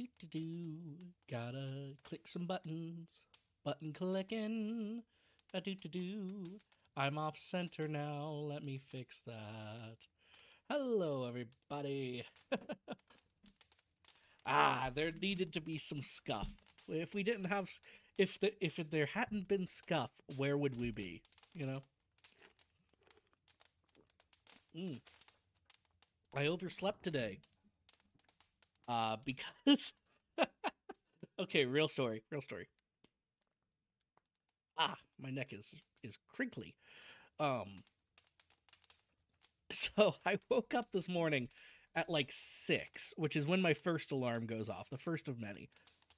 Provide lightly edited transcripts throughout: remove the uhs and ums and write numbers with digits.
Do do do. Gotta click some buttons. Button clicking. A do do do. I'm off center now. Let me fix that. Hello, everybody. There needed to be some scuff. If we didn't have, if there hadn't been scuff, where would we be? You know. I overslept today. Because. Okay, real story. Real story. My neck is crinkly. Um. So I woke up this morning at like 6, which is when my first alarm goes off, the first of many.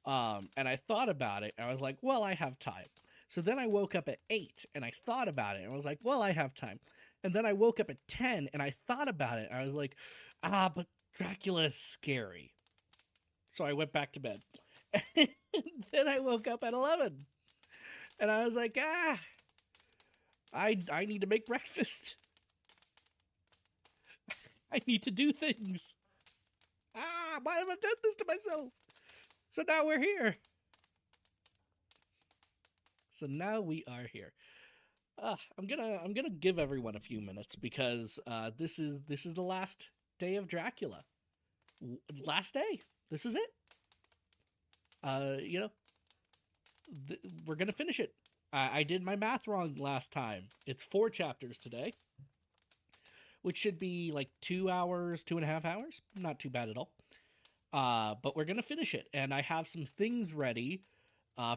And I thought about it, and I was like, well, I have time. So then I woke up at 8, and I thought about it, and I was like, well, I have time. And then I woke up at 10, and I thought about it, and I was like, but Dracula is scary. So I went back to bed. And then I woke up at 11, and I was like, I need to make breakfast. I need to do things. Why have I done this to myself? So now we're here. So now we are here. I'm gonna give everyone a few minutes because this is the last day of Dracula. Last day. This is it. We're gonna finish it. I did my math wrong last time. It's 4 chapters today, which should be like 2 hours, 2.5 hours. Not too bad at all. But we're gonna finish it, and I have some things ready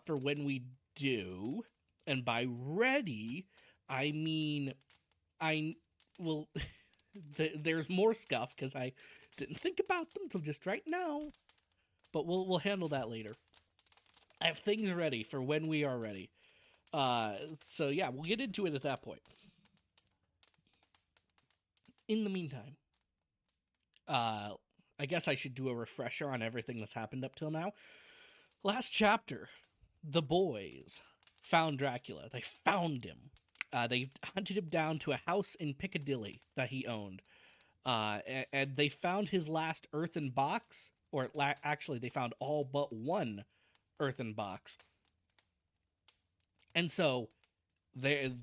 for when we do. And by ready, I mean there's more stuff because I didn't think about them till just right now. But we'll handle that later. I have things ready for when we are ready. So yeah, we'll get into it at that point. In the meantime, I guess I should do a refresher on everything that's happened up till now. Last chapter, the boys found Dracula. They found him. They hunted him down to a house in Piccadilly that he owned. And they found his last earthen box, or actually, they found all but one earthen box. And so they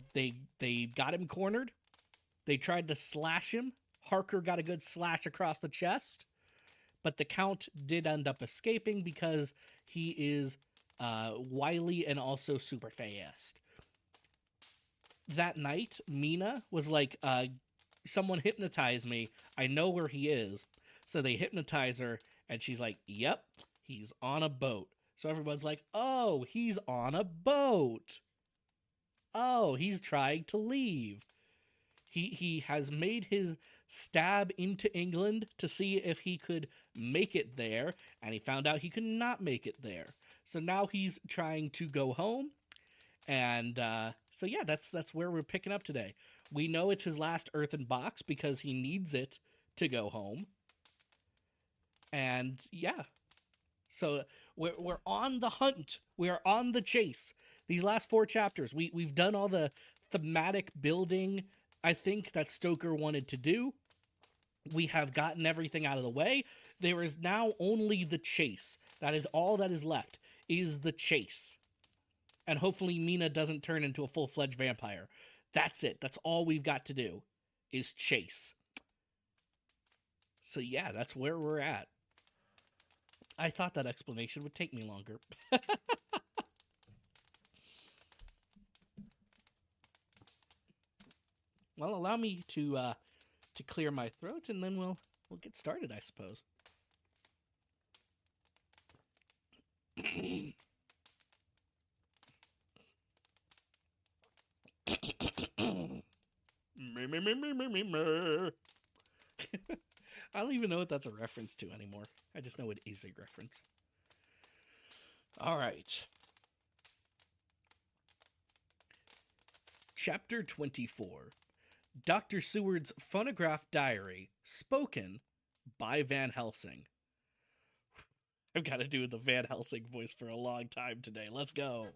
got him cornered. They tried to slash him. Harker got a good slash across the chest. But the Count did end up escaping because he is wily and also super fast. That night, Mina was like, someone hypnotize me. I know where he is. So they hypnotize her, and she's like, yep, he's on a boat. So everyone's like, oh, he's on a boat. Oh, he's trying to leave. He has made his stab into England to see if he could make it there, and he found out he could not make it there. So now he's trying to go home, and so yeah, that's where we're picking up today. We know it's his last earthen box because he needs it to go home, and yeah, so we're on the hunt. We are on the chase. These last 4 chapters, we've done all the thematic building, I think, that Stoker wanted to do. We have gotten everything out of the way. There is now only the chase. That is all that is left, is the chase. And hopefully Mina doesn't turn into a full-fledged vampire. That's it. That's all we've got to do, is chase. So yeah, that's where we're at. I thought that explanation would take me longer. Well, allow me to clear my throat, and then we'll get started, I suppose. I don't even know what that's a reference to anymore. I just know it is a reference. All right. Chapter 24. Dr. Seward's phonograph diary, spoken by Van Helsing. I've got to do the Van Helsing voice for a long time today. Let's go.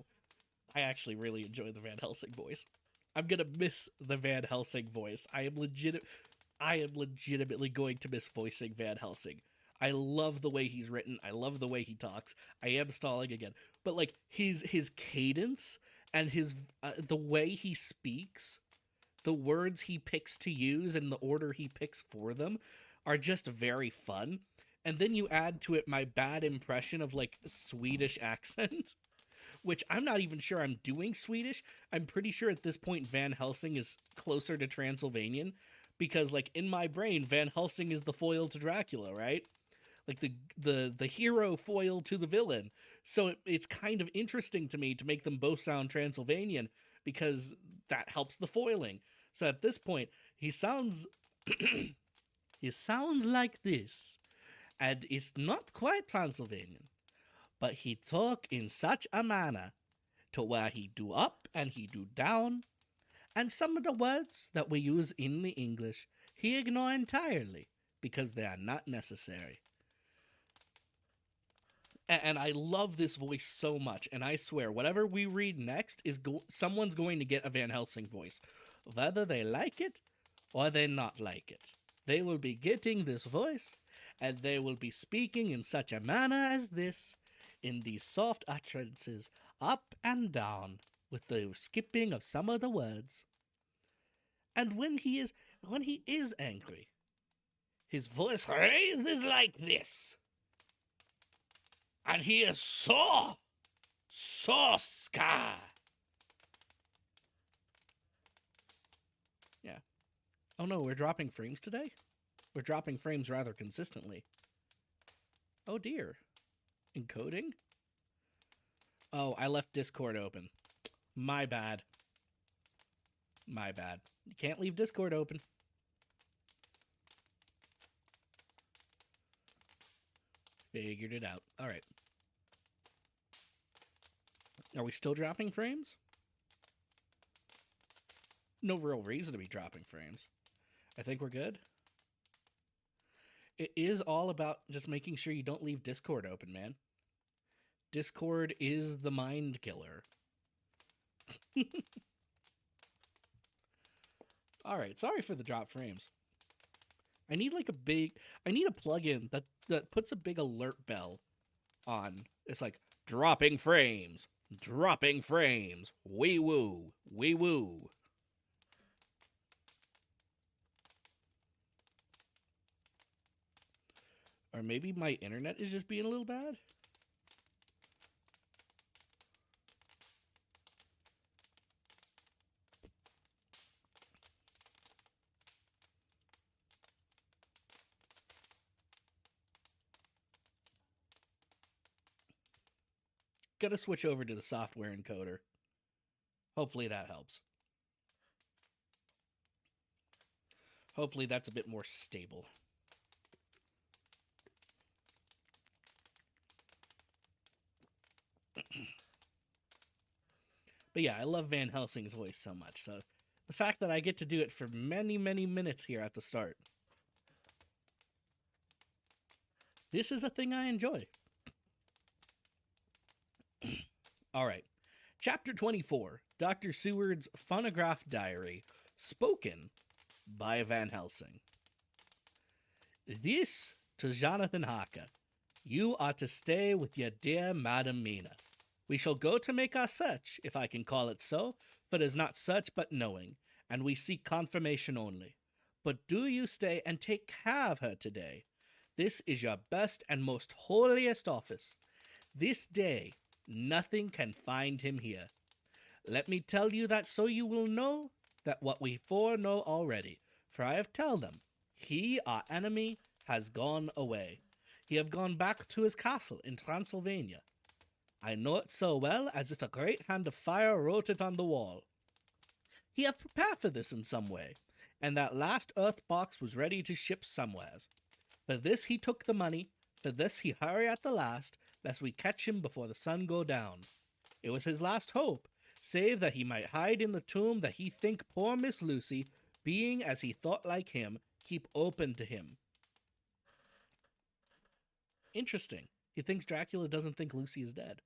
I actually really enjoy the Van Helsing voice. I'm going to miss the Van Helsing voice. I am legitimately going to miss voicing Van Helsing. I love the way he's written. I love the way he talks. I am stalling again, but like his cadence and his the way he speaks, the words he picks to use and the order he picks for them are just very fun. And then you add to it my bad impression of like Swedish accent, which I'm not even sure I'm doing Swedish. I'm pretty sure at this point Van Helsing is closer to Transylvanian because like in my brain Van Helsing is the foil to Dracula, right? Like the hero foil to the villain. So it's kind of interesting to me to make them both sound Transylvanian because that helps the foiling. So at this point, he sounds he sounds like this, and it's not quite Transylvanian, but he talk in such a manner to where he do up and he do down, and some of the words that we use in the English he ignore entirely because they are not necessary. And I love this voice so much, and I swear, whatever we read next is someone's going to get a Van Helsing voice, whether they like it or they not like it. They will be getting this voice, and they will be speaking in such a manner as this, in these soft utterances, up and down, with the skipping of some of the words. And when he is angry, his voice raises like this. And he is so scar. Yeah. Oh no, we're dropping frames today? We're dropping frames rather consistently. Oh dear. Encoding? Oh, I left Discord open. My bad. My bad. You can't leave Discord open. Figured it out. All right. Are we still dropping frames? No real reason to be dropping frames. I think we're good. It is all about just making sure you don't leave Discord open, man. Discord is the mind killer. All right, sorry for the drop frames. I need like I need a plugin that puts a big alert bell on. It's like dropping frames, wee woo, wee woo. Or maybe my internet is just being a little bad. Gotta switch over to the software encoder. Hopefully that helps. Hopefully that's a bit more stable. But yeah, I love Van Helsing's voice so much, so the fact that I get to do it for many, many minutes here at the start. This is a thing I enjoy. All right. Chapter 24, Dr. Seward's Phonograph Diary, spoken by Van Helsing. This to Jonathan Harker. You are to stay with your dear Madam Mina. We shall go to make our search, if I can call it so, for it is not search but knowing, and we seek confirmation only. But do you stay and take care of her today. This is your best and most holiest office. This day nothing can find him here. Let me tell you that so you will know that what we foreknow already, for I have tell them, he, our enemy, has gone away. He have gone back to his castle in Transylvania. I know it so well as if a great hand of fire wrote it on the wall. He have prepared for this in some way, and that last earth box was ready to ship somewheres. For this he took the money, for this he hurry at the last, lest we catch him before the sun go down. It was his last hope, save that he might hide in the tomb that he think poor Miss Lucy, being as he thought like him, keep open to him. Interesting. He thinks Dracula doesn't think Lucy is dead.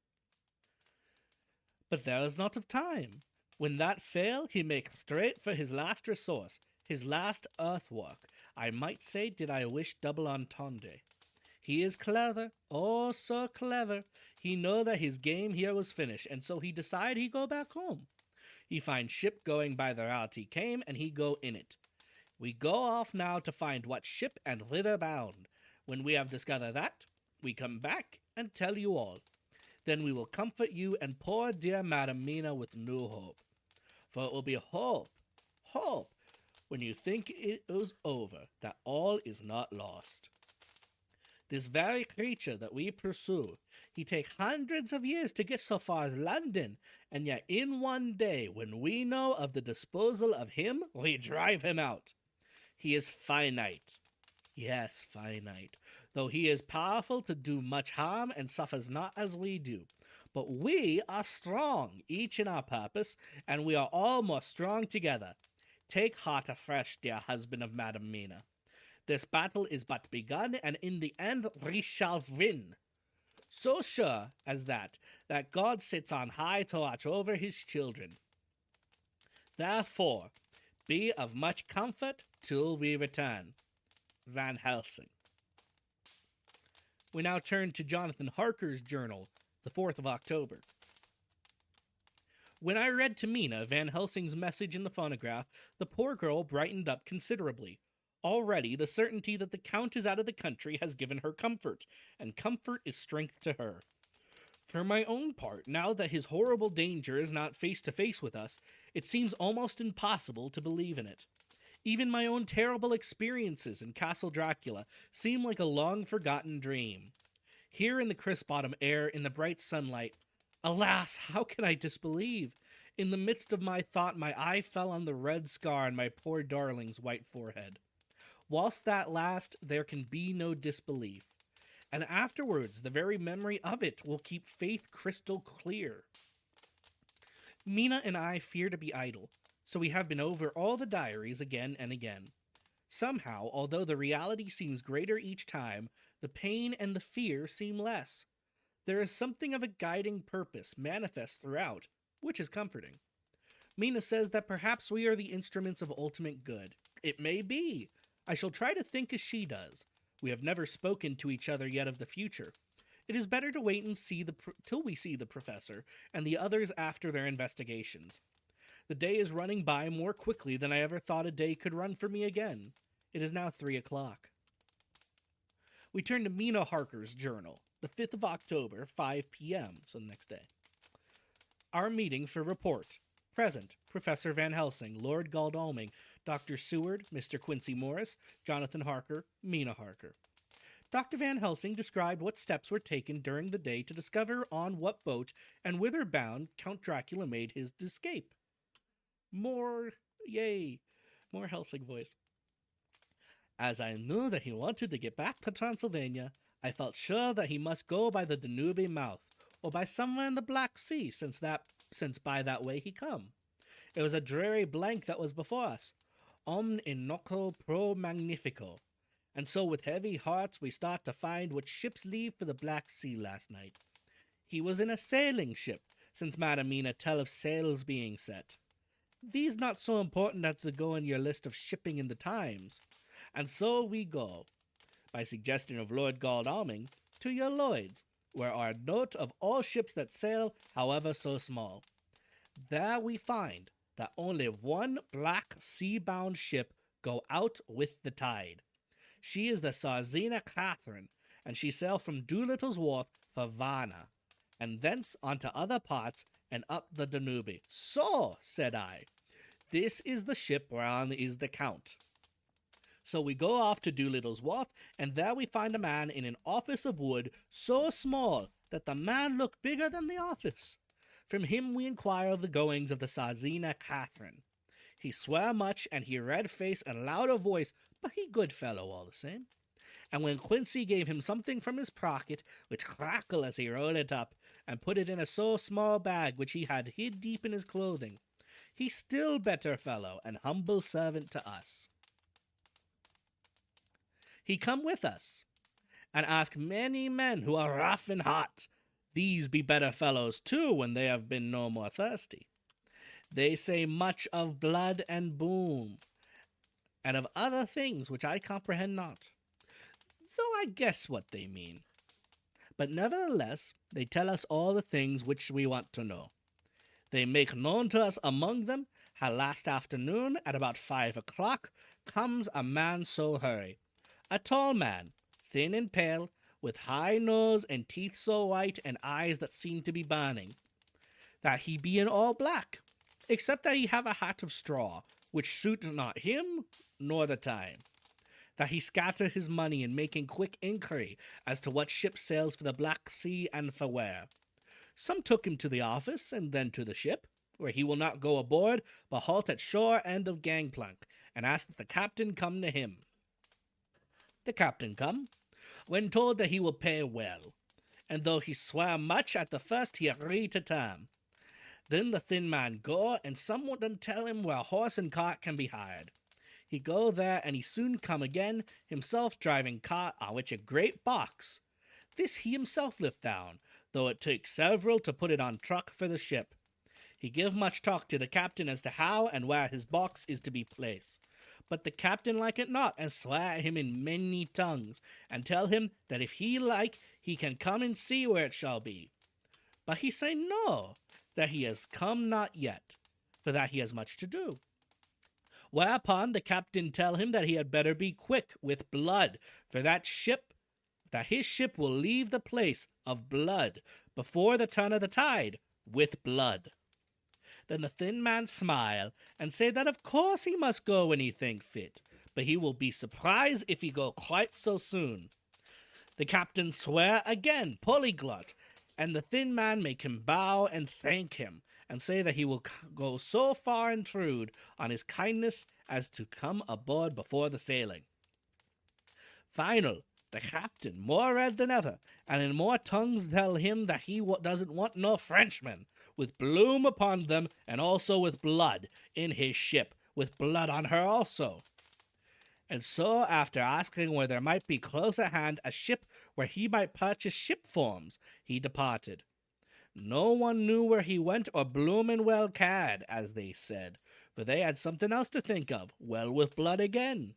But there is not of time. When that fail, he make straight for his last resource, his last earthwork. I might say, did I wish double entendre. He is clever, oh so clever. He know that his game here was finished, and so he decide he go back home. He find ship going by the route he came, and he go in it. We go off now to find what ship and whither bound. When we have discovered that, we come back and tell you all. Then we will comfort you and poor dear Madam Mina with new hope. For it will be hope, when you think it is over, that all is not lost. This very creature that we pursue, he take hundreds of years to get so far as London, and yet in one day, when we know of the disposal of him, we drive him out. He is finite. Yes, finite. Though he is powerful to do much harm and suffers not as we do. But we are strong, each in our purpose, and we are all more strong together. Take heart afresh, dear husband of Madam Mina. This battle is but begun, and in the end we shall win. So sure as that God sits on high to watch over his children. Therefore, be of much comfort till we return. Van Helsing. We now turn to Jonathan Harker's journal, the 4th of October. When I read to Mina Van Helsing's message in the phonograph, the poor girl brightened up considerably. Already, the certainty that the Count is out of the country has given her comfort, and comfort is strength to her. For my own part, now that his horrible danger is not face to face with us, it seems almost impossible to believe in it. Even my own terrible experiences in Castle Dracula seem like a long-forgotten dream. Here in the crisp autumn air, in the bright sunlight, alas, how can I disbelieve? In the midst of my thought, my eye fell on the red scar on my poor darling's white forehead. Whilst that lasts, there can be no disbelief. And afterwards, the very memory of it will keep faith crystal clear. Mina and I fear to be idle, so we have been over all the diaries again and again. Somehow, although the reality seems greater each time, the pain and the fear seem less. There is something of a guiding purpose manifest throughout, which is comforting. Mina says that perhaps we are the instruments of ultimate good. It may be. I shall try to think as she does. We have never spoken to each other yet of the future. It is better to wait and see till we see the professor and the others after their investigations. The day is running by more quickly than I ever thought a day could run for me again. It is now 3 o'clock. We turn to Mina Harker's journal, the 5th of October, 5 p.m., so the next day. Our meeting for report. Present, Professor Van Helsing, Lord Godalming, Dr. Seward, Mr. Quincy Morris, Jonathan Harker, Mina Harker. Dr. Van Helsing described what steps were taken during the day to discover on what boat and whither bound Count Dracula made his escape. More Helsing voice. As I knew that he wanted to get back to Transylvania, I felt sure that he must go by the Danube mouth, or by somewhere in the Black Sea, since by that way he come. It was a dreary blank that was before us, omne inoco pro magnifico, and so with heavy hearts we start to find what ships leave for the Black Sea last night. He was in a sailing ship, since Madam Mina tell of sails being set. These not so important as to go in your list of shipping in the Times. And so we go, by suggestion of Lord Godalming, to your Lloyd's, where are a note of all ships that sail, however so small. There we find that only one Black Sea-bound ship go out with the tide. She is the Czarina Catherine, and she sailed from Doolittle's Wharf for Varna, and thence on to other parts and up the Danube. So, said I, this is the ship whereon is the Count. So we go off to Doolittle's Wharf, and there we find a man in an office of wood so small that the man looked bigger than the office. From him we inquire of the goings of the Czarina Catherine. He swear much, and he red face and louder voice, but he good fellow all the same. And when Quincy gave him something from his pocket, which crackled as he rolled it up, and put it in a so small bag which he had hid deep in his clothing, he still better fellow and humble servant to us. He come with us, and ask many men who are rough and hot. These be better fellows too when they have been no more thirsty. They say much of blood and boom, and of other things which I comprehend not. Though I guess what they mean. But nevertheless, they tell us all the things which we want to know. They make known to us among them how last afternoon at about 5 o'clock comes a man so hurry, a tall man, thin and pale, with high nose and teeth so white and eyes that seem to be burning, that he be in all black, except that he have a hat of straw, which suit not him nor the time. That he scatter his money in making quick inquiry as to what ship sails for the Black Sea and for where. Some took him to the office and then to the ship, where he will not go aboard, but halt at shore end of gangplank, and ask that the captain come to him. The captain come, when told that he will pay well, and though he swear much at the first, he agree to term. Then the thin man go, and someone tell him where horse and cart can be hired. He go there, and he soon come again, himself driving cart, on which a great box. This he himself lift down, though it take several to put it on truck for the ship. He give much talk to the captain as to how and where his box is to be placed. But the captain like it not, and swear at him in many tongues, and tell him that if he like, he can come and see where it shall be. But he say no, that he has come not yet, for that he has much to do. Whereupon the captain tell him that he had better be quick with blood, for that his ship will leave the place of blood before the turn of the tide with blood. Then the thin man smile and say that of course he must go when he think fit, but he will be surprised if he go quite so soon. The captain swear again, polyglot, and the thin man make him bow and thank him, and say that he will go so far intrude on his kindness as to come aboard before the sailing. Final, the captain, more red than ever, and in more tongues tell him that he doesn't want no Frenchmen, with bloom upon them, and also with blood in his ship, with blood on her also. And so, after asking where there might be close at hand a ship where he might purchase ship forms, he departed. No one knew where he went or bloomin' well cared, as they said, for they had something else to think of, well with blood again.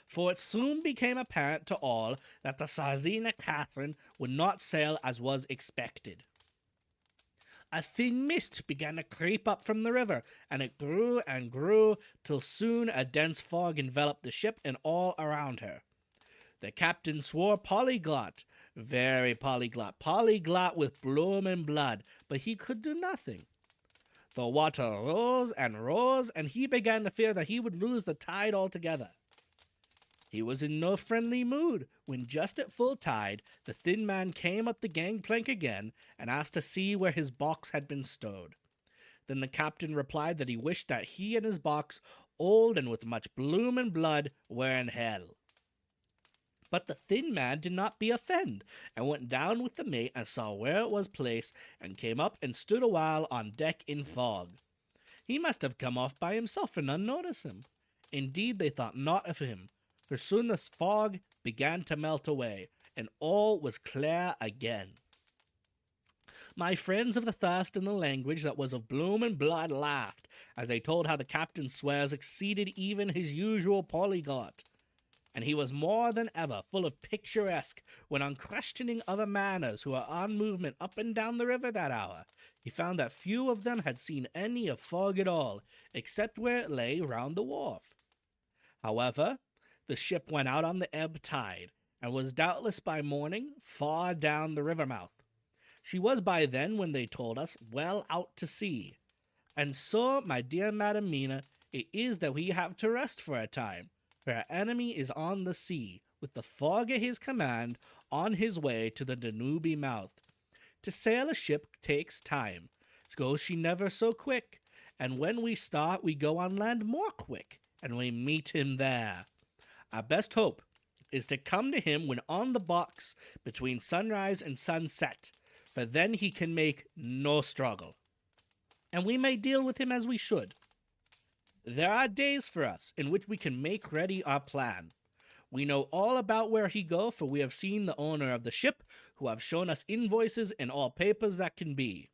For it soon became apparent to all that the Czarina Catherine would not sail as was expected. A thin mist began to creep up from the river, and it grew and grew, till soon a dense fog enveloped the ship and all around her. The captain swore polyglot, very polyglot with bloom and blood, but he could do nothing. The water rose, and he began to fear that he would lose the tide altogether. He was in no friendly mood, when just at full tide, the thin man came up the gangplank again, and asked to see where his box had been stowed. Then the captain replied that he wished that he and his box, old and with much bloom and blood, were in hell. But the thin man did not be offend, and went down with the mate and saw where it was placed, and came up and stood a while on deck in fog. He must have come off by himself, and none noticed him. Indeed, they thought not of him, for soon the fog began to melt away, and all was clear again. My friends of the thirst and the language that was of bloom and blood laughed, as they told how the captain's swears exceeded even his usual polyglot. And he was more than ever full of picturesque when on questioning other manners who were on movement up and down the river that hour, he found that few of them had seen any of fog at all, except where it lay round the wharf. However, the ship went out on the ebb tide, and was doubtless by morning far down the river mouth. She was by then, when they told us, well out to sea. And so, my dear Madam Mina, it is that we have to rest for a time, for our enemy is on the sea, with the fog at his command, on his way to the Danube mouth. To sail a ship takes time, goes she never so quick, and when we start we go on land more quick, and we meet him there. Our best hope is to come to him when on the box between sunrise and sunset, for then he can make no struggle, and we may deal with him as we should. There are days for us in which we can make ready our plan. We know all about where he go, for we have seen the owner of the ship, who have shown us invoices and all papers that can be.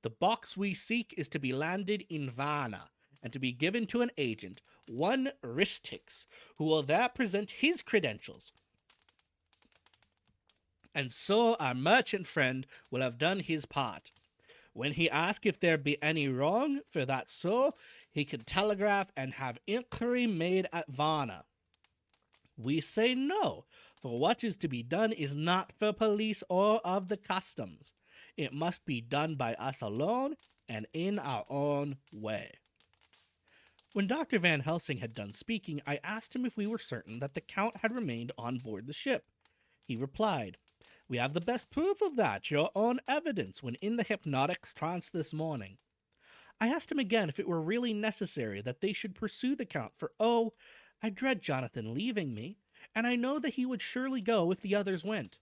The box we seek is to be landed in Varna, and to be given to an agent, one Ristix, who will there present his credentials. And so our merchant friend will have done his part. When he asks if there be any wrong for that so, he could telegraph and have inquiry made at Varna. We say no, for what is to be done is not for police or of the customs. It must be done by us alone and in our own way. When Dr. Van Helsing had done speaking, I asked him if we were certain that the Count had remained on board the ship. He replied, "We have the best proof of that, your own evidence, when in the hypnotic trance this morning." I asked him again if it were really necessary that they should pursue the Count, for I dread Jonathan leaving me, and I know that he would surely go if the others went.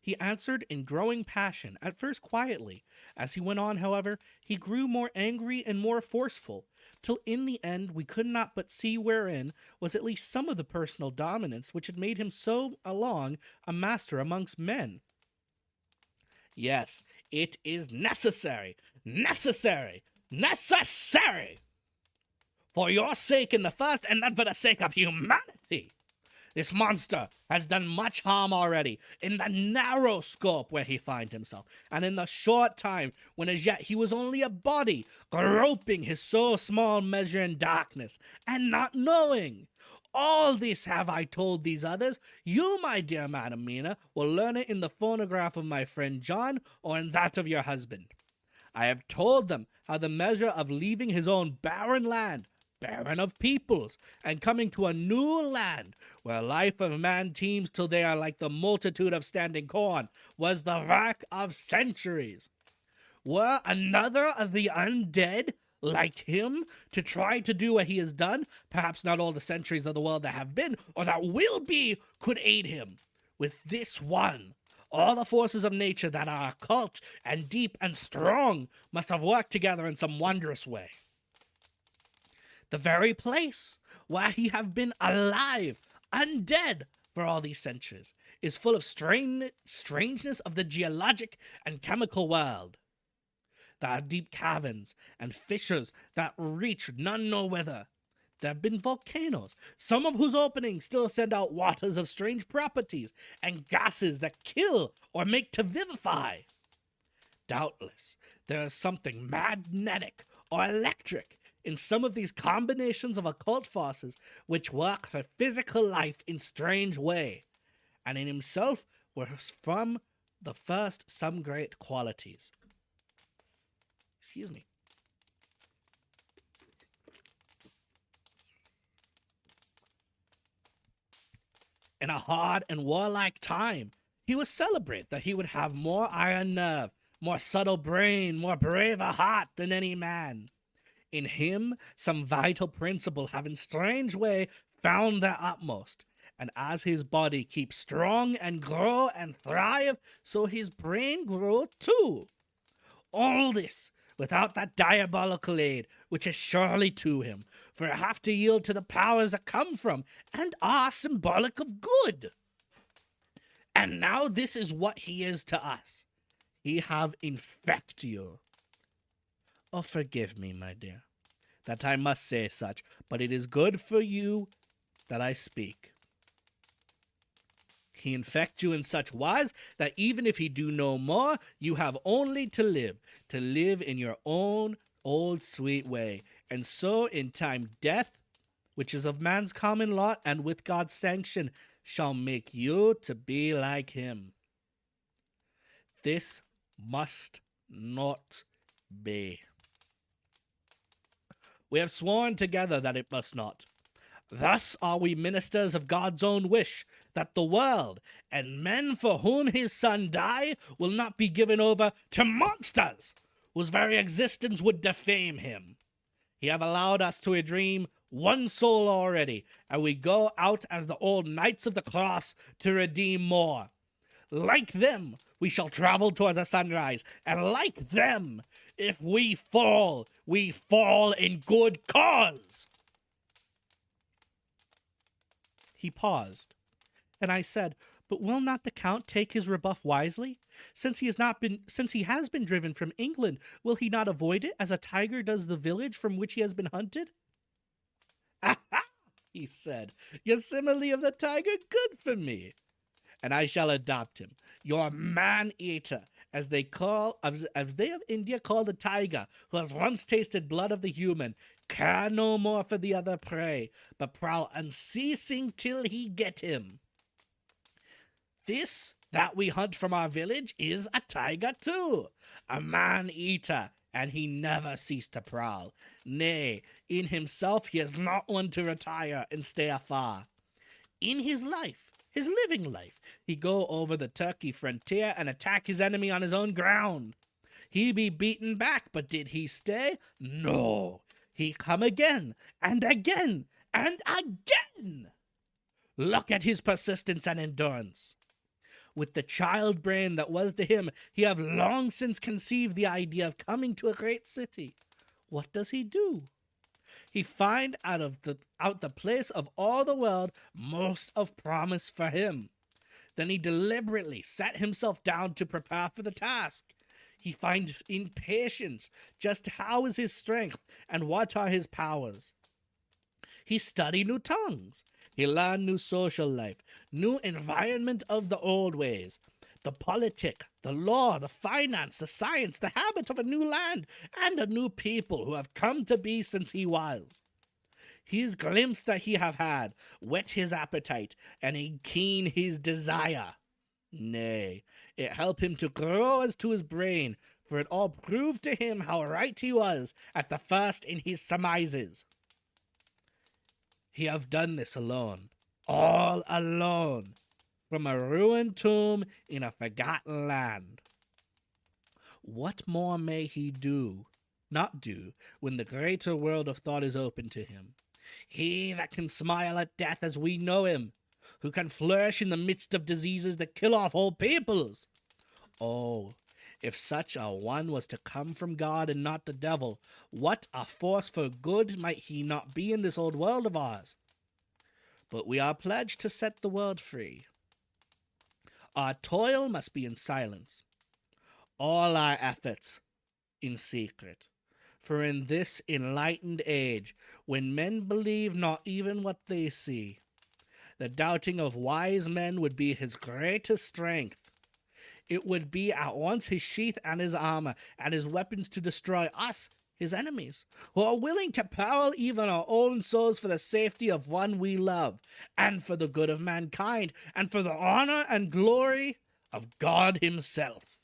He answered in growing passion, at first quietly. As he went on, however, he grew more angry and more forceful, till in the end we could not but see wherein was at least some of the personal dominance which had made him so long a master amongst men. Yes, it is necessary, necessary, necessary! For your sake in the first, and then for the sake of humanity. This monster has done much harm already in the narrow scope where he finds himself, and in the short time when as yet he was only a body, groping his so small measure in darkness, and not knowing. All this have I told these others. You, my dear Madam Mina, will learn it in the phonograph of my friend John, or in that of your husband. I have told them how the measure of leaving his own barren land, barren of peoples, and coming to a new land, where life of man teems till they are like the multitude of standing corn, was the work of centuries. Were another of the undead, like him, to try to do what he has done, perhaps not all the centuries of the world that have been, or that will be, could aid him. With this one, all the forces of nature that are occult and deep and strong must have worked together in some wondrous way. The very place where he have been alive, undead, for all these centuries, is full of strangeness of the geologic and chemical world. There are deep caverns and fissures that reach none know whither. There have been volcanoes, some of whose openings still send out waters of strange properties, and gases that kill or make to vivify. Doubtless, there is something magnetic or electric in some of these combinations of occult forces which work for physical life in strange way, and in himself were from the first some great qualities. Excuse me. In a hard and warlike time, he was celebrated that he would have more iron nerve, more subtle brain, more brave a heart than any man. In him, some vital principle have in strange way found their utmost, and as his body keeps strong and grow and thrive, so his brain grow too. All this without that diabolical aid which is surely to him, for it have to yield to the powers that come from and are symbolic of good. And now this is what he is to us. He have infect you. Oh, forgive me, my dear, that I must say such, but it is good for you that I speak. He infect you in such wise that even if he do no more, you have only to live in your own old sweet way, and so in time death, which is of man's common lot and with God's sanction, shall make you to be like him. This must not be. We have sworn together that it must not. Thus are we ministers of God's own wish, that the world and men for whom his Son died will not be given over to monsters whose very existence would defame him. He have allowed us to redeem one soul already, and we go out as the old knights of the cross to redeem more. Like them, we shall travel towards the sunrise, and like them, if we fall in good cause. He paused, and I said, "But will not the Count take his rebuff wisely? Since he has been driven from England, will he not avoid it as a tiger does the village from which he has been hunted?" "Aha!" he said, "your simile of the tiger good for me, and I shall adopt him. Your man-eater, as they of India call the tiger, who has once tasted blood of the human, care no more for the other prey, but prowl unceasing till he get him. This that we hunt from our village is a tiger too, a man-eater, and he never ceased to prowl. Nay, in himself he is not one to retire and stay afar. In his living life, he go over the Turkey frontier and attack his enemy on his own ground. He be beaten back, but did he stay? No. He come again, and again, and again. Look at his persistence and endurance. With the child brain that was to him, he have long since conceived the idea of coming to a great city. What does he do? He find out the place of all the world most of promise for him. Then he deliberately set himself down to prepare for the task. He find in patience just how is his strength and what are his powers. He study new tongues. He learn new social life, new environment of the old ways, the politic, the law, the finance, the science, the habit of a new land, and a new people who have come to be since he was. His glimpse that he have had whet his appetite, and he keen his desire. Nay, it help him to grow as to his brain, for it all proved to him how right he was at the first in his surmises. He have done this alone, all alone, from a ruined tomb in a forgotten land. What more may he not do, when the greater world of thought is open to him? He that can smile at death as we know him, who can flourish in the midst of diseases that kill off whole peoples. Oh, if such a one was to come from God and not the devil, what a force for good might he not be in this old world of ours? But we are pledged to set the world free. Our toil must be in silence, all our efforts in secret. For in this enlightened age, when men believe not even what they see, the doubting of wise men would be his greatest strength. It would be at once his sheath and his armor, and his weapons to destroy us, his enemies, who are willing to peril even our own souls for the safety of one we love, and for the good of mankind, and for the honor and glory of God himself.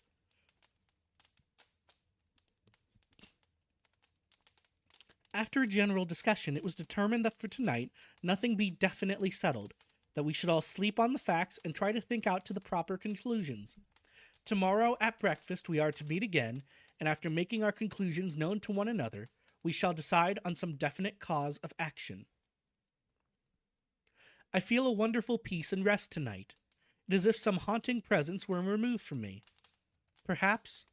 After a general discussion, it was determined that for tonight, nothing be definitely settled, that we should all sleep on the facts and try to think out to the proper conclusions. Tomorrow at breakfast we are to meet again, and after making our conclusions known to one another, we shall decide on some definite cause of action. I feel a wonderful peace and rest tonight. It is as if some haunting presence were removed from me. Perhaps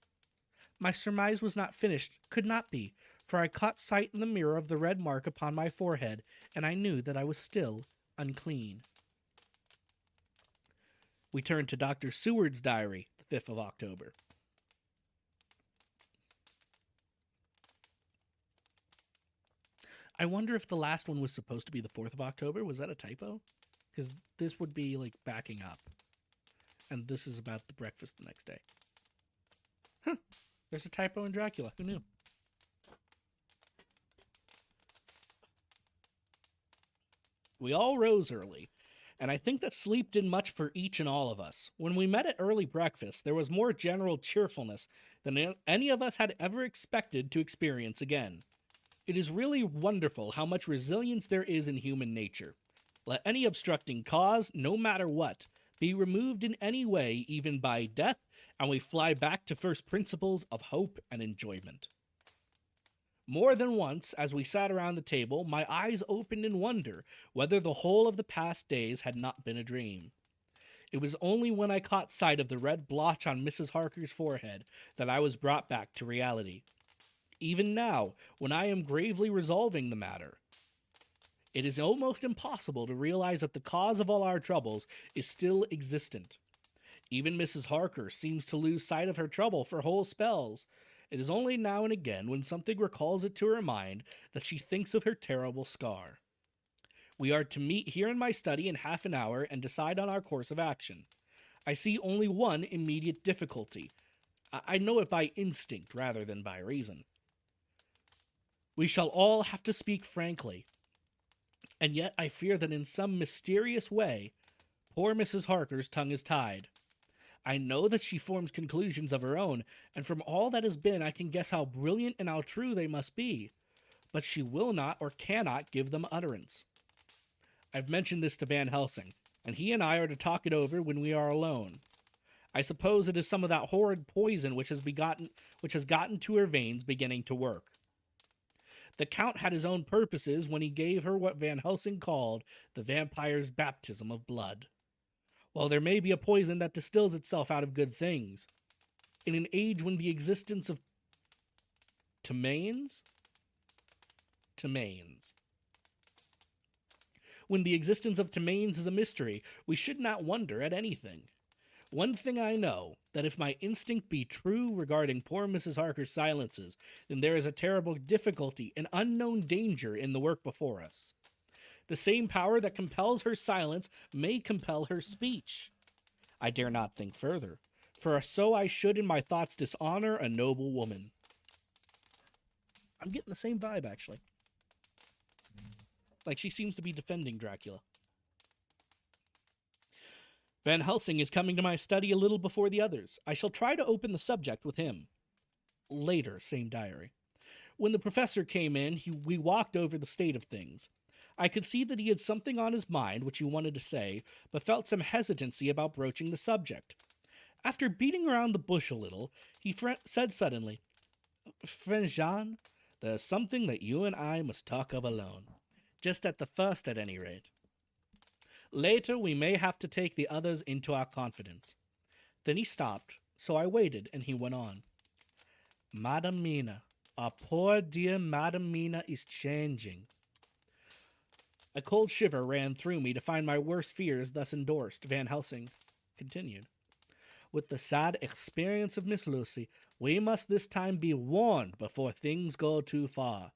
my surmise was not finished, could not be, for I caught sight in the mirror of the red mark upon my forehead, and I knew that I was still unclean. We turn to Dr. Seward's diary, the 5th of October. I wonder if the last one was supposed to be the 4th of October. Was that a typo? Because this would be like backing up. And this is about the breakfast the next day. Huh. There's a typo in Dracula. Who knew? We all rose early, and I think that sleep did much for each and all of us. When we met at early breakfast, there was more general cheerfulness than any of us had ever expected to experience again. It is really wonderful how much resilience there is in human nature. Let any obstructing cause, no matter what, be removed in any way, even by death, and we fly back to first principles of hope and enjoyment. More than once, as we sat around the table, my eyes opened in wonder whether the whole of the past days had not been a dream. It was only when I caught sight of the red blotch on Mrs. Harker's forehead that I was brought back to reality. Even now, when I am gravely resolving the matter, it is almost impossible to realize that the cause of all our troubles is still existent. Even Mrs. Harker seems to lose sight of her trouble for whole spells. It is only now and again, when something recalls it to her mind, that she thinks of her terrible scar. We are to meet here in my study in half an hour and decide on our course of action. I see only one immediate difficulty. I know it by instinct rather than by reason. We shall all have to speak frankly, and yet I fear that in some mysterious way, poor Mrs. Harker's tongue is tied. I know that she forms conclusions of her own, and from all that has been, I can guess how brilliant and how true they must be, but she will not or cannot give them utterance. I've mentioned this to Van Helsing, and he and I are to talk it over when we are alone. I suppose it is some of that horrid poison which has gotten to her veins beginning to work. The Count had his own purposes when he gave her what Van Helsing called the vampire's baptism of blood. Well, there may be a poison that distills itself out of good things. In an age when the existence of When the existence of Temains is a mystery, we should not wonder at anything. One thing I know, that if my instinct be true regarding poor Mrs. Harker's silences, then there is a terrible difficulty, an unknown danger in the work before us. The same power that compels her silence may compel her speech. I dare not think further, for so I should in my thoughts dishonor a noble woman. I'm getting the same vibe, actually. Like she seems to be defending Dracula. Van Helsing is coming to my study a little before the others. I shall try to open the subject with him. Later, same diary. When the professor came in, we walked over the state of things. I could see that he had something on his mind which he wanted to say, but felt some hesitancy about broaching the subject. After beating around the bush a little, he said suddenly, "Friend Jean, there's something that you and I must talk of alone. Just at the first, at any rate. Later, we may have to take the others into our confidence." Then he stopped, so I waited, and he went on. "Madam Mina, our poor dear Madam Mina is changing." A cold shiver ran through me to find my worst fears thus endorsed. Van Helsing continued. "With the sad experience of Miss Lucy, we must this time be warned before things go too far.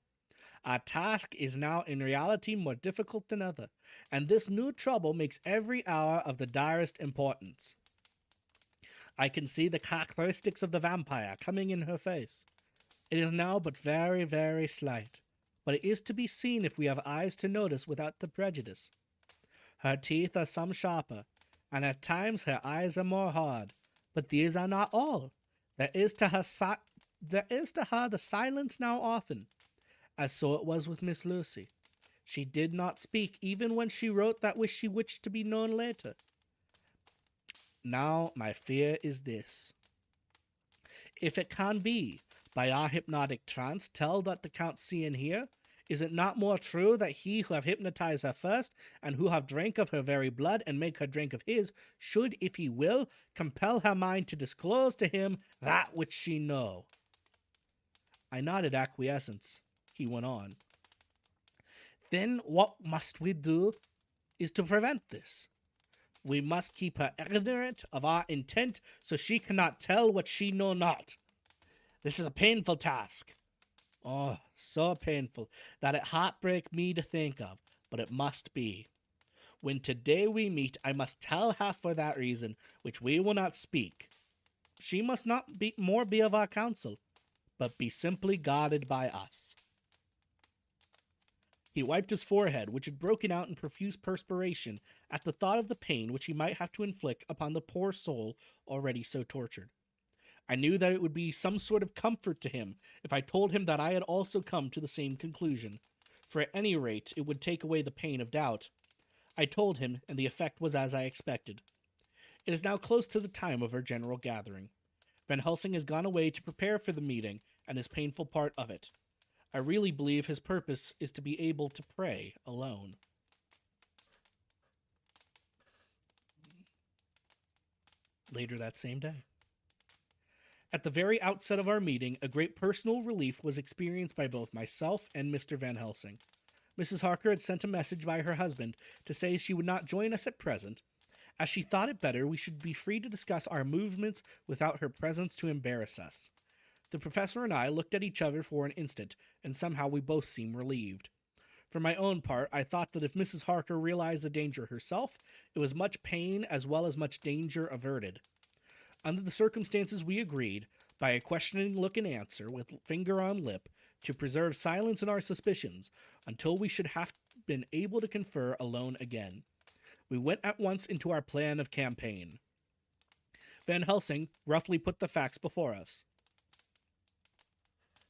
Our task is now in reality more difficult than ever, and this new trouble makes every hour of the direst importance. I can see the characteristics of the vampire coming in her face. It is now but very, very slight, but it is to be seen if we have eyes to notice without the prejudice. Her teeth are some sharper, and at times her eyes are more hard, but these are not all. There is to her the silence now often, as so it was with Miss Lucy. She did not speak even when she wrote that which she wished to be known later. Now my fear is this. If it can be, by our hypnotic trance, tell that the Count see and hear, is it not more true that he who have hypnotized her first, and who have drank of her very blood, and make her drink of his, should, if he will, compel her mind to disclose to him that which she know?" I nodded acquiescence. He went on. "Then what must we do is to prevent this. We must keep her ignorant of our intent, so she cannot tell what she know not. This is a painful task. Oh, so painful that it heartbreak me to think of, but it must be. When today we meet, I must tell her for that reason, which we will not speak. She must not be of our counsel, but be simply guarded by us." He wiped his forehead, which had broken out in profuse perspiration at the thought of the pain which he might have to inflict upon the poor soul already so tortured. I knew that it would be some sort of comfort to him if I told him that I had also come to the same conclusion, for at any rate it would take away the pain of doubt. I told him, and the effect was as I expected. It is now close to the time of our general gathering. Van Helsing has gone away to prepare for the meeting and his painful part of it. I really believe his purpose is to be able to pray alone. Later that same day. At the very outset of our meeting, a great personal relief was experienced by both myself and Mr. Van Helsing. Mrs. Harker had sent a message by her husband to say she would not join us at present, as she thought it better we should be free to discuss our movements without her presence to embarrass us. The professor and I looked at each other for an instant, and somehow we both seemed relieved. For my own part, I thought that if Mrs. Harker realized the danger herself, it was much pain as well as much danger averted. Under the circumstances, we agreed, by a questioning look and answer, with finger on lip, to preserve silence in our suspicions until we should have been able to confer alone again. We went at once into our plan of campaign. Van Helsing roughly put the facts before us.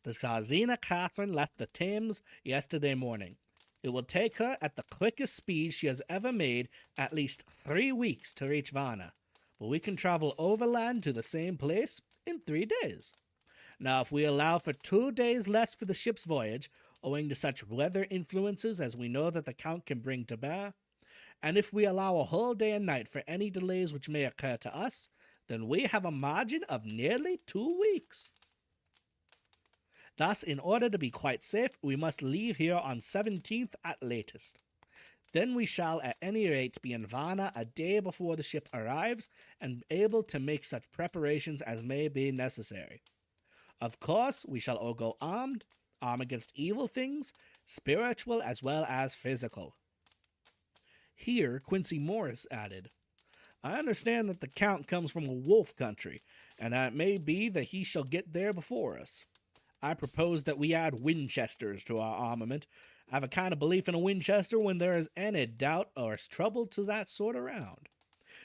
The Czarina Catherine left the Thames yesterday morning. It will take her, at the quickest speed she has ever made, at least 3 weeks to reach Varna, but we can travel overland to the same place in 3 days. Now, if we allow for 2 days less for the ship's voyage, owing to such weather influences as we know that the Count can bring to bear, and if we allow a whole day and night for any delays which may occur to us, then we have a margin of nearly 2 weeks. Thus, in order to be quite safe, we must leave here on 17th at latest. Then we shall at any rate be in Varna a day before the ship arrives, and able to make such preparations as may be necessary. Of course, we shall all go armed against evil things, spiritual as well as physical. Here, Quincy Morris added, I understand that the Count comes from a wolf country, and that it may be that he shall get there before us. I propose that we add Winchesters to our armament. I have a kind of belief in a Winchester when there is any doubt or trouble to that sort around.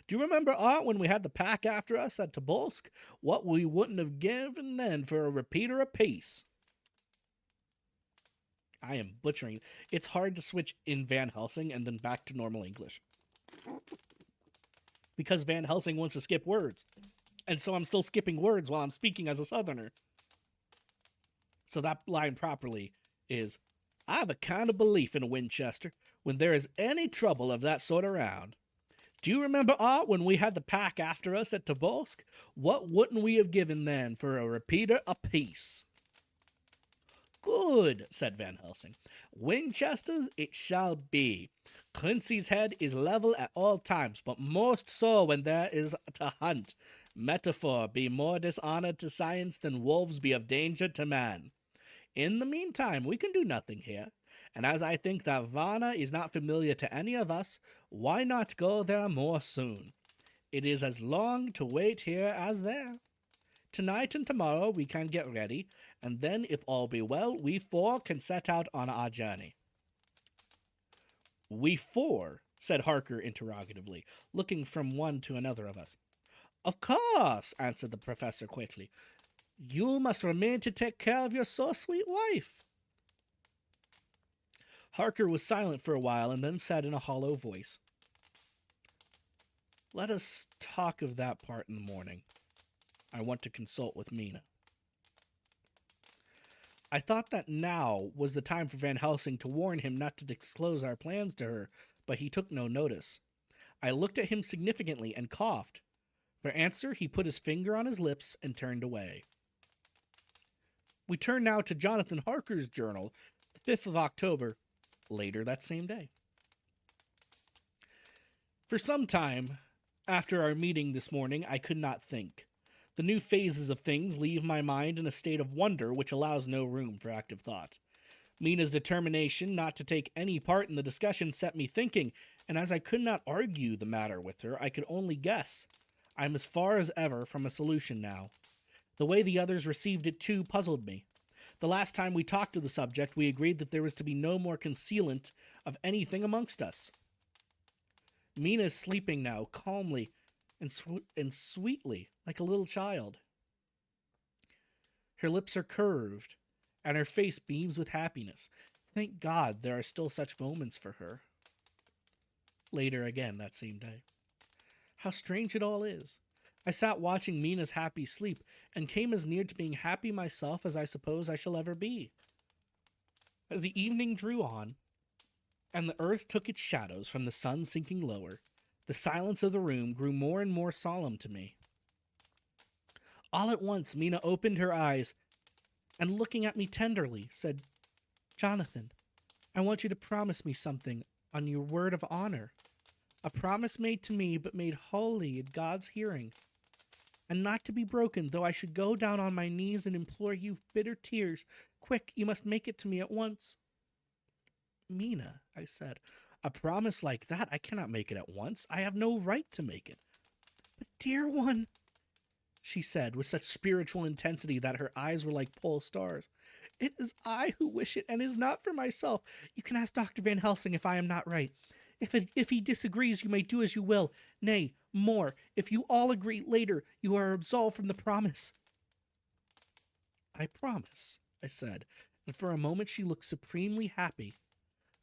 Do you remember, Art, when we had the pack after us at Tobolsk? What we wouldn't have given then for a repeater apiece. I am butchering. It's hard to switch in Van Helsing and then back to normal English. Because Van Helsing wants to skip words. And so I'm still skipping words while I'm speaking as a Southerner. So that line properly is, I have a kind of belief in a Winchester when there is any trouble of that sort around. Do you remember, Art, when we had the pack after us at Tobolsk? What wouldn't we have given then for a repeater apiece? Good, said Van Helsing. Winchesters it shall be. Quincy's head is level at all times, but most so when there is to hunt. Metaphor be more dishonored to science than wolves be of danger to man. In the meantime, we can do nothing here, and as I think that Varna is not familiar to any of us, why not go there more soon? It is as long to wait here as there. Tonight and tomorrow we can get ready, and then, if all be well, we 4 can set out on our journey. We 4? Said Harker interrogatively, looking from one to another of us. Of course, answered the professor quickly. You must remain to take care of your so sweet wife. Harker was silent for a while and then said in a hollow voice, Let us talk of that part in the morning. I want to consult with Mina. I thought that now was the time for Van Helsing to warn him not to disclose our plans to her, but he took no notice. I looked at him significantly and coughed. For answer, he put his finger on his lips and turned away. We turn now to Jonathan Harker's journal, the 5th of October, later that same day. For some time after our meeting this morning, I could not think. The new phases of things leave my mind in a state of wonder which allows no room for active thought. Mina's determination not to take any part in the discussion set me thinking, and as I could not argue the matter with her, I could only guess. I am as far as ever from a solution now. The way the others received it, too, puzzled me. The last time we talked of the subject, we agreed that there was to be no more concealment of anything amongst us. Mina is sleeping now, calmly and sweetly, like a little child. Her lips are curved, and her face beams with happiness. Thank God there are still such moments for her. Later again that same day. How strange it all is. I sat watching Mina's happy sleep, and came as near to being happy myself as I suppose I shall ever be. As the evening drew on, and the earth took its shadows from the sun sinking lower, the silence of the room grew more and more solemn to me. All at once Mina opened her eyes, and looking at me tenderly, said, Jonathan, I want you to promise me something on your word of honor. A promise made to me, but made wholly in God's hearing, and not to be broken, though I should go down on my knees and implore you bitter tears. Quick, you must make it to me at once. Mina, I said, a promise like that, I cannot make it at once. I have no right to make it. But dear one, she said with such spiritual intensity that her eyes were like pole stars, it is I who wish it, and is not for myself. You can ask Dr. Van Helsing if I am not right. If he disagrees, you may do as you will. Nay, more, if you all agree later, you are absolved from the promise. I promise, I said, and for a moment she looked supremely happy,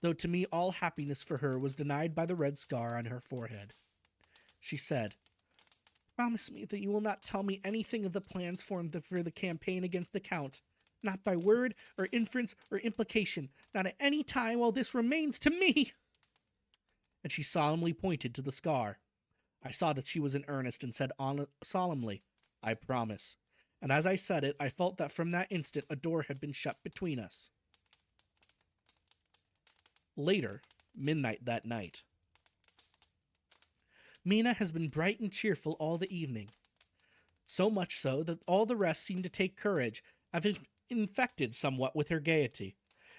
though to me all happiness for her was denied by the red scar on her forehead. She said, promise me that you will not tell me anything of the plans formed for the campaign against the Count, not by word or inference or implication, not at any time while this remains to me. And she solemnly pointed to the scar. I saw that she was in earnest and said solemnly, I promise. And as I said it, I felt that from that instant a door had been shut between us. Later, midnight that night. Mina has been bright and cheerful all the evening. So much so that all the rest seemed to take courage, have infected somewhat with her gaiety.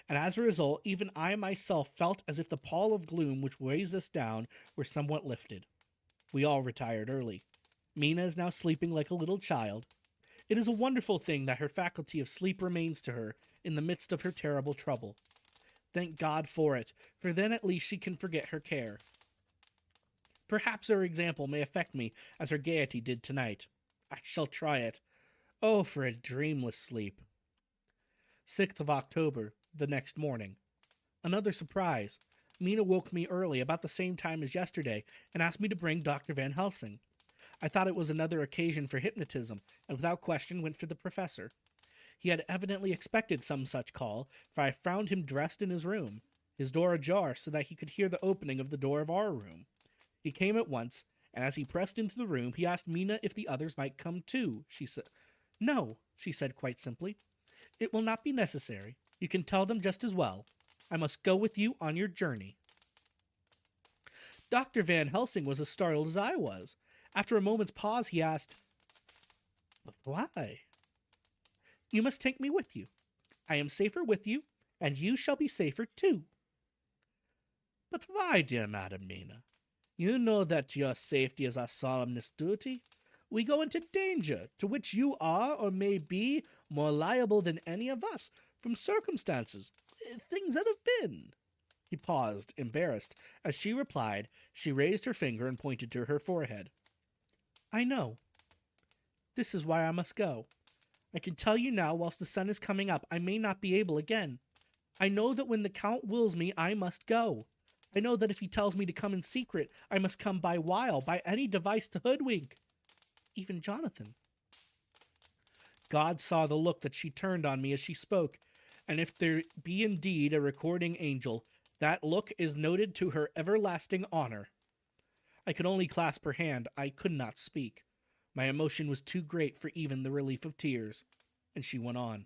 And as a result, even I myself felt as if the pall of gloom which weighs us down were somewhat lifted. We all retired early. Mina is now sleeping like a little child. It is a wonderful thing that her faculty of sleep remains to her in the midst of her terrible trouble. Thank God for it, for then at least she can forget her care. Perhaps her example may affect me as her gaiety did tonight. I shall try it. Oh, for a dreamless sleep. 6th of October, the next morning. Another surprise. Mina woke me early, about the same time as yesterday, and asked me to bring Dr. Van Helsing. I thought it was another occasion for hypnotism, and without question went for the professor. He had evidently expected some such call, for I found him dressed in his room, his door ajar so that he could hear the opening of the door of our room. He came at once, and as he pressed into the room, he asked Mina if the others might come too. She said, No, she said quite simply. It will not be necessary. You can tell them just as well. I must go with you on your journey. Dr. Van Helsing was as startled as I was. After a moment's pause, he asked, But why? You must take me with you. I am safer with you, and you shall be safer too. But why, dear Madam Mina? You know that your safety is our solemnest duty. We go into danger, to which you are, or may be, more liable than any of us, from circumstances, things that have been. He paused, embarrassed. As she replied, she raised her finger and pointed to her forehead. I know. This is why I must go. I can tell you now, whilst the sun is coming up, I may not be able again. I know that when the Count wills me, I must go. I know that if he tells me to come in secret, I must come by wile, by any device to hoodwink. Even Jonathan. God saw the look that she turned on me as she spoke, and if there be indeed a recording angel, that look is noted to her everlasting honor. I could only clasp her hand. I could not speak. My emotion was too great for even the relief of tears, and she went on.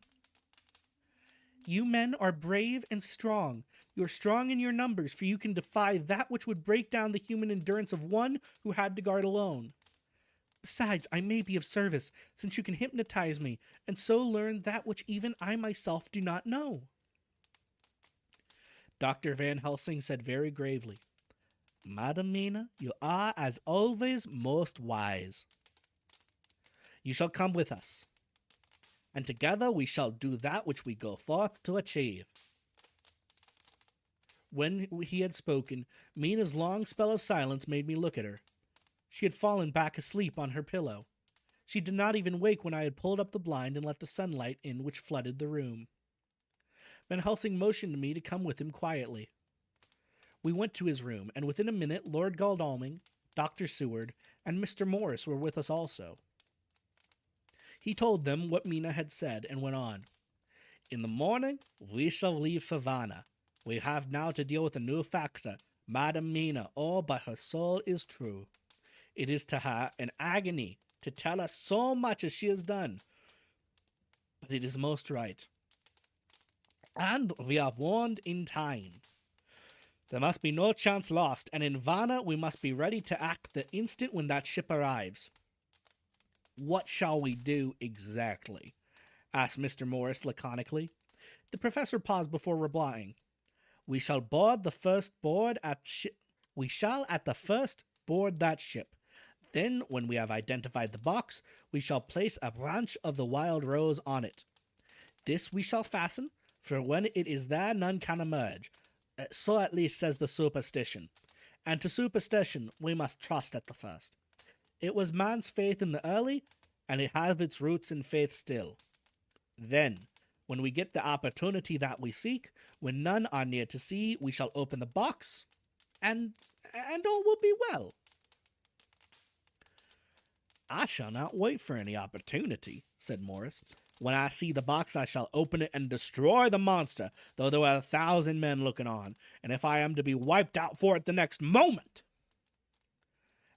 You men are brave and strong. You are strong in your numbers, for you can defy that which would break down the human endurance of one who had to guard alone. Besides, I may be of service, since you can hypnotize me, and so learn that which even I myself do not know. Dr. Van Helsing said very gravely, Madam Mina, you are, as always, most wise. You shall come with us, and together we shall do that which we go forth to achieve. When he had spoken, Mina's long spell of silence made me look at her. She had fallen back asleep on her pillow. She did not even wake when I had pulled up the blind and let the sunlight in which flooded the room. Van Helsing motioned me to come with him quietly. We went to his room, and within a minute Lord Godalming, Dr. Seward, and Mr. Morris were with us also. He told them what Mina had said, and went on. In the morning, we shall leave for Vanna. We have now to deal with a new factor, Madam Mina. Oh, but her soul is true. It is to her an agony to tell us so much as she has done. But it is most right. And we are warned in time. There must be no chance lost, and in Vanna we must be ready to act the instant when that ship arrives. What shall we do exactly? Asked Mr. Morris laconically. The professor paused before replying. We shall board the first board at we shall at the first board that ship. Then, when we have identified the box, we shall place a branch of the wild rose on it. This we shall fasten, for when it is there none can emerge. So at least says the superstition. And to superstition we must trust at the first. It was man's faith in the early, and it has its roots in faith still. Then, when we get the opportunity that we seek, when none are near to see, we shall open the box, and all will be well. I shall not wait for any opportunity, said Morris. When I see the box, I shall open it and destroy the monster, though there are 1,000 men looking on, and if I am to be wiped out for it the next moment.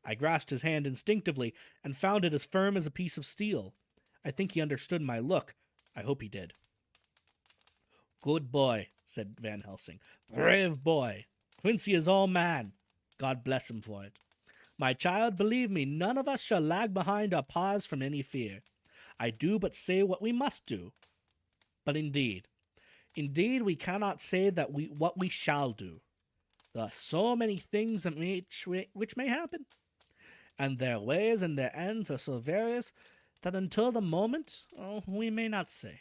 I grasped his hand instinctively and found it as firm as a piece of steel. I think he understood my look. I hope he did. Good boy, said Van Helsing. Brave boy. Quincy is all man. God bless him for it. My child, believe me, none of us shall lag behind or pause from any fear. I do but say what we must do. But indeed we cannot say that what we shall do. There are so many things which may happen, and their ways and their ends are so various that until the moment, we may not say.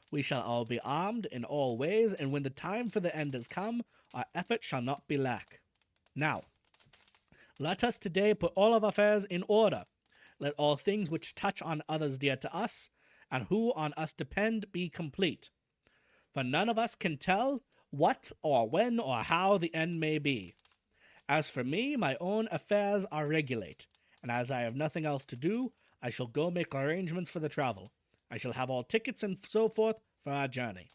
We shall all be armed in all ways, and when the time for the end has come, our effort shall not be lack. Now, let us today put all of our affairs in order. Let all things which touch on others dear to us, and who on us depend, be complete. For none of us can tell what or when or how the end may be. As for me, my own affairs are regulate, and as I have nothing else to do, I shall go make arrangements for the travel. I shall have all tickets and so forth for our journey.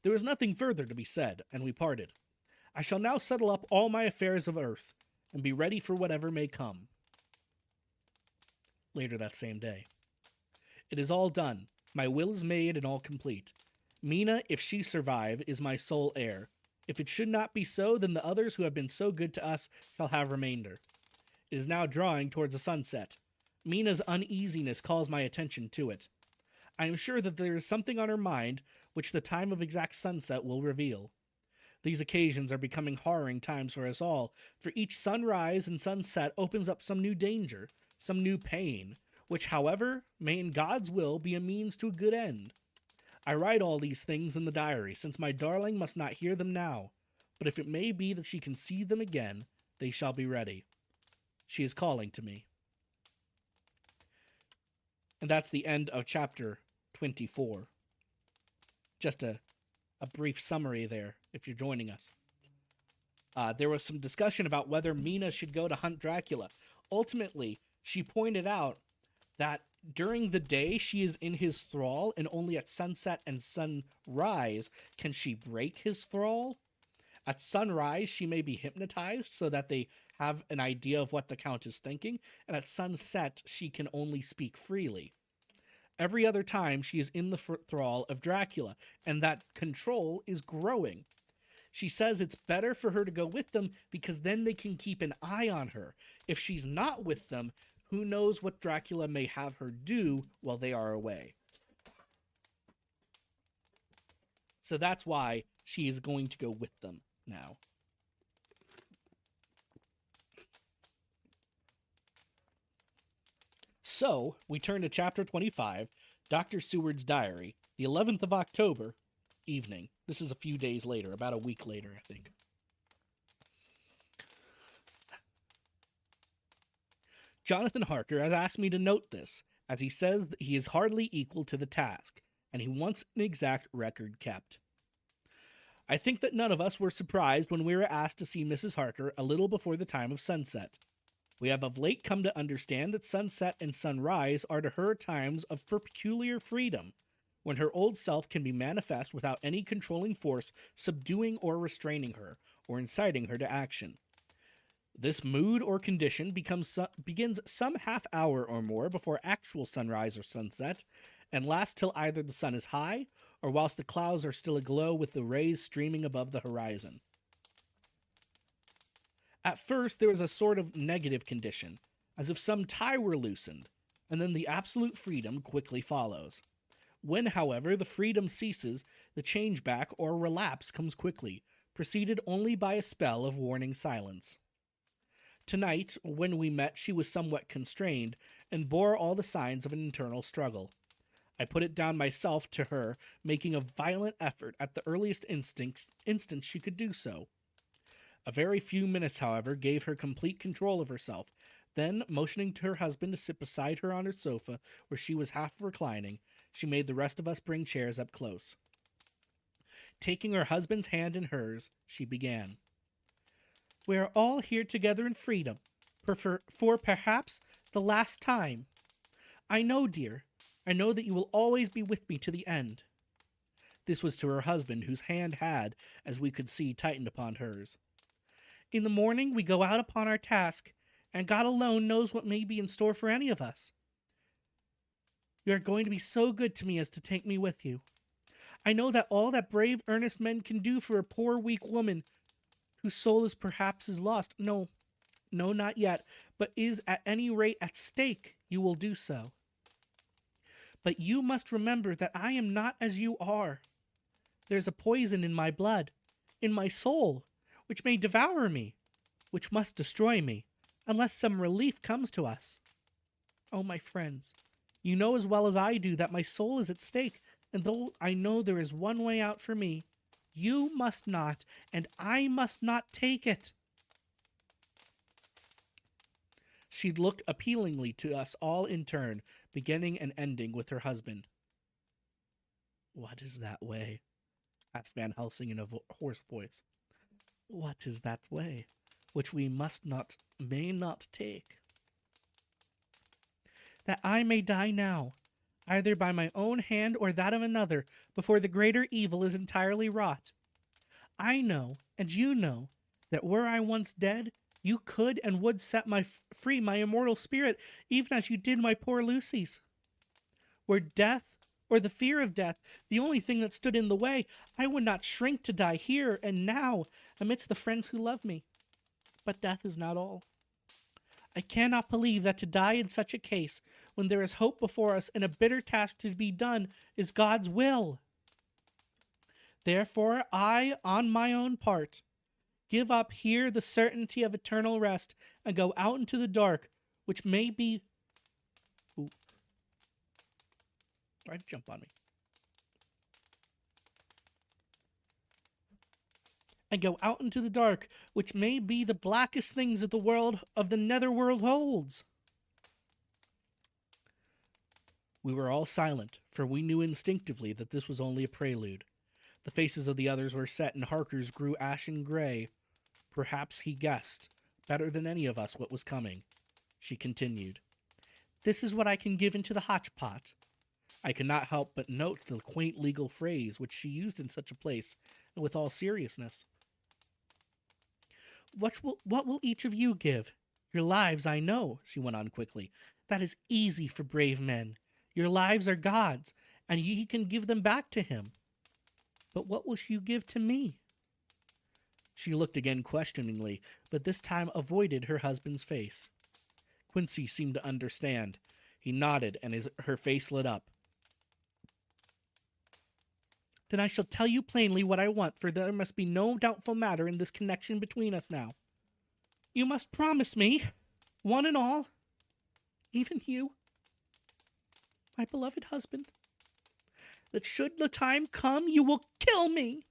There was nothing further to be said, and we parted. I shall now settle up all my affairs of earth, and be ready for whatever may come. Later that same day. It is all done. My will is made and all complete. Mina, if she survive, is my sole heir. If it should not be so, then the others who have been so good to us shall have remainder. It is now drawing towards the sunset. Mina's uneasiness calls my attention to it. I am sure that there is something on her mind which the time of exact sunset will reveal. These occasions are becoming harrowing times for us all, for each sunrise and sunset opens up some new danger, some new pain, which, however, may in God's will be a means to a good end. I write all these things in the diary, since my darling must not hear them now, but if it may be that she can see them again, they shall be ready. She is calling to me. And that's the end of chapter 24. Just a brief summary there, if you're joining us. There was some discussion about whether Mina should go to hunt Dracula. Ultimately, she pointed out that during the day she is in his thrall, and only at sunset and sunrise can she break his thrall. At sunrise, she may be hypnotized so that they have an idea of what the Count is thinking, and at sunset, she can only speak freely. Every other time, she is in the thrall of Dracula, and that control is growing. She says it's better for her to go with them because then they can keep an eye on her. If she's not with them, who knows what Dracula may have her do while they are away. So that's why she is going to go with them now. So, we turn to chapter 25, Dr. Seward's diary, the 11th of October, evening. This is a few days later, about a week later, I think. Jonathan Harker has asked me to note this, as he says that he is hardly equal to the task, and he wants an exact record kept. I think that none of us were surprised when we were asked to see Mrs. Harker a little before the time of sunset. We have of late come to understand that sunset and sunrise are to her times of peculiar freedom, when her old self can be manifest without any controlling force subduing or restraining her, or inciting her to action. This mood or condition begins some half hour or more before actual sunrise or sunset, and lasts till either the sun is high, or whilst the clouds are still aglow with the rays streaming above the horizon. At first, there is a sort of negative condition, as if some tie were loosened, and then the absolute freedom quickly follows. When, however, the freedom ceases, the change back or relapse comes quickly, preceded only by a spell of warning silence. Tonight, when we met, she was somewhat constrained and bore all the signs of an internal struggle. I put it down myself to her making a violent effort at the earliest instant she could do so. A very few minutes, however, gave her complete control of herself. Then, motioning to her husband to sit beside her on her sofa, where she was half reclining, she made the rest of us bring chairs up close. Taking her husband's hand in hers, she began. We are all here together in freedom, for perhaps the last time. I know, dear, I know that you will always be with me to the end. This was to her husband, whose hand had, as we could see, tightened upon hers. In the morning we go out upon our task, and God alone knows what may be in store for any of us. You are going to be so good to me as to take me with you. I know that all that brave, earnest men can do for a poor, weak woman, whose soul is perhaps lost, no, not yet, but is at any rate at stake, you will do so. But you must remember that I am not as you are. There's a poison in my blood, in my soul, which may devour me, which must destroy me, unless some relief comes to us. Oh, my friends, you know as well as I do that my soul is at stake, and though I know there is one way out for me, you must not, and I must not take it. She looked appealingly to us all in turn, beginning and ending with her husband. What is that way? Asked Van Helsing in a hoarse voice. What is that way, which we may not take? That I may die now, either by my own hand or that of another, before the greater evil is entirely wrought. I know, and you know, that were I once dead, you could and would set free my immortal spirit, even as you did my poor Lucy's. Were death, or the fear of death, the only thing that stood in the way, I would not shrink to die here and now, amidst the friends who love me. But death is not all. I cannot believe that to die in such a case, when there is hope before us and a bitter task to be done, is God's will. Therefore, I, on my own part, give up here the certainty of eternal rest and go out into the dark, which may be... Ooh. Why'd you jump on me? And go out into the dark, which may be the blackest things that the world of the netherworld holds. We were all silent, for we knew instinctively that this was only a prelude. The faces of the others were set, and Harker's grew ashen gray. Perhaps he guessed, better than any of us, what was coming. She continued, This is what I can give into the hotchpot. I could not help but note the quaint legal phrase which she used in such a place, and with all seriousness. What will each of you give? Your lives, I know, she went on quickly. That is easy for brave men. Your lives are God's, and ye can give them back to him. But what will you give to me? She looked again questioningly, but this time avoided her husband's face. Quincy seemed to understand. He nodded, and her face lit up. Then I shall tell you plainly what I want, for there must be no doubtful matter in this connection between us now. You must promise me, one and all, even you, my beloved husband, that should the time come, you will kill me.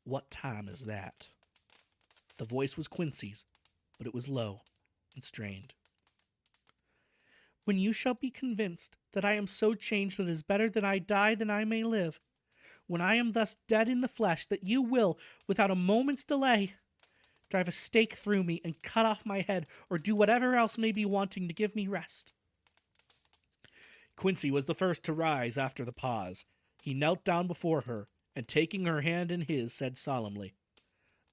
What time is that? The voice was Quincy's, but it was low and strained. When you shall be convinced that I am so changed that it is better that I die than I may live, when I am thus dead in the flesh, that you will, without a moment's delay, drive a stake through me and cut off my head, or do whatever else may be wanting to give me rest. Quincy was the first to rise after the pause. He knelt down before her, and taking her hand in his, said solemnly,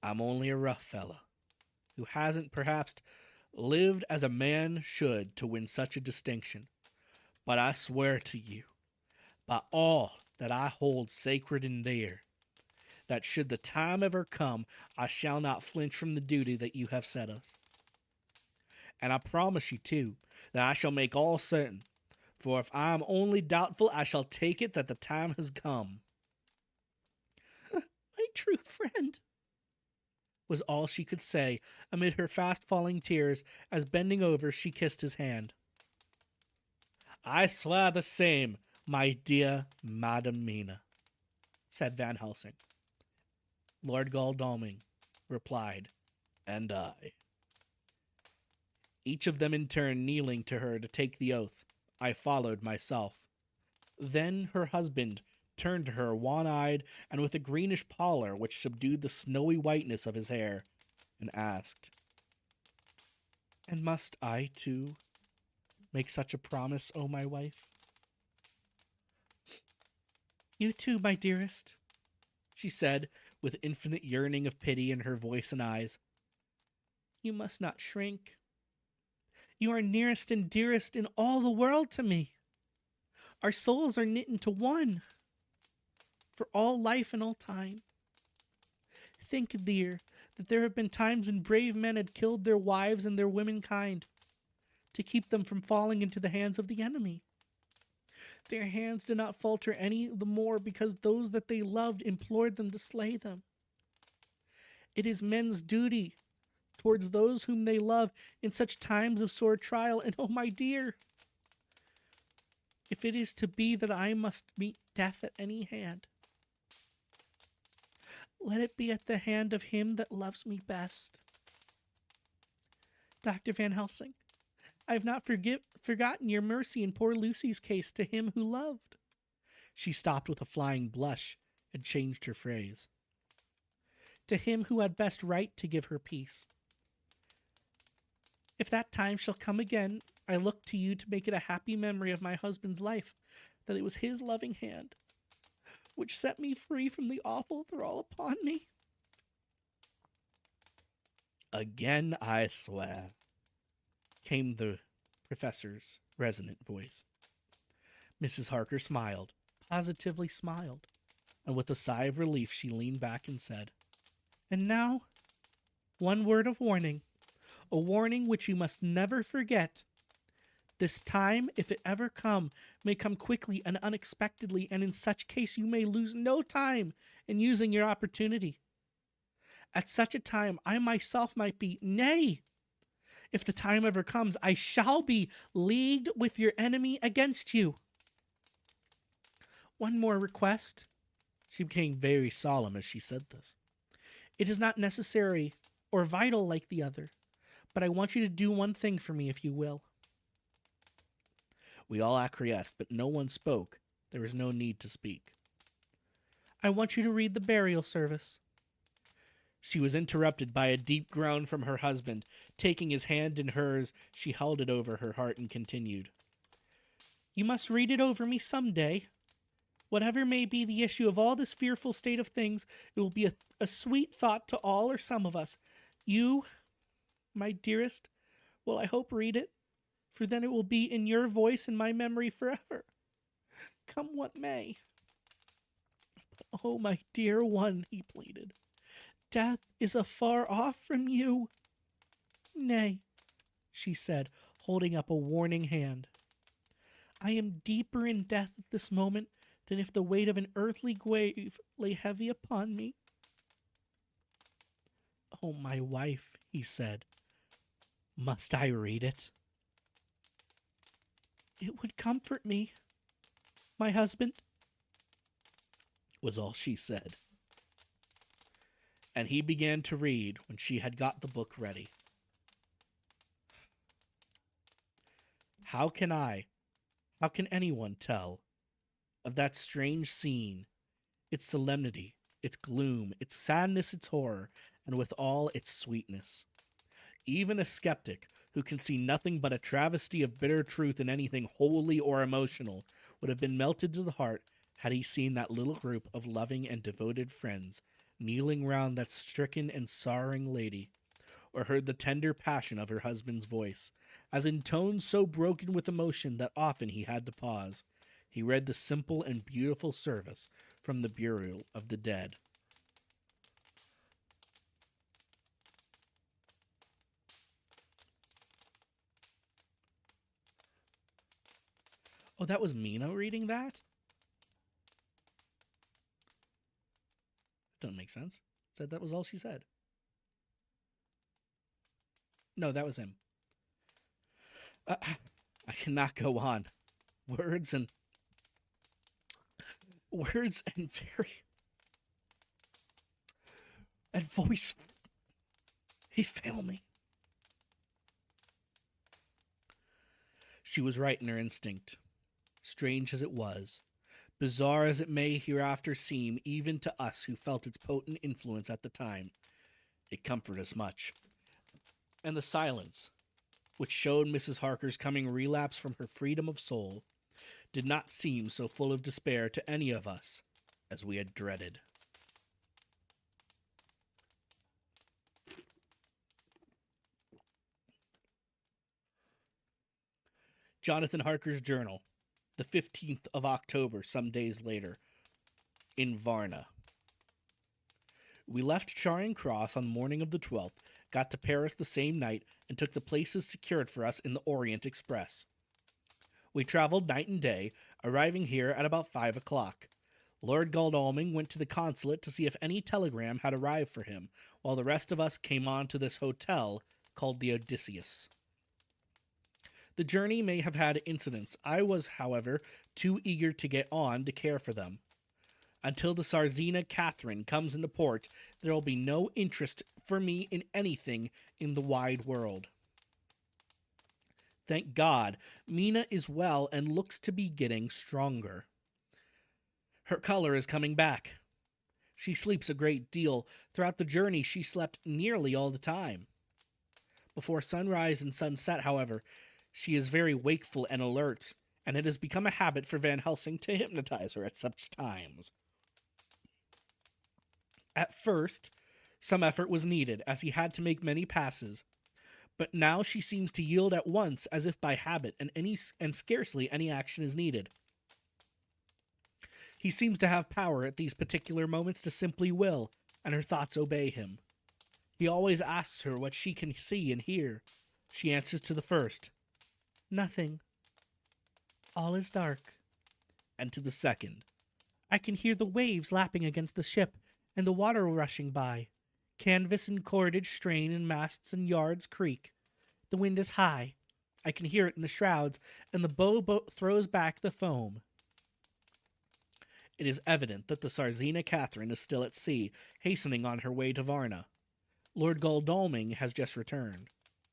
I'm only a rough fellow, who hasn't perhaps lived as a man should to win such a distinction. But I swear to you, by all that I hold sacred and dear, that should the time ever come, I shall not flinch from the duty that you have set us. And I promise you, too, that I shall make all certain, For if I am only doubtful, I shall take it that the time has come. My true friend, was all she could say amid her fast-falling tears as, bending over, she kissed his hand. I swear the same, my dear Madam Mina, said Van Helsing. Lord Godalming replied, and I. Each of them in turn kneeling to her to take the oath. I followed myself. Then her husband turned to her, wan-eyed and with a greenish pallor which subdued the snowy whiteness of his hair, and asked, And must I, too, make such a promise, O my wife? You too, my dearest, she said, with infinite yearning of pity in her voice and eyes. You must not shrink. You are nearest and dearest in all the world to me. Our souls are knit into one, for all life and all time. Think, dear, that there have been times when brave men had killed their wives and their womenkind to keep them from falling into the hands of the enemy. Their hands did not falter any the more because those that they loved implored them to slay them. It is men's duty towards those whom they love in such times of sore trial, and oh, my dear, if it is to be that I must meet death at any hand, let it be at the hand of him that loves me best. Dr. Van Helsing, I have not forgotten your mercy in poor Lucy's case to him who loved. She stopped with a flying blush and changed her phrase. To him who had best right to give her peace. If that time shall come again, I look to you to make it a happy memory of my husband's life, that it was his loving hand which set me free from the awful thrall upon me. Again I swear, came the professor's resonant voice. Mrs. Harker smiled, positively smiled, and with a sigh of relief she leaned back and said, And now, one word of warning, a warning which you must never forget. This time, if it ever come, may come quickly and unexpectedly, and in such case you may lose no time in using your opportunity. At such a time, I myself might be, nay, if the time ever comes, I shall be leagued with your enemy against you. One more request. She became very solemn as she said this. It is not necessary or vital like the other, but I want you to do one thing for me if you will. We all acquiesced, but no one spoke. There was no need to speak. I want you to read the burial service. She was interrupted by a deep groan from her husband. Taking his hand in hers, she held it over her heart and continued. You must read it over me some day. Whatever may be the issue of all this fearful state of things, it will be a sweet thought to all or some of us. You, my dearest, will I hope read it, for then it will be in your voice in my memory forever. Come what may. But, oh, my dear one, he pleaded, death is afar off from you. Nay, she said, holding up a warning hand. I am deeper in death at this moment than if the weight of an earthly grave lay heavy upon me. Oh, my wife, he said, must I read it? It would comfort me, my husband, was all she said. And he began to read when she had got the book ready. How can anyone tell of that strange scene, its solemnity, its gloom, its sadness, its horror, and with all its sweetness? Even a skeptic who can see nothing but a travesty of bitter truth in anything holy or emotional would have been melted to the heart had he seen that little group of loving and devoted friends kneeling round that stricken and sorrowing lady, or heard the tender passion of her husband's voice, as in tones so broken with emotion that often he had to pause, he read the simple and beautiful service from the burial of the dead. Oh, that was Mina reading that? Doesn't make sense. Said that was all she said. No, that was him. I cannot go on. Words and very and voice. He failed me. She was right in her instinct. Strange as it was, bizarre as it may hereafter seem even to us who felt its potent influence at the time, it comforted us much. And the silence, which showed Mrs. Harker's coming relapse from her freedom of soul, did not seem so full of despair to any of us as we had dreaded. Jonathan Harker's journal, the 15th of October, some days later, in Varna. We left Charing Cross on the morning of the 12th, got to Paris the same night, and took the places secured for us in the Orient Express. We traveled night and day, arriving here at about 5 o'clock. Lord Godalming went to the consulate to see if any telegram had arrived for him, while the rest of us came on to this hotel called the Odysseus. The journey may have had incidents. I was, however, too eager to get on to care for them. Until the Czarina Catherine comes into port, there will be no interest for me in anything in the wide world. Thank God, Mina is well and looks to be getting stronger. Her color is coming back. She sleeps a great deal. Throughout the journey, she slept nearly all the time. Before sunrise and sunset, however, she is very wakeful and alert, and it has become a habit for Van Helsing to hypnotize her at such times. At first, some effort was needed, as he had to make many passes, but now she seems to yield at once as if by habit, and scarcely any action is needed. He seems to have power at these particular moments to simply will, and her thoughts obey him. He always asks her what she can see and hear. She answers to the first, "Nothing. All is dark." And to the second, "I can hear the waves lapping against the ship, and the water rushing by. Canvas and cordage strain, and masts and yards creak. The wind is high. I can hear it in the shrouds, and the boat throws back the foam." It is evident that the Czarina Catherine is still at sea, hastening on her way to Varna. Lord Godalming has just returned.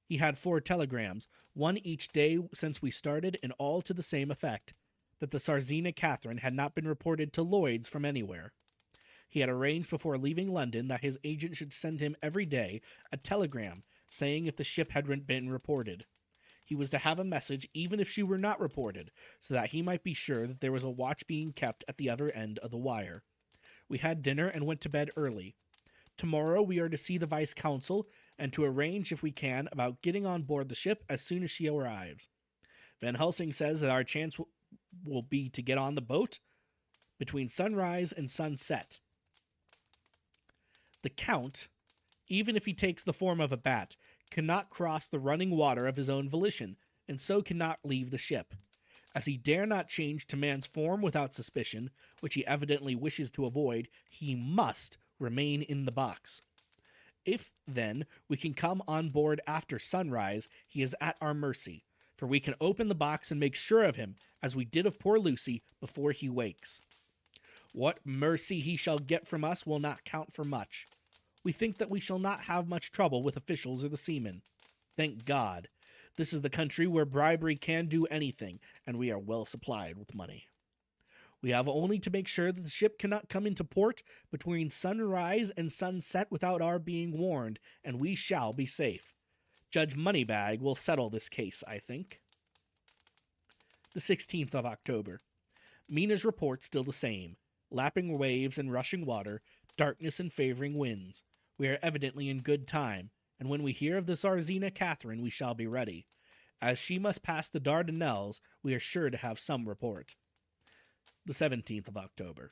He had 4 telegrams, one each day since we started, and all to the same effect, that the Czarina Catherine had not been reported to Lloyd's from anywhere. He had arranged before leaving London that his agent should send him every day a telegram saying if the ship had been reported. He was to have a message even if she were not reported, so that he might be sure that there was a watch being kept at the other end of the wire. We had dinner and went to bed early. Tomorrow we are to see the Vice-Consul and to arrange, if we can, about getting on board the ship as soon as she arrives. Van Helsing says that our chance will be to get on the boat between sunrise and sunset. The Count, even if he takes the form of a bat, cannot cross the running water of his own volition, and so cannot leave the ship. As he dare not change to man's form without suspicion, which he evidently wishes to avoid, he must remain in the box. If, then, we can come on board after sunrise, he is at our mercy, for we can open the box and make sure of him, as we did of poor Lucy, before he wakes. What mercy he shall get from us will not count for much. We think that we shall not have much trouble with officials or the seamen. Thank God. This is the country where bribery can do anything, and we are well supplied with money. We have only to make sure that the ship cannot come into port between sunrise and sunset without our being warned, and we shall be safe. Judge Moneybag will settle this case, I think. The 16th of October. Mina's report still the same. Lapping waves and rushing water, darkness and favoring winds. We are evidently in good time, and when we hear of the Czarina Catherine we shall be ready. As she must pass the Dardanelles, we are sure to have some report. The 17th of October.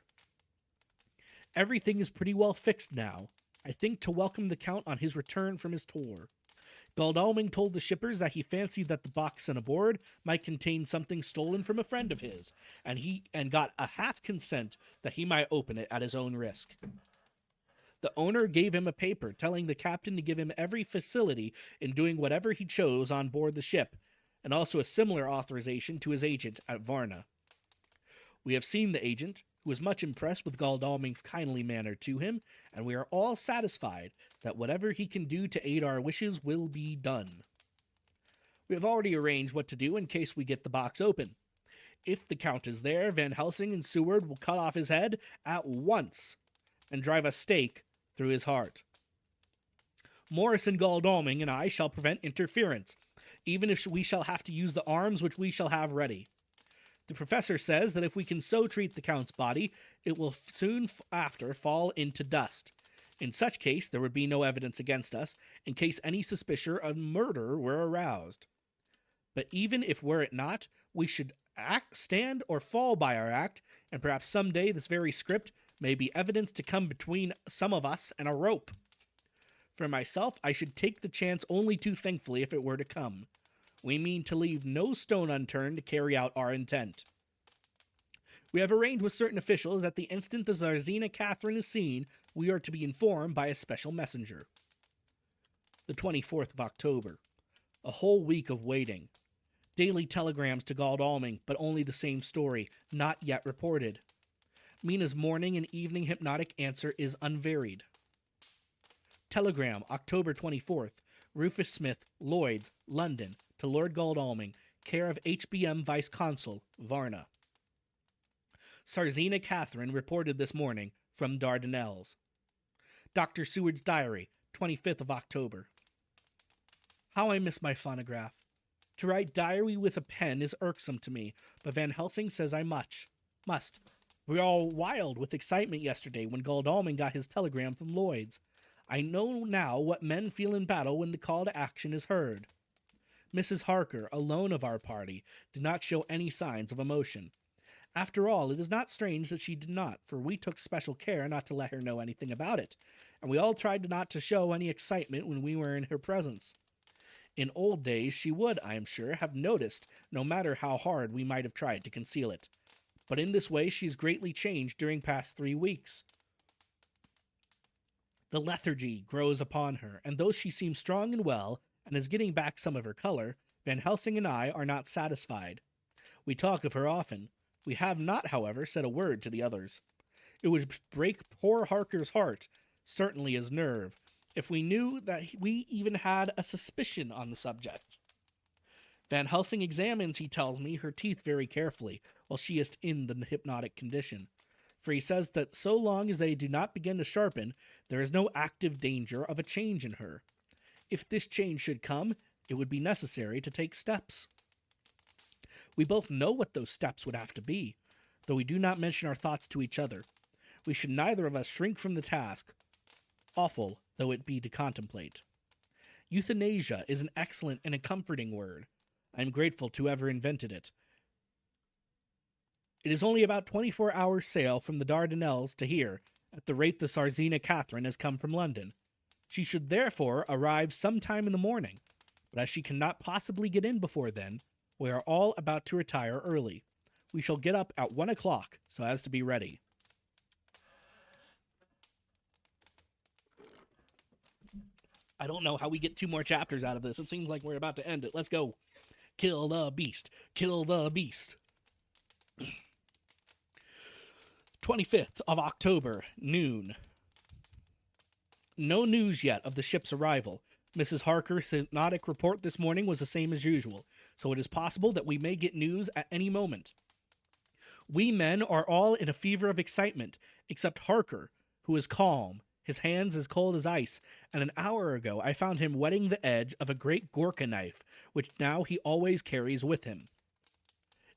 Everything is pretty well fixed now. I think to welcome the Count on his return from his tour. Godalming told the shippers that he fancied that the box sent aboard might contain something stolen from a friend of his, and got a half consent that he might open it at his own risk. The owner gave him a paper telling the captain to give him every facility in doing whatever he chose on board the ship, and also a similar authorization to his agent at Varna. We have seen the agent, who was much impressed with Godalming's kindly manner to him, and we are all satisfied that whatever he can do to aid our wishes will be done. We have already arranged what to do in case we get the box open. If the Count is there, Van Helsing and Seward will cut off his head at once and drive a stake through his heart. Morris and Godalming and I shall prevent interference, even if we shall have to use the arms which we shall have ready. The professor says that if we can so treat the Count's body, it will soon after fall into dust. In such case, there would be no evidence against us, in case any suspicion of murder were aroused. But even if were it not, we should stand or fall by our act, and perhaps some day this very script may be evidence to come between some of us and a rope. For myself, I should take the chance only too thankfully if it were to come. We mean to leave no stone unturned to carry out our intent. We have arranged with certain officials that the instant the Czarina Catherine is seen, we are to be informed by a special messenger. The 24th of October. A whole week of waiting. Daily telegrams to Godalming, but only the same story, not yet reported. Mina's morning and evening hypnotic answer is unvaried. Telegram, October 24th. Rufus Smith, Lloyd's, London, to Lord Godalming, care of HBM Vice Consul, Varna. Czarina Catherine reported this morning from Dardanelles. Dr. Seward's diary, 25th of October. How I miss my phonograph. To write diary with a pen is irksome to me, but Van Helsing says I must. We were all wild with excitement yesterday when Godalming got his telegram from Lloyd's. I know now what men feel in battle when the call to action is heard. Mrs. Harker, alone of our party, did not show any signs of emotion. After all, it is not strange that she did not, for we took special care not to let her know anything about it, and we all tried not to show any excitement when we were in her presence. In old days she would, I am sure, have noticed, no matter how hard we might have tried to conceal it. But in this way she is greatly changed during past 3 weeks. The lethargy grows upon her, and though she seems strong and well, and is getting back some of her color, Van Helsing and I are not satisfied. We talk of her often. We have not, however, said a word to the others. It would break poor Harker's heart, certainly his nerve, if we knew that we even had a suspicion on the subject. Van Helsing examines, he tells me, her teeth very carefully, while she is in the hypnotic condition. For he says that so long as they do not begin to sharpen, there is no active danger of a change in her. If this change should come, it would be necessary to take steps. We both know what those steps would have to be, though we do not mention our thoughts to each other. We should neither of us shrink from the task, awful though it be to contemplate. Euthanasia is an excellent and a comforting word. I am grateful to whoever invented it. It is only about 24 hours' sail from the Dardanelles to here, at the rate the Czarina Catherine has come from London. She should therefore arrive some time in the morning, but as she cannot possibly get in before then, we are all about to retire early. We shall get up at 1 o'clock, so as to be ready. I don't know how we get 2 more chapters out of this. It seems like we're about to end it. Let's go. Kill the beast. Kill the beast. 25th of October, noon. No news yet of the ship's arrival. Mrs. Harker's hypnotic report this morning was the same as usual, so it is possible that we may get news at any moment. We men are all in a fever of excitement, except Harker, who is calm, his hands as cold as ice, and an hour ago I found him whetting the edge of a great Gorka knife, which now he always carries with him.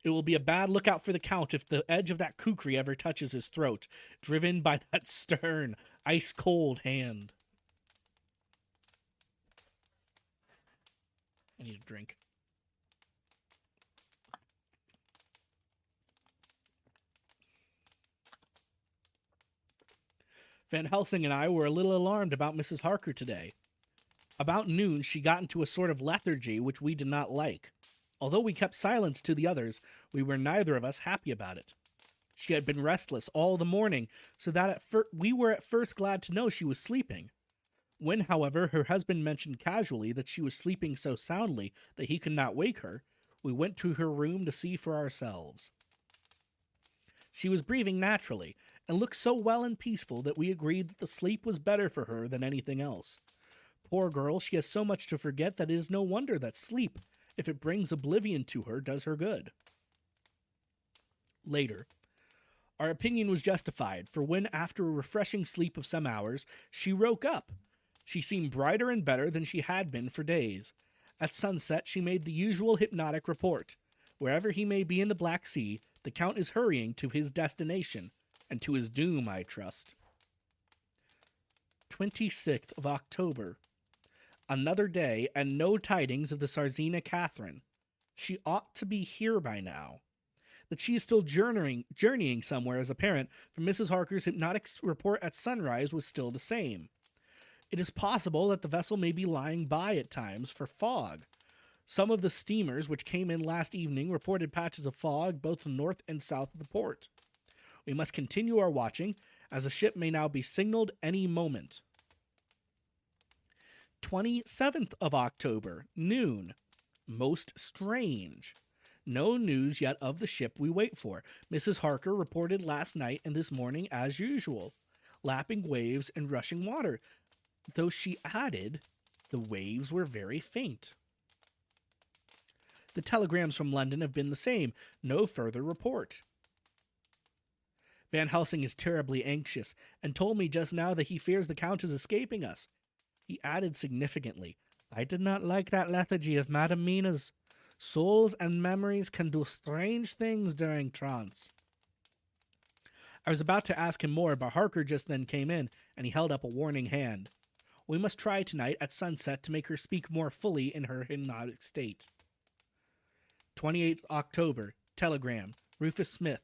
It will be a bad lookout for the Count if the edge of that kukri ever touches his throat, driven by that stern, ice-cold hand. I need a drink. Van Helsing and I were a little alarmed about Mrs. Harker today. About noon, she got into a sort of lethargy which we did not like. Although we kept silence to the others, we were neither of us happy about it. She had been restless all the morning, so that we were at first glad to know she was sleeping. When, however, her husband mentioned casually that she was sleeping so soundly that he could not wake her, we went to her room to see for ourselves. She was breathing naturally, and looked so well and peaceful that we agreed that the sleep was better for her than anything else. Poor girl, she has so much to forget that it is no wonder that sleep, if it brings oblivion to her, does her good. Later, our opinion was justified, for when, after a refreshing sleep of some hours, she woke up, she seemed brighter and better than she had been for days. At sunset, she made the usual hypnotic report. Wherever he may be in the Black Sea, the Count is hurrying to his destination, and to his doom, I trust. 26th of October. Another day, and no tidings of the Czarina Catherine. She ought to be here by now. That she is still journeying somewhere is apparent, for Mrs. Harker's hypnotic report at sunrise was still the same. It is possible that the vessel may be lying by at times for fog. Some of the steamers which came in last evening reported patches of fog both north and south of the port. We must continue our watching, as the ship may now be signaled any moment. 27th of October, noon. Most strange. No news yet of the ship we wait for. Mrs. Harker reported last night and this morning as usual. Lapping waves and rushing water. Though she added, the waves were very faint. The telegrams from London have been the same. No further report. Van Helsing is terribly anxious, and told me just now that he fears the Count is escaping us. He added significantly, I did not like that lethargy of Madame Mina's. Souls and memories can do strange things during trance. I was about to ask him more, but Harker just then came in, and he held up a warning hand. We must try tonight at sunset to make her speak more fully in her hypnotic state. 28th October, telegram, Rufus Smith.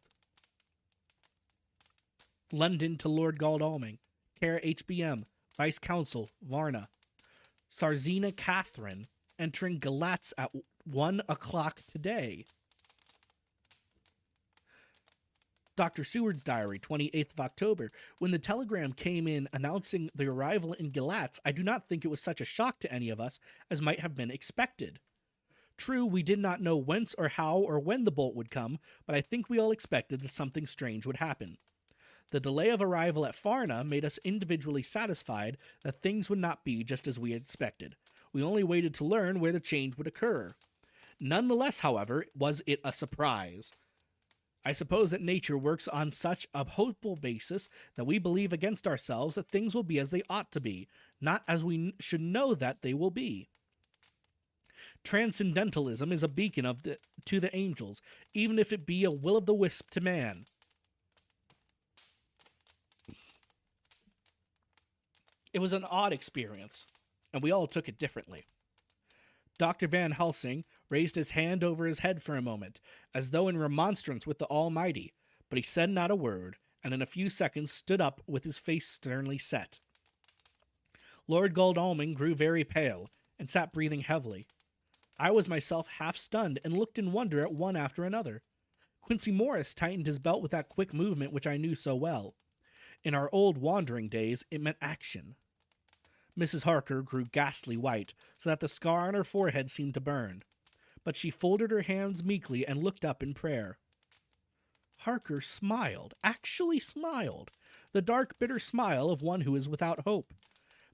London to Lord Godalming, care HBM, Vice Consul, Varna. Czarina Catherine, entering Galatz at 1 o'clock today. Dr. Seward's diary, 28th of October. When the telegram came in announcing the arrival in Galatz, I do not think it was such a shock to any of us as might have been expected. True, we did not know whence or how or when the bolt would come, but I think we all expected that something strange would happen. The delay of arrival at Varna made us individually satisfied that things would not be just as we had expected. We only waited to learn where the change would occur. Nonetheless, however, was it a surprise. I suppose that nature works on such a hopeful basis that we believe against ourselves that things will be as they ought to be, not as we should know that they will be. Transcendentalism is a beacon to the angels, even if it be a will-o'-the-wisp to man. It was an odd experience, and we all took it differently. Dr. Van Helsing raised his hand over his head for a moment, as though in remonstrance with the Almighty, but he said not a word, and in a few seconds stood up with his face sternly set. Lord Godalming grew very pale, and sat breathing heavily. I was myself half stunned, and looked in wonder at one after another. Quincy Morris tightened his belt with that quick movement which I knew so well. In our old wandering days, it meant action. Mrs. Harker grew ghastly white, so that the scar on her forehead seemed to burn. But she folded her hands meekly and looked up in prayer. Harker smiled, actually smiled, the dark, bitter smile of one who is without hope.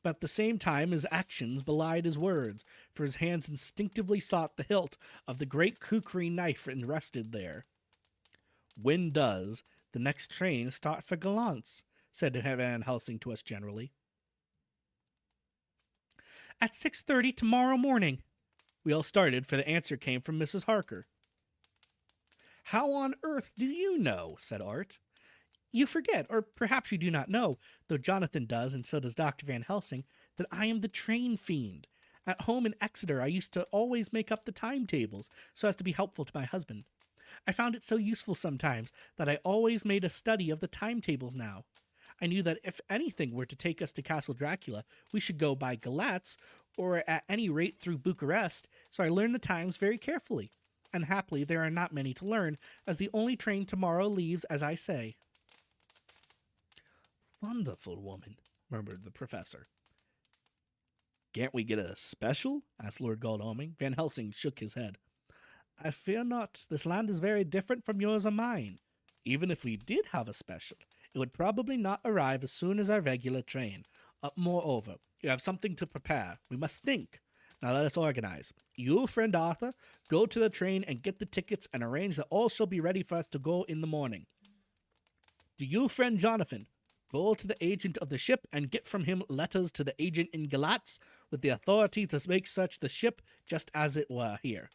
But at the same time his actions belied his words, for his hands instinctively sought the hilt of the great kukri knife and rested there. When does the next train start for Galatz? Said Van Helsing to us generally. At 6:30 tomorrow morning. We all started, for the answer came from Mrs. Harker. How on earth do you know? Said Art. You forget, or perhaps you do not know, though Jonathan does, and so does Dr. Van Helsing, that I am the train fiend. At home in Exeter I used to always make up the timetables, so as to be helpful to my husband. I found it so useful sometimes that I always made a study of the timetables now. I knew that if anything were to take us to Castle Dracula, we should go by Galatz, or at any rate through Bucharest, so I learned the times very carefully. And happily there are not many to learn, as the only train tomorrow leaves, as I say. Wonderful woman, murmured the professor. Can't we get a special? Asked Lord Godalming. Van Helsing shook his head. I fear not. This land is very different from yours or mine. Even if we did have a special, it would probably not arrive as soon as our regular train. Moreover, you have something to prepare. We must think. Now let us organize. You, friend Arthur, go to the train and get the tickets and arrange that all shall be ready for us to go in the morning. Do you, friend Jonathan, go to the agent of the ship and get from him letters to the agent in Galatz with the authority to make such the ship just as it were here.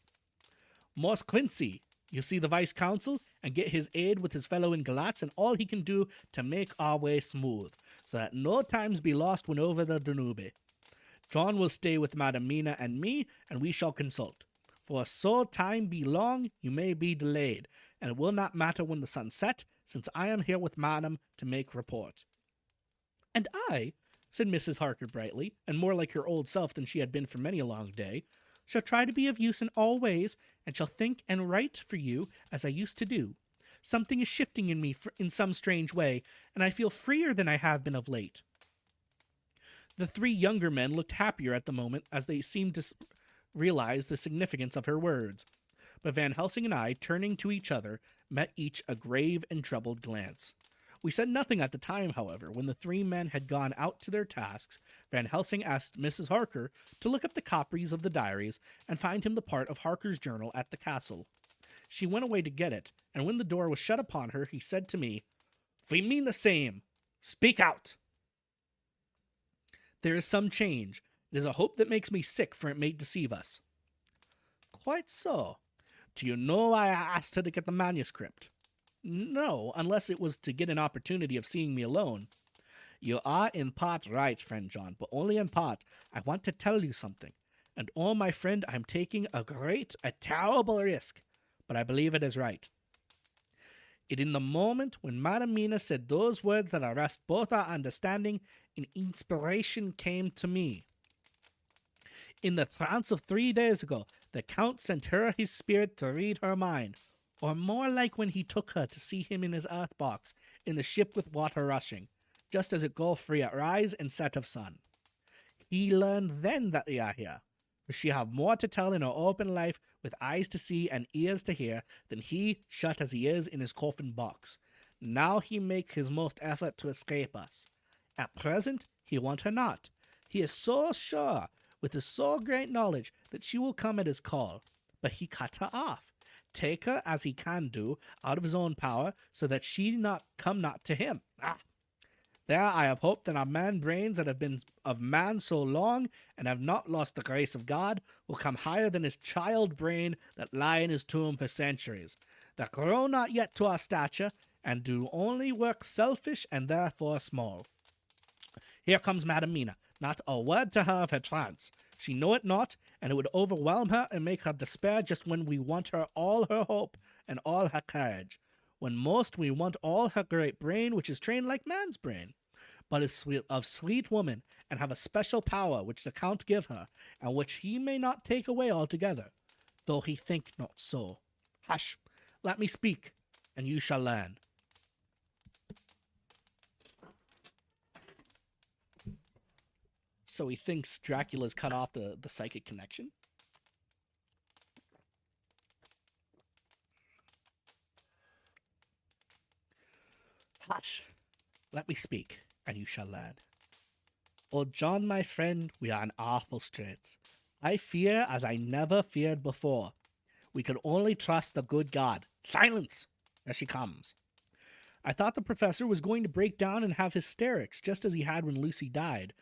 Morse Quincy, you see the vice consul and get his aid with his fellow in Galatz and all he can do to make our way smooth, so that no times be lost when over the Danube. John will stay with Madam Mina and me, and we shall consult. For so time be long, you may be delayed, and it will not matter when the sun set, since I am here with Madam to make report. And I, said Mrs. Harker brightly, and more like her old self than she had been for many a long day, shall try to be of use in all ways, and shall think and write for you as I used to do. Something is shifting in me in some strange way, and I feel freer than I have been of late. The three younger men looked happier at the moment as they seemed to realize the significance of her words. But Van Helsing and I, turning to each other, met each a grave and troubled glance. We said nothing at the time, however. When the three men had gone out to their tasks, Van Helsing asked Mrs. Harker to look up the copies of the diaries and find him the part of Harker's journal at the castle. She went away to get it, and when the door was shut upon her, he said to me, "We mean the same. Speak out." There is some change. It is a hope that makes me sick, for it may deceive us. Quite so. Do you know why I asked her to get the manuscript? No, unless it was to get an opportunity of seeing me alone. You are in part right, friend John, but only in part. I want to tell you something. And oh, my friend, I'm taking a terrible risk, but I believe it is right. It in the moment when Madam Mina said those words that arrest both our understanding, an inspiration came to me. In the trance of 3 days ago, the Count sent her his spirit to read her mind, or more like when he took her to see him in his earth box, in the ship with water rushing, just as it go free at rise and set of sun. He learned then that they are here, for she have more to tell in her open life, with eyes to see and ears to hear, than he, shut as he is in his coffin box. Now he make his most effort to escape us. At present, he want her not. He is so sure, with his so great knowledge, that she will come at his call. But he cut her off. Take her, as he can do, out of his own power, so that she not to him. There I have hoped that our man brains that have been of man so long, and have not lost the grace of God, will come higher than his child brain that lie in his tomb for centuries, that grow not yet to our stature, and do only work selfish and therefore small. Here comes Madam Mina. Not a word to her of her trance. She know it not, and it would overwhelm her and make her despair just when we want her all her hope and all her courage. When most we want all her great brain, which is trained like man's brain, but is sweet woman, and have a special power which the Count give her, and which he may not take away altogether, though he think not so. Hush, let me speak, and you shall learn. So he thinks Dracula's cut off the psychic connection? Hush, let me speak, and you shall learn. Oh, John, my friend, we are in awful straits. I fear as I never feared before. We can only trust the good God. Silence! There she comes. I thought the professor was going to break down and have hysterics, just as he had when Lucy died.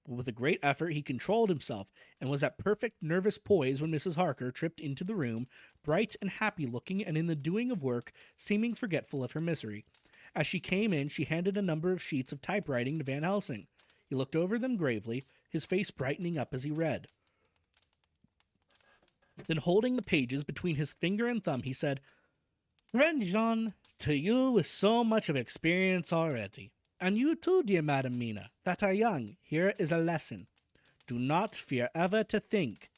But with a great effort he controlled himself, and was at perfect nervous poise when Mrs. Harker tripped into the room, bright and happy-looking, and in the doing of work, seeming forgetful of her misery. As she came in, she handed a number of sheets of typewriting to Van Helsing. He looked over them gravely, his face brightening up as he read. Then, holding the pages between his finger and thumb, he said, "Friend Jean, to you with so much of experience already, And you too, dear Madam Mina, that are young, here is a lesson. Do not fear ever to think.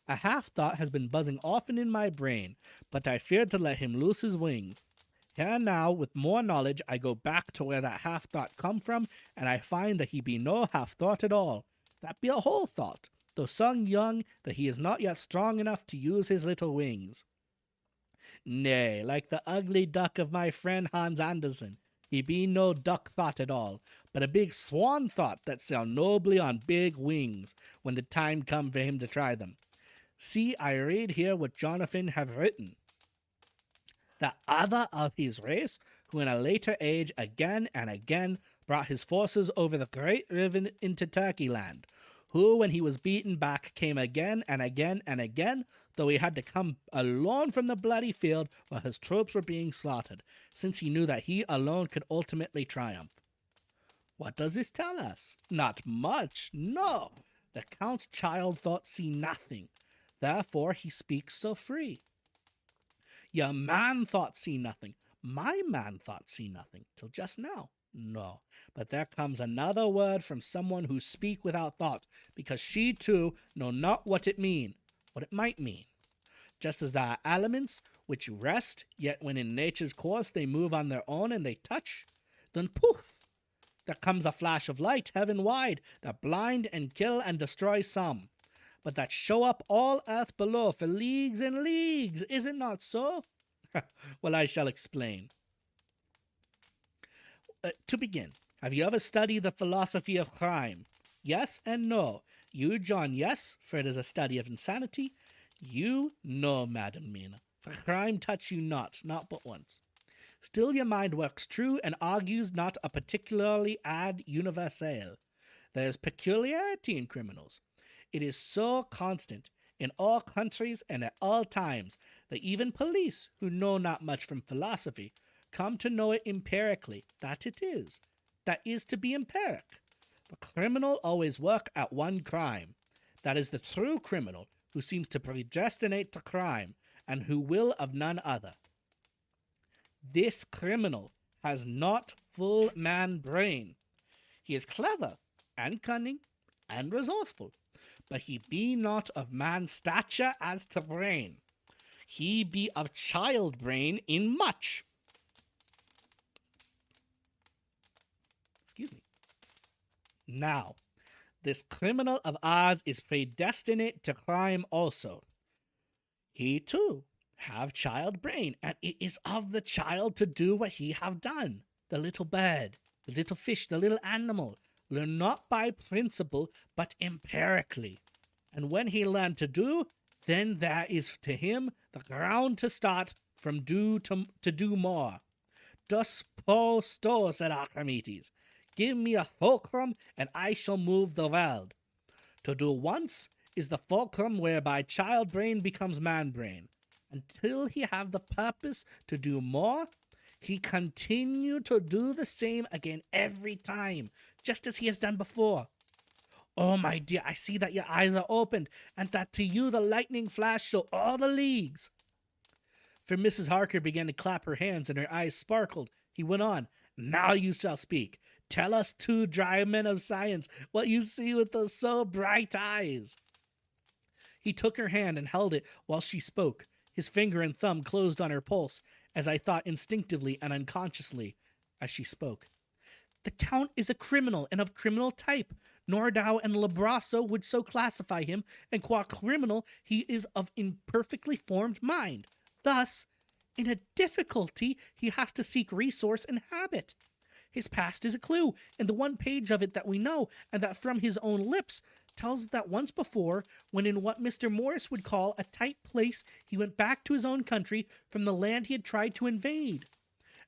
A half-thought has been buzzing often in my brain, but I feared to let him loose his wings. Here now, with more knowledge, I go back to where that half-thought come from, and I find that he be no half-thought at all. That be a whole thought, though so young that he is not yet strong enough to use his little wings. Nay, like the ugly duck of my friend Hans Andersen, he be no duck thought at all, but a big swan thought that sail nobly on big wings, when the time come for him to try them. See, I read here what Jonathan have written. The other of his race, who in a later age again and again brought his forces over the great river into Turkey land, who, when he was beaten back, came again and again and again, though he had to come alone from the bloody field while his troops were being slaughtered, since he knew that he alone could ultimately triumph. What does this tell us? Not much, no. The Count's child thought see nothing. Therefore he speaks so free. Your man thought see nothing. My man thought see nothing, till just now. No, but there comes another word from someone who speak without thought, because she too know not what it might mean. Just as there are elements which rest, yet when in nature's course they move on their own and they touch, then poof, there comes a flash of light heaven wide that blind and kill and destroy some, but that show up all earth below for leagues and leagues. Is it not so? Well, I shall explain. To begin, have you ever studied the philosophy of crime? Yes and no. You, John, yes, for it is a study of insanity. You, no, Madam Mina, for crime touch you not but once. Still your mind works true and argues not a particularly ad universale. There is peculiarity in criminals. It is so constant in all countries and at all times that even police, who know not much from philosophy, come to know it empirically, that is to be empiric. The criminal always work at one crime. That is the true criminal, who seems to predestinate to crime, and who will of none other. This criminal has not full man brain. He is clever, and cunning, and resourceful, but he be not of man stature as to brain. He be of child brain in much. Excuse me. Now, this criminal of ours is predestinate to crime also. He too have child brain, and it is of the child to do what he have done. The little bird, the little fish, the little animal, learn not by principle, but empirically. And when he learn to do, then there is to him the ground to start from do to do more. Dus sto, said Archimedes. Give me a fulcrum, and I shall move the world. To do once is the fulcrum whereby child brain becomes man brain. Until he have the purpose to do more, he continue to do the same again every time, just as he has done before. Oh, my dear, I see that your eyes are opened, and that to you the lightning flash show all the leagues. For Mrs. Harker began to clap her hands, and her eyes sparkled. He went on, Now you shall speak. Tell us, two dry men of science, what you see with those so bright eyes. He took her hand and held it while she spoke. His finger and thumb closed on her pulse, as I thought instinctively and unconsciously, as she spoke. The Count is a criminal, and of criminal type. Nordau and Labrasso would so classify him, and qua criminal, he is of imperfectly formed mind. Thus, in a difficulty, he has to seek resource and habit. His past is a clue, and the one page of it that we know, and that from his own lips, tells that once before, when in what Mr. Morris would call a tight place, he went back to his own country from the land he had tried to invade,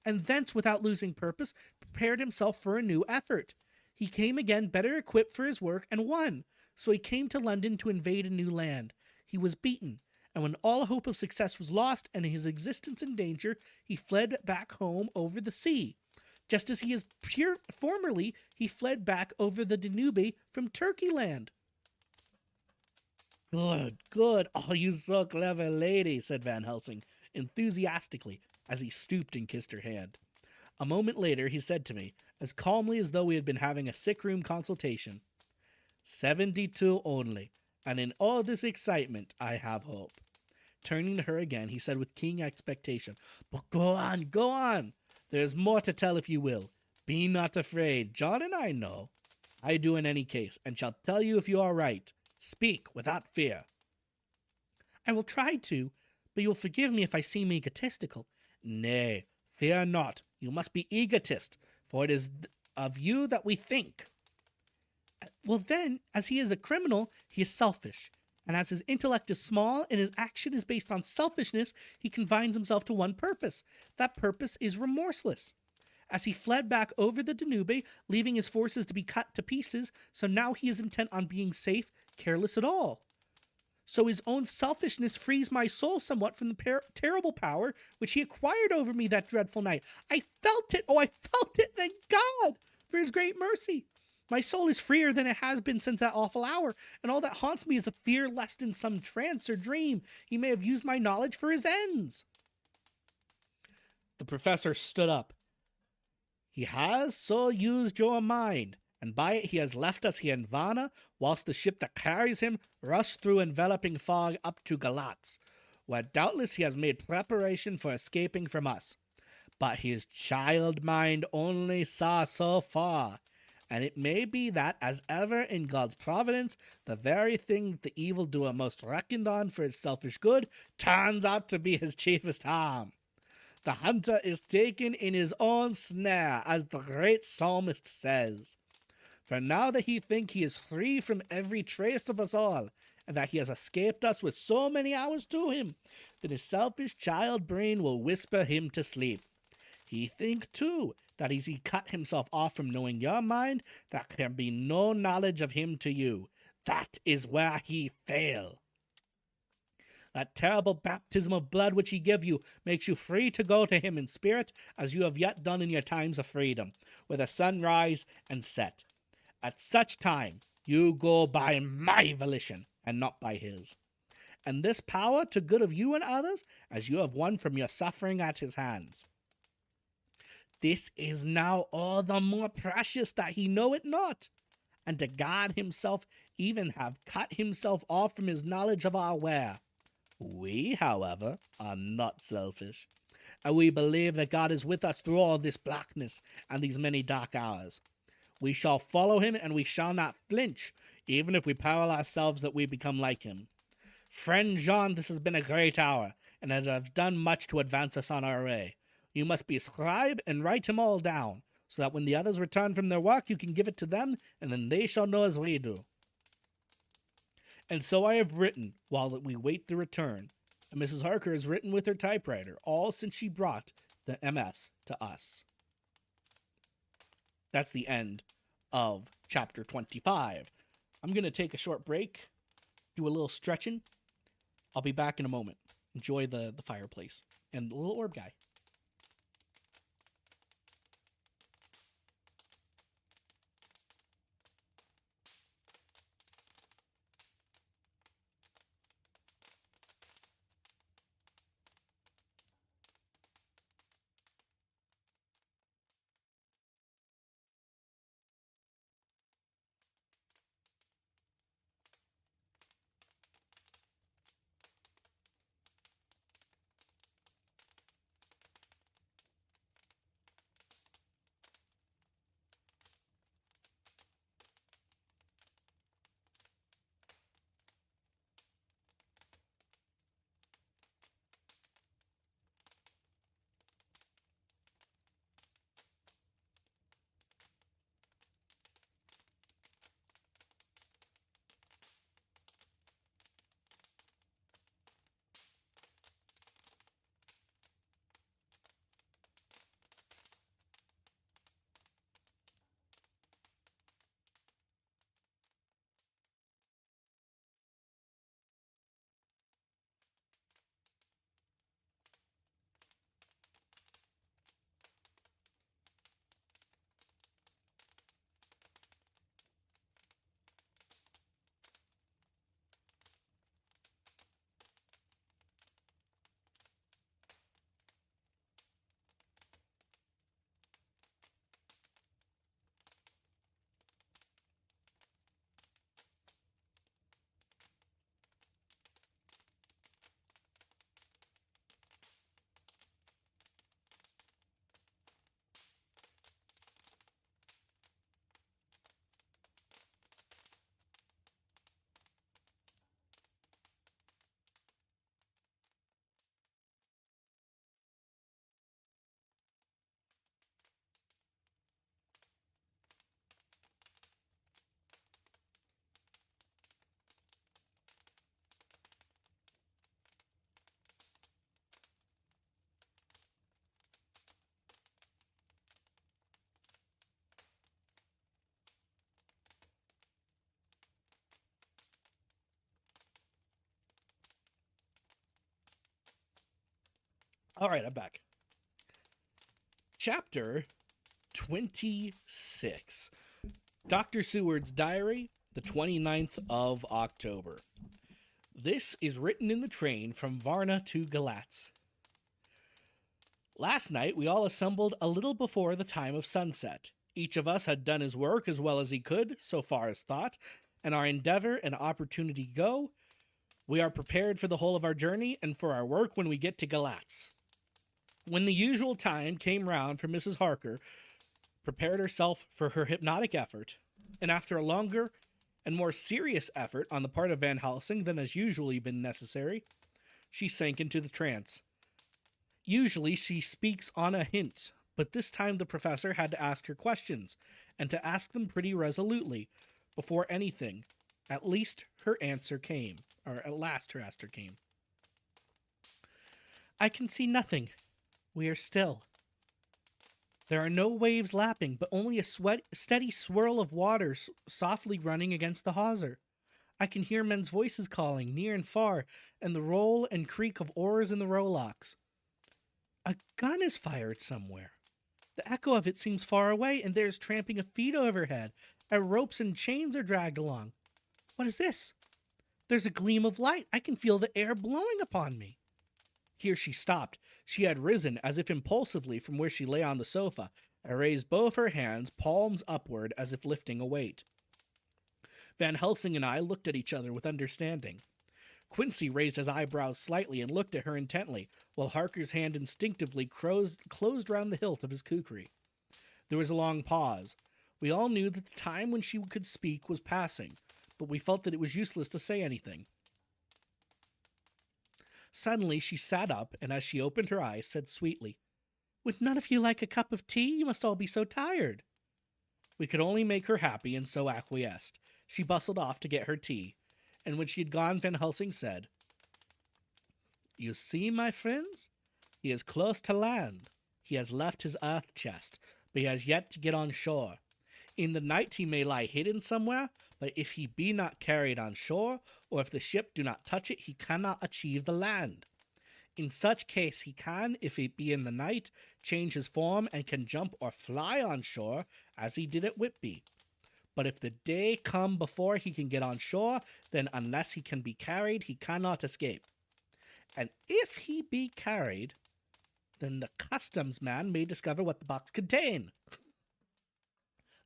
and thence, without losing purpose, prepared himself for a new effort. He came again better equipped for his work, and won. So he came to London to invade a new land. He was beaten, and when all hope of success was lost and his existence in danger, he fled back home over the sea. Just as formerly he fled back over the Danube from Turkey land. Good. Oh, you so clever lady, said Van Helsing, enthusiastically, as he stooped and kissed her hand. A moment later, he said to me, as calmly as though we had been having a sick room consultation, 72 only, and in all this excitement, I have hope. Turning to her again, he said with keen expectation, But go on, go on. There is more to tell if you will. Be not afraid. John and I know. I do in any case, and shall tell you if you are right. Speak without fear. I will try to, but you will forgive me if I seem egotistical. Nay, fear not. You must be egotist, for it is of you that we think. Well then, as he is a criminal, he is selfish. And as his intellect is small and his action is based on selfishness, he confines himself to one purpose. That purpose is remorseless. As he fled back over the Danube, leaving his forces to be cut to pieces, so now he is intent on being safe, careless at all. So his own selfishness frees my soul somewhat from the terrible power which he acquired over me that dreadful night. I felt it. Oh, I felt it. Thank God for his great mercy. My soul is freer than it has been since that awful hour, and all that haunts me is a fear lest in some trance or dream he may have used my knowledge for his ends. The professor stood up. He has so used your mind, and by it he has left us here in Varna, whilst the ship that carries him rushed through enveloping fog up to Galatz, where doubtless he has made preparation for escaping from us. But his child mind only saw so far, and it may be that, as ever in God's providence, the very thing that the evildoer most reckoned on for his selfish good turns out to be his chiefest harm. The hunter is taken in his own snare, as the great psalmist says. For now that he think he is free from every trace of us all, and that he has escaped us with so many hours to him, then his selfish child brain will whisper him to sleep. He think, too, that as he cut himself off from knowing your mind, there can be no knowledge of him to you. That is where he fail. That terrible baptism of blood which he give you makes you free to go to him in spirit, as you have yet done in your times of freedom, where the sun rise and set. At such time, you go by my volition, and not by his. And this power to good of you and others, as you have won from your suffering at his hands. This is now all the more precious that he know it not, and to God himself even have cut himself off from his knowledge of our where. We, however, are not selfish, and we believe that God is with us through all this blackness and these many dark hours. We shall follow him, and we shall not flinch, even if we peril ourselves that we become like him. Friend Jean, this has been a great hour, and it has done much to advance us on our way. You must be a scribe and write him all down, so that when the others return from their work, you can give it to them, and then they shall know as we do. And so I have written, while we wait the return, and Mrs. Harker has written with her typewriter, all since she brought the MS to us. That's the end of chapter 25. I'm going to take a short break, do a little stretching. I'll be back in a moment. Enjoy the fireplace and the little orb guy. All right, I'm back. Chapter 26. Dr. Seward's Diary, the 29th of October. This is written in the train from Varna to Galatz. Last night we all assembled a little before the time of sunset. Each of us had done his work as well as he could, so far as thought, and our endeavor and opportunity go. We are prepared for the whole of our journey and for our work when we get to Galatz. When the usual time came round for Mrs. Harker, prepared herself for her hypnotic effort, and after a longer and more serious effort on the part of Van Helsing than has usually been necessary, she sank into the trance. Usually she speaks on a hint, but this time the professor had to ask her questions, and to ask them pretty resolutely, before anything. At last her answer came. I can see nothing. We are still. There are no waves lapping, but only a steady swirl of water softly running against the hawser. I can hear men's voices calling, near and far, and the roll and creak of oars in the rowlocks. A gun is fired somewhere. The echo of it seems far away, and there is tramping of feet overhead, and ropes and chains are dragged along. What is this? There's a gleam of light. I can feel the air blowing upon me. Here she stopped. She had risen, as if impulsively, from where she lay on the sofa, and raised both her hands, palms upward, as if lifting a weight. Van Helsing and I looked at each other with understanding. Quincy raised his eyebrows slightly and looked at her intently, while Harker's hand instinctively closed round the hilt of his kukri. There was a long pause. We all knew that the time when she could speak was passing, but we felt that it was useless to say anything. Suddenly she sat up, and as she opened her eyes, said sweetly, "Would none of you like a cup of tea? You must all be so tired." We could only make her happy, and so acquiesced. She bustled off to get her tea, and when she had gone, Van Helsing said, "You see, my friends, he is close to land. He has left his earth chest, but he has yet to get on shore. In the night he may lie hidden somewhere, but if he be not carried on shore, or if the ship do not touch it, he cannot achieve the land. In such case he can, if it be in the night, change his form and can jump or fly on shore, as he did at Whitby. But if the day come before he can get on shore, then unless he can be carried, he cannot escape. And if he be carried, then the customs man may discover what the box contain.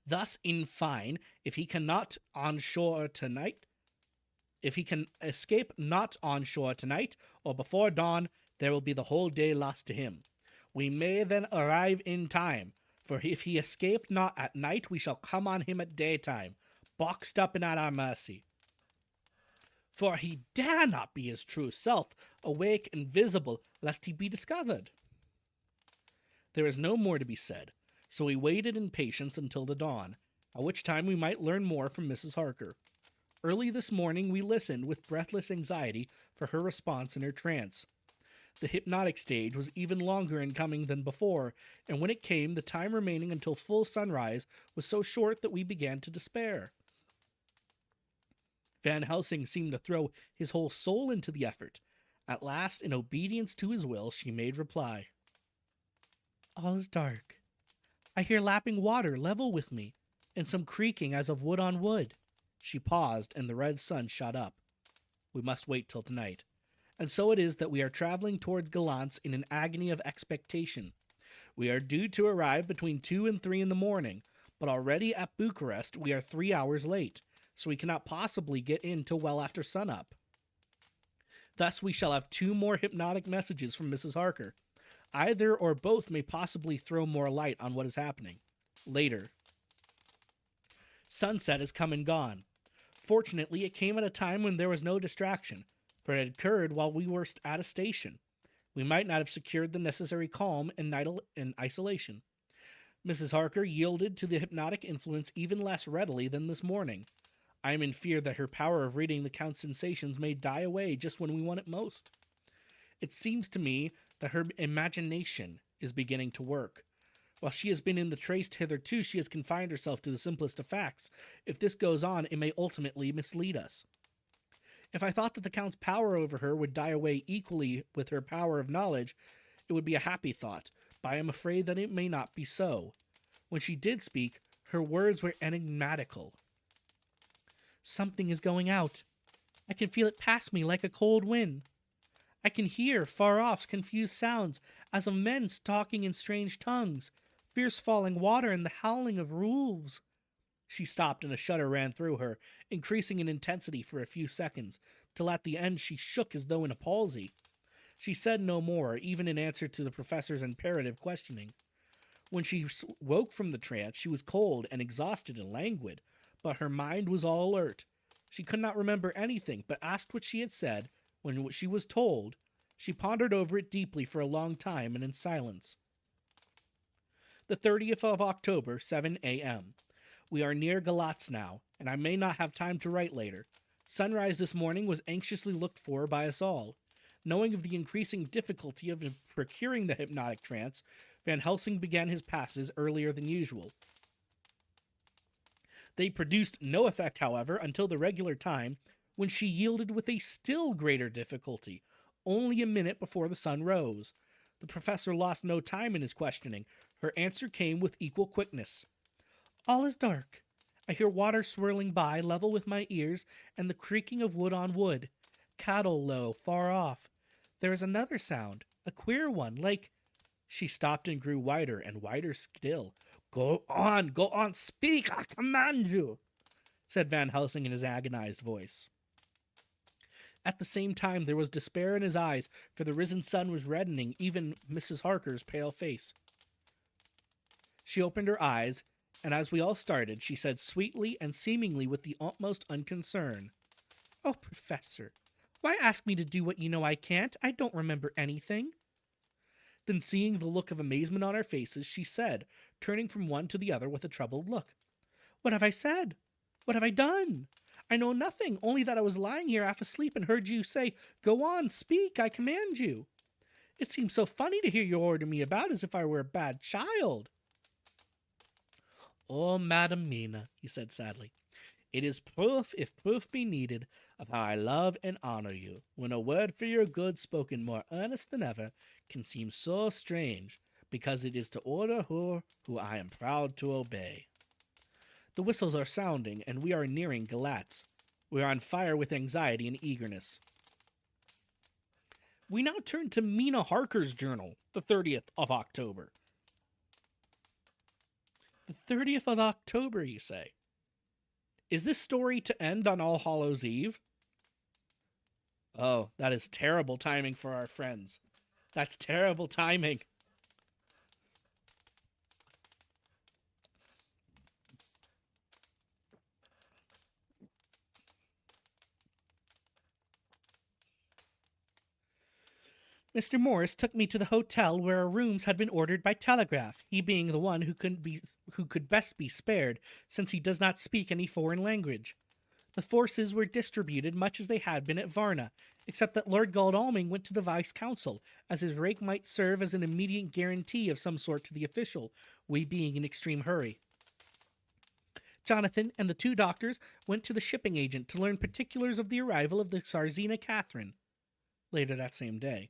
Thus, in fine, if he cannot on shore tonight, if he can escape not on shore tonight, or before dawn, there will be the whole day lost to him. We may then arrive in time, for if he escape not at night, we shall come on him at daytime, boxed up and at our mercy. For he dare not be his true self, awake and visible, lest he be discovered." There is no more to be said, so we waited in patience until the dawn, at which time we might learn more from Mrs. Harker. Early this morning we listened with breathless anxiety for her response in her trance. The hypnotic stage was even longer in coming than before, and when it came, the time remaining until full sunrise was so short that we began to despair. Van Helsing seemed to throw his whole soul into the effort. At last, in obedience to his will, she made reply. "All is dark. I hear lapping water level with me, and some creaking as of wood on wood." She paused, and the red sun shot up. "We must wait till tonight. And so it is that we are traveling towards Galatz in an agony of expectation. We are due to arrive between 2 and 3 in the morning, but already at Bucharest we are 3 hours late, so we cannot possibly get in till well after sunup. Thus we shall have 2 more hypnotic messages from Mrs. Harker. Either or both may possibly throw more light on what is happening. Later. Sunset has come and gone. Fortunately, it came at a time when there was no distraction, for it had occurred while we were at a station. We might not have secured the necessary calm and isolation. Mrs. Harker yielded to the hypnotic influence even less readily than this morning. I am in fear that her power of reading the Count's sensations may die away just when we want it most. It seems to me that her imagination is beginning to work. While she has been in the trace hitherto, she has confined herself to the simplest of facts. If this goes on, it may ultimately mislead us. If I thought that the Count's power over her would die away equally with her power of knowledge, it it would be a happy thought, but I am afraid that it may not be so. When she did speak, her words were enigmatical. Something is going out. I can feel it pass me like a cold wind. I can hear, far off, confused sounds, as of men talking in strange tongues, fierce falling water and the howling of wolves. She stopped and a shudder ran through her, increasing in intensity for a few seconds, till at the end she shook as though in a palsy. She said no more, even in answer to the professor's imperative questioning. When she woke from the trance, she was cold and exhausted and languid, but her mind was all alert. She could not remember anything, but asked what she had said. When she was told, she pondered over it deeply for a long time and in silence. The 30th of October, 7 a.m. We are near Galatz now, and I may not have time to write later. Sunrise this morning was anxiously looked for by us all. Knowing of the increasing difficulty of procuring the hypnotic trance, Van Helsing began his passes earlier than usual. They produced no effect, however, until the regular time, when she yielded with a still greater difficulty, only a minute before the sun rose. The professor lost no time in his questioning. Her answer came with equal quickness. All is dark. I hear water swirling by, level with my ears, and the creaking of wood on wood. Cattle low, far off. There is another sound, a queer one, like... She stopped and grew whiter and whiter still. Go on, speak, I command you, said Van Helsing in his agonized voice. At the same time, there was despair in his eyes, for the risen sun was reddening even Mrs. Harker's pale face. She opened her eyes, and as we all started, she said sweetly and seemingly with the utmost unconcern, Oh, Professor, why ask me to do what you know I can't? I don't remember anything. Then, seeing the look of amazement on our faces, she said, turning from one to the other with a troubled look, What have I said? What have I done? I know nothing, only that I was lying here half asleep and heard you say, Go on, speak, I command you. It seems so funny to hear you order me about as if I were a bad child. Oh, Madam Mina, he said sadly, it is proof, if proof be needed, of how I love and honor you, when a word for your good spoken more earnest than ever can seem so strange, because it is to order her who I am proud to obey. The whistles are sounding, and we are nearing Galatz. We are on fire with anxiety and eagerness. We now turn to Mina Harker's journal, the 30th of October. The 30th of October, you say? Is this story to end on All Hallows' Eve? Oh, that is terrible timing for our friends. That's terrible timing. Mr. Morris took me to the hotel where our rooms had been ordered by telegraph, he being the one who could best be spared, since he does not speak any foreign language. The forces were distributed much as they had been at Varna, except that Lord Godalming went to the vice-council, as his rank might serve as an immediate guarantee of some sort to the official, we being in extreme hurry. Jonathan and the two doctors went to the shipping agent to learn particulars of the arrival of the Czarina Catherine. Later that same day.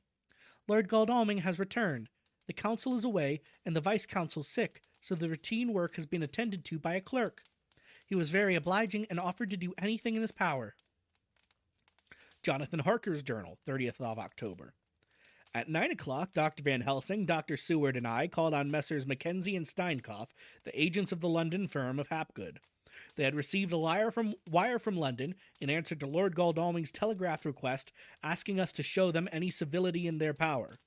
Lord Godalming has returned. The council is away, and the vice-council sick, so the routine work has been attended to by a clerk. He was very obliging and offered to do anything in his power. Jonathan Harker's journal, 30th of October. At 9 o'clock, Dr. Van Helsing, Dr. Seward, and I called on Messrs. Mackenzie and Steinkopf, the agents of the London firm of Hapgood. They had received a wire from London in answer to Lord Godalming's telegraph request asking us to show them any civility in their power.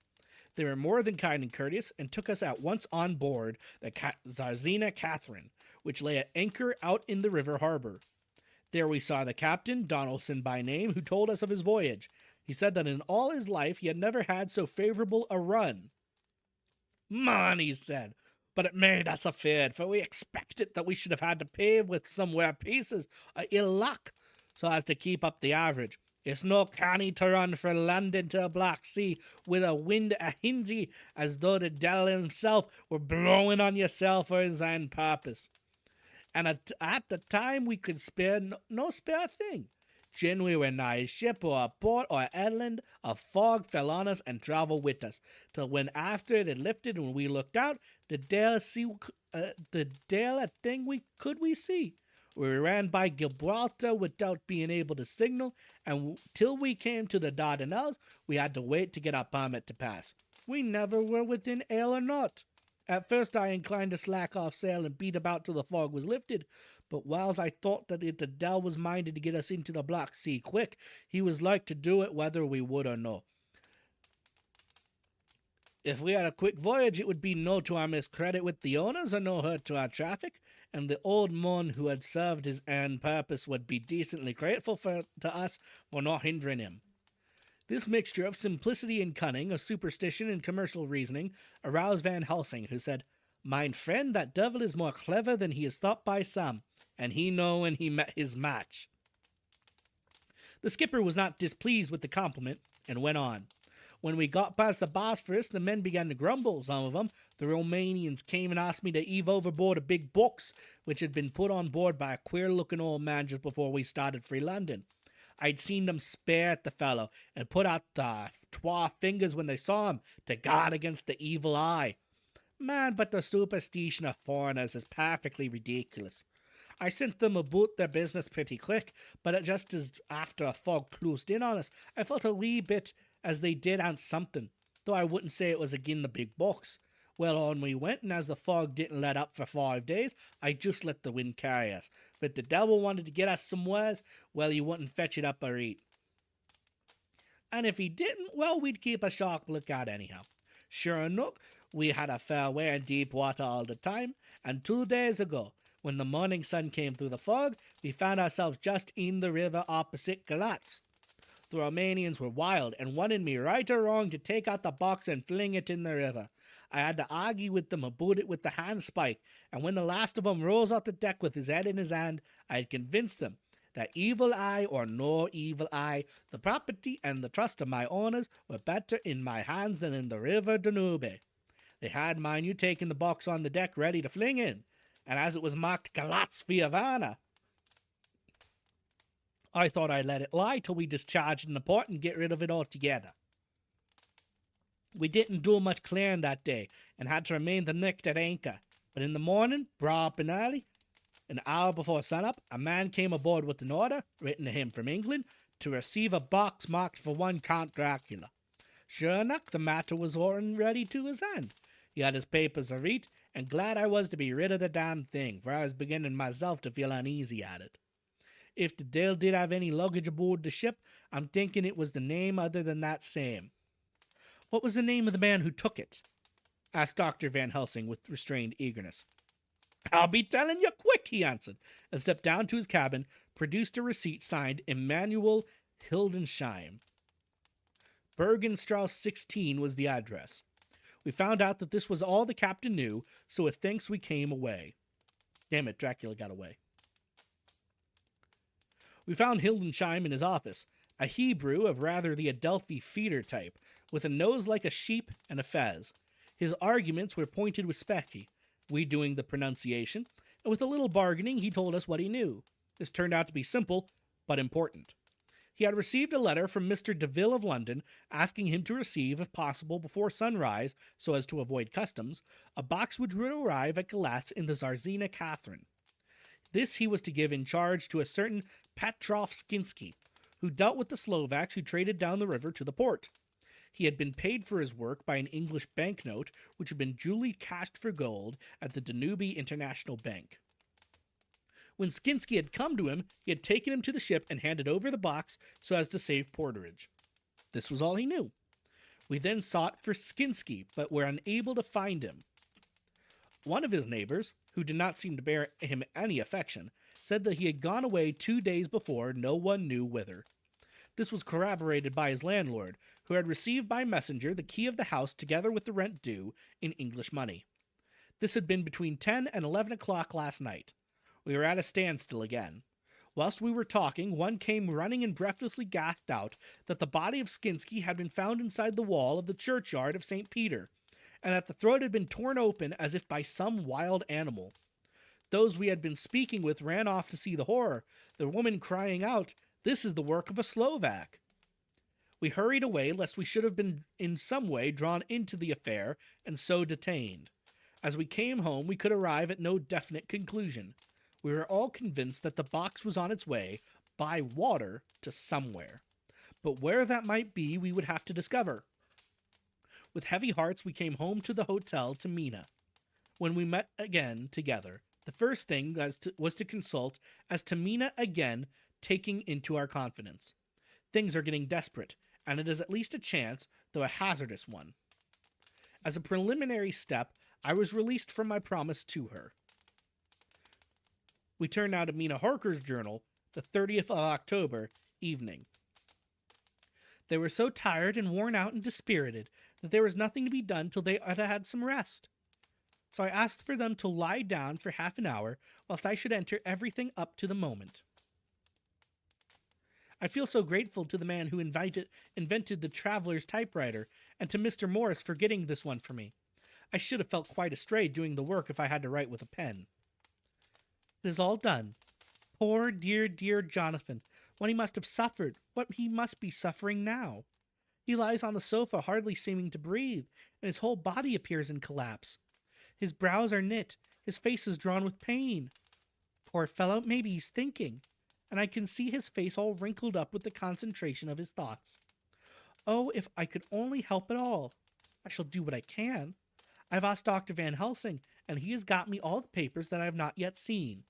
They were more than kind and courteous and took us at once on board the Czarina Catherine, which lay at anchor out in the river harbor. There we saw the captain, Donaldson by name, who told us of his voyage. He said that in all his life he had never had so favorable a run. "Man," he said, "but it made us afeard, for we expected that we should have had to pay with somewhere pieces of ill luck, so as to keep up the average. It's no canny to run from London to the Black Sea with a wind ahind ye, as though the devil himself were blowing on yourself for his own purpose. And at the time we could spare no spare thing. Gin we were nigh a ship or a port or a headland, a fog fell on us and travelled with us, till when after it had lifted and we looked out, the dale a thing we see. We ran by Gibraltar without being able to signal, and till we came to the Dardanelles, we had to wait to get our permit to pass. We never were within ale or naught. At first I inclined to slack off sail and beat about till the fog was lifted, but whiles I thought that if the Dell was minded to get us into the Black Sea quick, he was like to do it whether we would or no. If we had a quick voyage, it would be no to our miscredit with the owners or no hurt to our traffic, and the old mon who had served his end purpose would be decently grateful to us for not hindering him. This mixture of simplicity and cunning, of superstition and commercial reasoning, aroused Van Helsing, who said, "Mine friend, that devil is more clever than he is thought by some, and he know when he met his match." The skipper was not displeased with the compliment, and went on. When we got past the Bosphorus, the men began to grumble, some of them. The Romanians came and asked me to heave overboard a big box, which had been put on board by a queer-looking old man just before we started for London. I'd seen them spare at the fellow, and put out the 2 fingers when they saw him, to guard against the evil eye. Man, but the superstition of foreigners is perfectly ridiculous. I sent them about their business pretty quick, but just as after a fog closed in on us, I felt a wee bit as they did on something, though I wouldn't say it was agin the big box. Well, on we went, and as the fog didn't let up for 5 days, I just let the wind carry us. But the devil wanted to get us somewheres, well, he wouldn't fetch it up or eat. And if he didn't, well, we'd keep a sharp lookout anyhow. Sure enough, we had a fair way in deep water all the time, and 2 days ago, when the morning sun came through the fog, we found ourselves just in the river opposite Galatz. The Romanians were wild, and wanted me right or wrong to take out the box and fling it in the river. I had to argue with them about it with the handspike, and when the last of them rose off the deck with his head in his hand, I had convinced them that evil eye or no evil eye, the property and the trust of my owners were better in my hands than in the river Danube. They had, mind you, taken the box on the deck ready to fling in, and as it was marked Galatz Viavana, I thought I'd let it lie till we discharged in the port and get rid of it altogether. We didn't do much clearing that day, and had to remain the night at anchor. But in the morning, braw up and early, an hour before sunup, a man came aboard with an order, written to him from England, to receive a box marked for one Count Dracula. Sure enough, the matter was already to his hand. He had his papers to read, and glad I was to be rid of the damn thing, for I was beginning myself to feel uneasy at it. If the Dale did have any luggage aboard the ship, I'm thinking it was the name other than that same. What was the name of the man who took it? Asked Dr. Van Helsing with restrained eagerness. I'll be telling you quick, he answered, and stepped down to his cabin, produced a receipt signed Emanuel Hildensheim. Bergenstrasse 16 was the address. We found out that this was all the captain knew, so with thanks we came away. Damn it, Dracula got away. We found Hildensheim in his office, a Hebrew of rather the Adelphi feeder type, with a nose like a sheep and a fez. His arguments were pointed with specky, we doing the pronunciation, and with a little bargaining he told us what he knew. This turned out to be simple, but important. He had received a letter from Mr. Deville of London, asking him to receive, if possible, before sunrise, so as to avoid customs, a box which would arrive at Galatz in the Czarina Catherine. This he was to give in charge to a certain Petrov Skinsky, who dealt with the Slovaks who traded down the river to the port. He had been paid for his work by an English banknote, which had been duly cashed for gold at the Danube International Bank. When Skinsky had come to him, he had taken him to the ship and handed over the box so as to save porterage. This was all he knew. We then sought for Skinsky, but were unable to find him. One of his neighbors, who did not seem to bear him any affection, said that he had gone away 2 days before, no one knew whither. This was corroborated by his landlord, who had received by messenger the key of the house together with the rent due in English money. This had been between 10 and 11 o'clock last night. We were at a standstill again. Whilst we were talking, one came running and breathlessly gasped out that the body of Skinsky had been found inside the wall of the churchyard of St. Peter, and that the throat had been torn open as if by some wild animal. Those we had been speaking with ran off to see the horror, the woman crying out This is the work of a Slovak. We hurried away lest we should have been in some way drawn into the affair and so detained. As we came home, we could arrive at no definite conclusion. We were all convinced that the box was on its way by water to somewhere. But where that might be, we would have to discover. With heavy hearts, we came home to the hotel to Mina. When we met again together, the first thing was to consult as to Mina again taking into our confidence. Things are getting desperate, and it is at least a chance, though a hazardous one. As a preliminary step, I was released from my promise to her. We turn now to Mina Harker's journal, the 30th of October, evening. They were so tired and worn out and dispirited that there was nothing to be done till they had had some rest. So I asked for them to lie down for half an hour, whilst I should enter everything up to the moment. I feel so grateful to the man who invented the traveler's typewriter, and to Mr. Morris for getting this one for me. I should have felt quite astray doing the work if I had to write with a pen. It is all done. Poor, dear, dear Jonathan, what he must have suffered, what he must be suffering now. He lies on the sofa, hardly seeming to breathe, and his whole body appears in collapse. His brows are knit, his face is drawn with pain. Poor fellow, maybe he's thinking, and I can see his face all wrinkled up with the concentration of his thoughts. Oh, if I could only help at all. I shall do what I can. I've asked Dr. Van Helsing, and he has got me all the papers that I have not yet seen.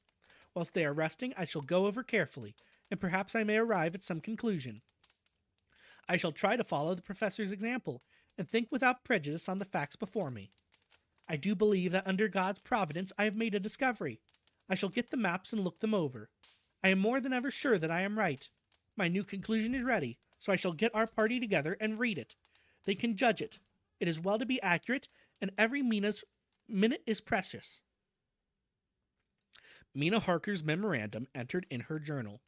Whilst they are resting, I shall go over carefully, and perhaps I may arrive at some conclusion. I shall try to follow the professor's example, and think without prejudice on the facts before me. I do believe that under God's providence I have made a discovery. I shall get the maps and look them over. I am more than ever sure that I am right. My new conclusion is ready, so I shall get our party together and read it. They can judge it. It is well to be accurate, and every minute is precious. Mina Harker's memorandum entered in her journal.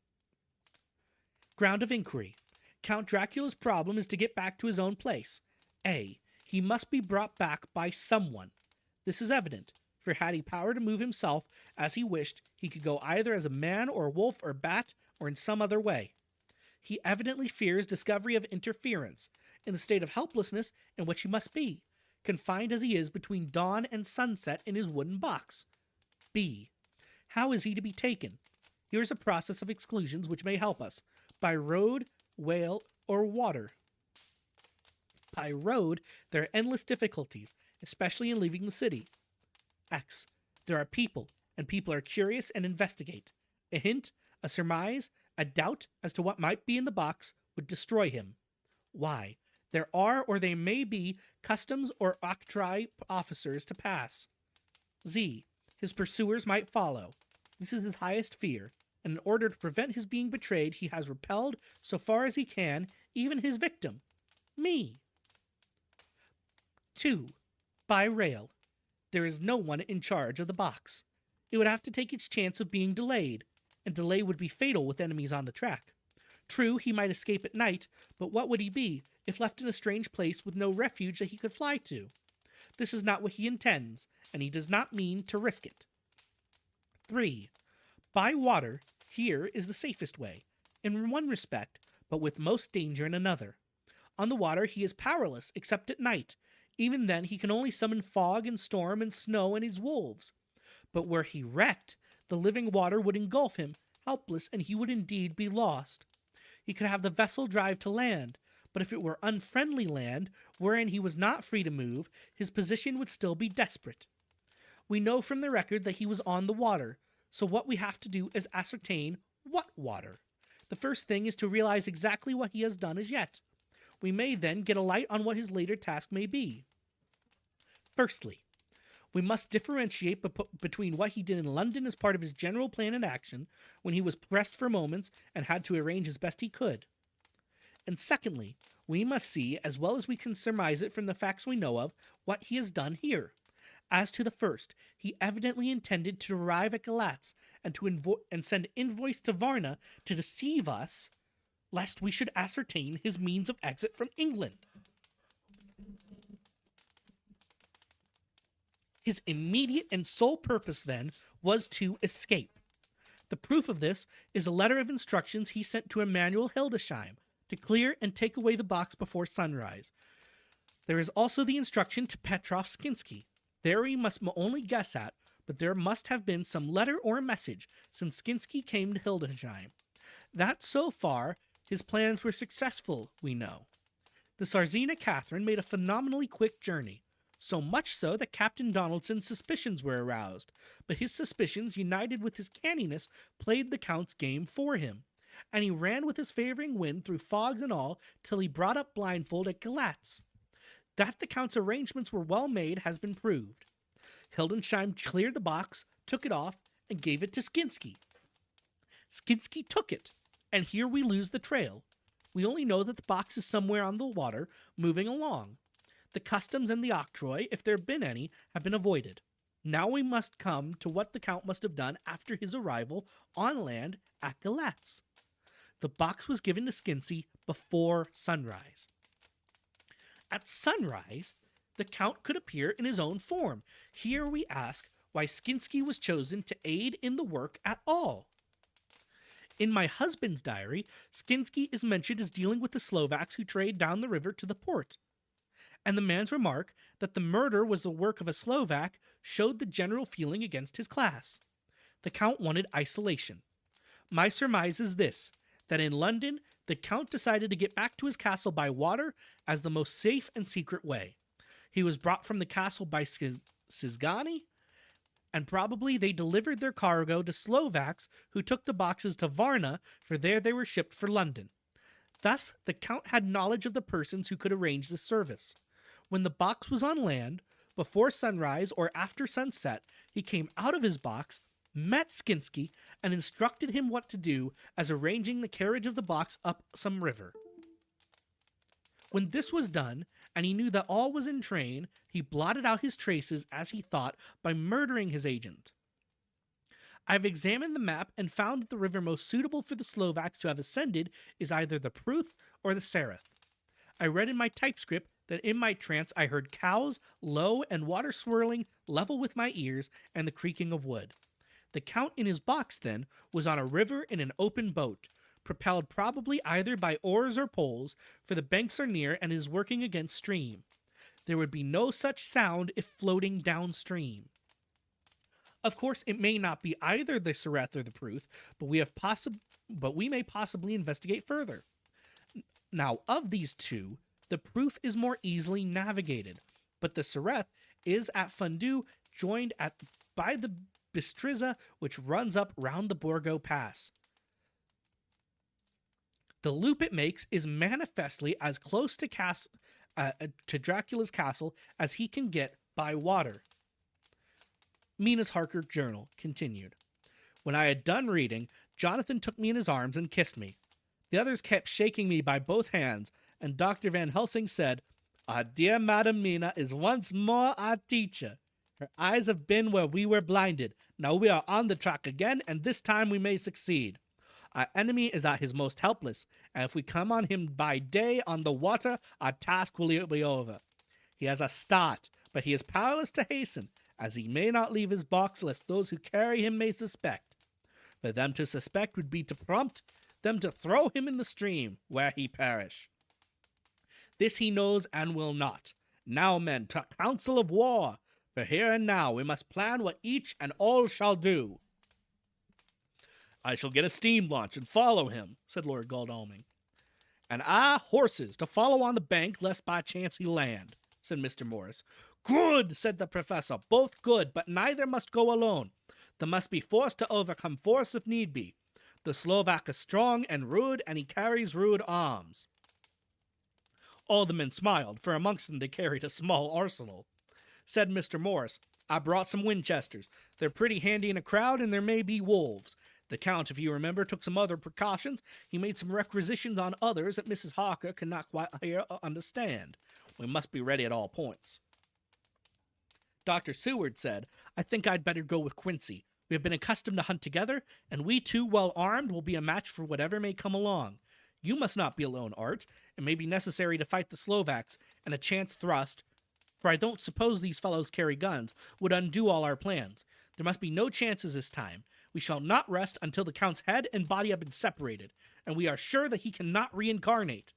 Ground of inquiry. Count Dracula's problem is to get back to his own place. A. He must be brought back by someone. This is evident, for had he power to move himself as he wished, he could go either as a man or wolf or bat or in some other way. He evidently fears discovery of interference, in the state of helplessness in which he must be, confined as he is between dawn and sunset in his wooden box. B. How is he to be taken? Here is a process of exclusions which may help us, by road, whale, or water. By road, there are endless difficulties, especially in leaving the city. X. There are people, and people are curious and investigate. A hint, a surmise, a doubt as to what might be in the box would destroy him. Y. There are, or there may be, customs or octroi officers to pass. Z. His pursuers might follow. This is his highest fear, and in order to prevent his being betrayed, he has repelled, so far as he can, even his victim, me. 2. By rail. There is no one in charge of the box. It would have to take its chance of being delayed, and delay would be fatal with enemies on the track. True, he might escape at night, but what would he be if left in a strange place with no refuge that he could fly to? This is not what he intends, and he does not mean to risk it. 3. By water, here is the safest way, in one respect, but with most danger in another. On the water he is powerless, except at night. Even then he can only summon fog and storm and snow and his wolves. But were he wrecked, the living water would engulf him, helpless, and he would indeed be lost. He could have the vessel drive to land, but if it were unfriendly land, wherein he was not free to move, his position would still be desperate. We know from the record that he was on the water, so what we have to do is ascertain what water. The first thing is to realize exactly what he has done as yet. We may then get a light on what his later task may be. Firstly, we must differentiate between what he did in London as part of his general plan and action, when he was pressed for moments and had to arrange as best he could. And secondly, we must see, as well as we can surmise it from the facts we know of, what he has done here. As to the first, he evidently intended to arrive at Galatz and send invoice to Varna to deceive us, lest we should ascertain his means of exit from England. His immediate and sole purpose, then, was to escape. The proof of this is a letter of instructions he sent to Emanuel Hildesheim to clear and take away the box before sunrise. There is also the instruction to Petrov Skinsky. There we must only guess at, but there must have been some letter or message since Skinsky came to Hildesheim. That so far, his plans were successful, we know. The Czarina Catherine made a phenomenally quick journey, so much so that Captain Donaldson's suspicions were aroused, but his suspicions, united with his canniness, played the Count's game for him, and he ran with his favoring wind through fogs and all till he brought up blindfold at Galatz. That the Count's arrangements were well made has been proved. Hildesheim cleared the box, took it off, and gave it to Skinsky. Skinsky took it, and here we lose the trail. We only know that the box is somewhere on the water, moving along. The customs and the octroi, if there have been any, have been avoided. Now we must come to what the Count must have done after his arrival on land at Galatz. The box was given to Skinsky before sunrise. At sunrise, the Count could appear in his own form. Here we ask why Skinsky was chosen to aid in the work at all. In my husband's diary, Skinsky is mentioned as dealing with the Slovaks who trade down the river to the port. And the man's remark that the murder was the work of a Slovak showed the general feeling against his class. The Count wanted isolation. My surmise is this, that in London, the Count decided to get back to his castle by water as the most safe and secret way. He was brought from the castle by Szgany, and probably they delivered their cargo to Slovaks who took the boxes to Varna, for there they were shipped for London. Thus, the Count had knowledge of the persons who could arrange this service. When the box was on land, before sunrise or after sunset, he came out of his box, met Skinsky, and instructed him what to do as arranging the carriage of the box up some river. When this was done, and he knew that all was in train, he blotted out his traces, as he thought, by murdering his agent. I have examined the map and found that the river most suitable for the Slovaks to have ascended is either the Pruth or the Sereth. I read in my typescript that in my trance I heard cows, low and water swirling, level with my ears, and the creaking of wood. The Count in his box, then, was on a river in an open boat, propelled probably either by oars or poles, for the banks are near and is working against stream. There would be no such sound if floating downstream. Of course, it may not be either the Sereth or the Pruth, but we may possibly investigate further. Now, of these two, the Pruth is more easily navigated, but the Sereth is at Fundu, joined by the Bistriza, which runs up round the Borgo Pass. The loop it makes is manifestly as close to Dracula's castle as he can get by water. Mina's Harker journal continued. When I had done reading, Jonathan took me in his arms and kissed me. The others kept shaking me by both hands, and Dr. Van Helsing said, "Our dear Madam Mina is once more our teacher. Her eyes have been where we were blinded. Now we are on the track again, and this time we may succeed. Our enemy is at his most helpless, and if we come on him by day on the water, our task will be over. He has a start, but he is powerless to hasten, as he may not leave his box lest those who carry him may suspect. For them to suspect would be to prompt them to throw him in the stream, where he perish. This he knows and will not. Now, men, to council of war, for here and now we must plan what each and all shall do." "I shall get a steam launch and follow him," said Lord Godalming. "And I, horses, to follow on the bank, lest by chance he land," said Mr. Morris. "Good," said the professor, "both good, but neither must go alone. There must be force to overcome force if need be. The Slovak is strong and rude, and he carries rude arms." All the men smiled, for amongst them they carried a small arsenal. Said Mr. Morris, "I brought some Winchesters. They're pretty handy in a crowd, and there may be wolves. The Count, if you remember, took some other precautions. He made some requisitions on others that Mrs. Harker could not quite hear or understand. We must be ready at all points." Dr. Seward said, "I think I'd better go with Quincy. We have been accustomed to hunt together, and we two, well armed, will be a match for whatever may come along. You must not be alone, Art. It may be necessary to fight the Slovaks, and a chance thrust, for I don't suppose these fellows carry guns, would undo all our plans. There must be no chances this time. We shall not rest until the Count's head and body have been separated, and we are sure that he cannot reincarnate."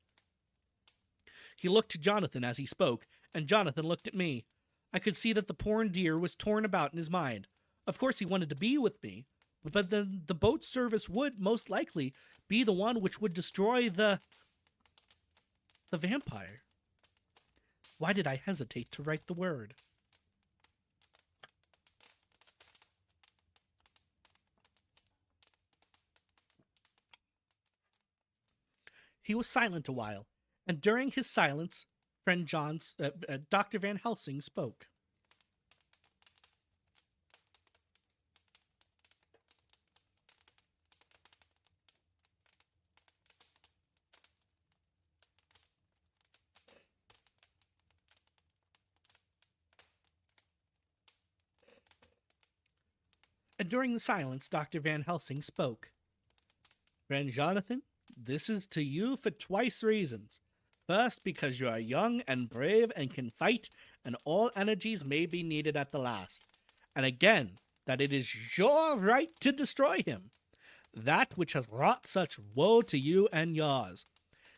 He looked to Jonathan as he spoke, and Jonathan looked at me. I could see that the poor dear was torn about in his mind. Of course he wanted to be with me, but then the boat service would, most likely, be the one which would destroy the vampire. Why did I hesitate to write the word? He was silent a while, and during his silence, Dr. Van Helsing spoke. And during the silence, Dr. Van Helsing spoke. "Friend Jonathan, this is to you for twice reasons. First, because you are young and brave and can fight, and all energies may be needed at the last. And again, that it is your right to destroy him, that which has wrought such woe to you and yours.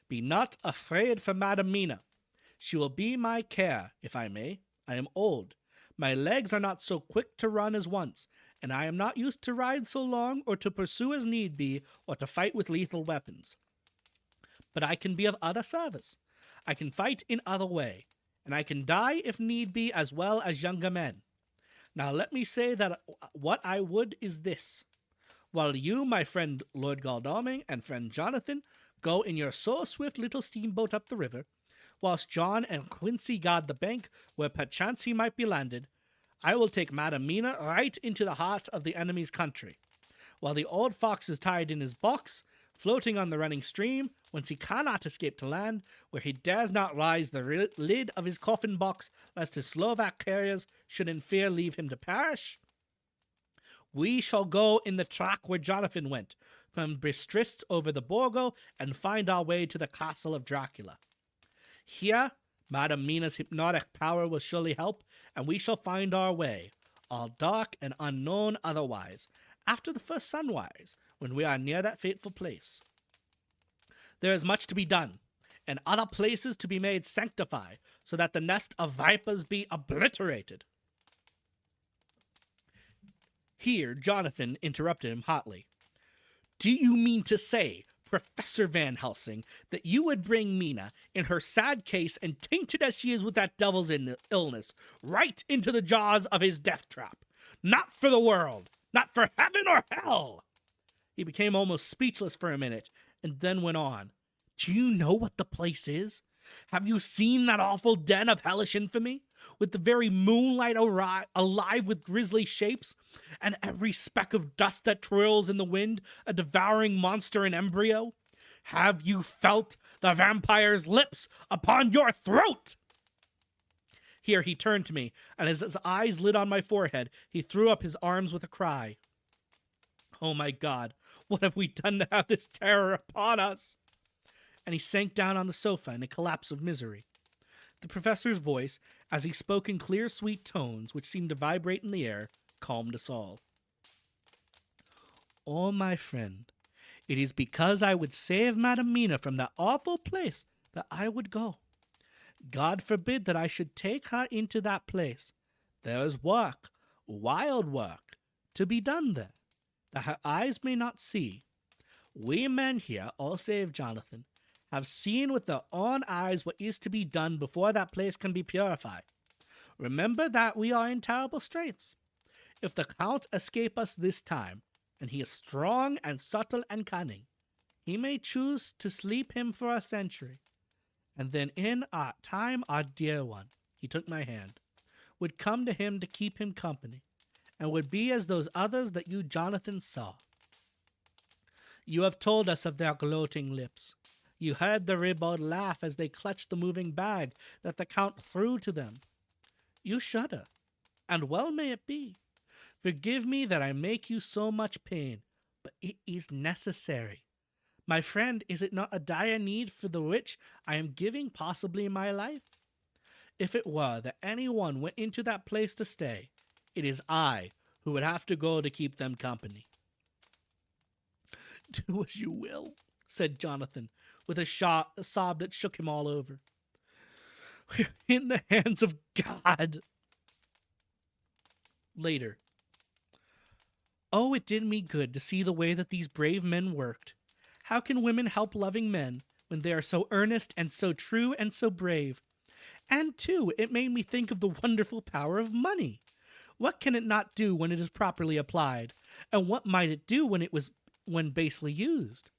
Be not afraid for Madam Mina. She will be my care, if I may. I am old. My legs are not so quick to run as once, and I am not used to ride so long, or to pursue as need be, or to fight with lethal weapons. But I can be of other service. I can fight in other way, and I can die if need be as well as younger men. Now let me say that what I would is this. While you, my friend Lord Godalming, and friend Jonathan, go in your so swift little steamboat up the river, whilst John and Quincy guard the bank where perchance he might be landed, I will take Madam Mina right into the heart of the enemy's country. While the old fox is tied in his box, floating on the running stream, whence he cannot escape to land, where he dares not rise the lid of his coffin box, lest his Slovak carriers should in fear leave him to perish, we shall go in the track where Jonathan went, from Bistritz over the Borgo, and find our way to the castle of Dracula. Here, Madam Mina's hypnotic power will surely help, and we shall find our way, all dark and unknown otherwise, after the first sunrise, when we are near that fateful place. There is much to be done, and other places to be made sanctify, so that the nest of vipers be obliterated." Here Jonathan interrupted him hotly. "Do you mean to say, Professor Van Helsing, that you would bring Mina, in her sad case and tainted as she is with that devil's illness, right into the jaws of his death trap? Not for the world! Not for heaven or hell!" He became almost speechless for a minute, and then went on. "Do you know what the place is? Have you seen that awful den of hellish infamy, with the very moonlight alive with grisly shapes, and every speck of dust that twirls in the wind a devouring monster in embryo? Have you felt the vampire's lips upon your throat?" Here he turned to me, and as his eyes lit on my forehead, he threw up his arms with a cry. "Oh my God, what have we done to have this terror upon us?" And he sank down on the sofa in a collapse of misery. The professor's voice, as he spoke in clear, sweet tones which seemed to vibrate in the air, calmed us all. "Oh, my friend, it is because I would save Madam Mina from that awful place that I would go. God forbid that I should take her into that place. There is work, wild work, to be done there, that her eyes may not see. We men here, all save Jonathan, have seen with their own eyes what is to be done before that place can be purified. Remember that we are in terrible straits. If the Count escape us this time, and he is strong and subtle and cunning, he may choose to sleep him for a century. And then in our time our dear one," he took my hand, "would come to him to keep him company, and would be as those others that you, Jonathan, saw. You have told us of their gloating lips. You heard the ribald laugh as they clutched the moving bag that the Count threw to them. You shudder, and well may it be. Forgive me that I make you so much pain, but it is necessary. My friend, is it not a dire need for the which I am giving possibly my life? If it were that any one went into that place to stay, it is I who would have to go to keep them company. Do as you will, said Jonathan, with a sob that shook him all over. We're in the hands of God. Later. Oh, it did me good to see the way that these brave men worked. How can women help loving men when they are so earnest and so true and so brave? And, too, it made me think of the wonderful power of money. What can it not do when it is properly applied? And what might it do when basely used?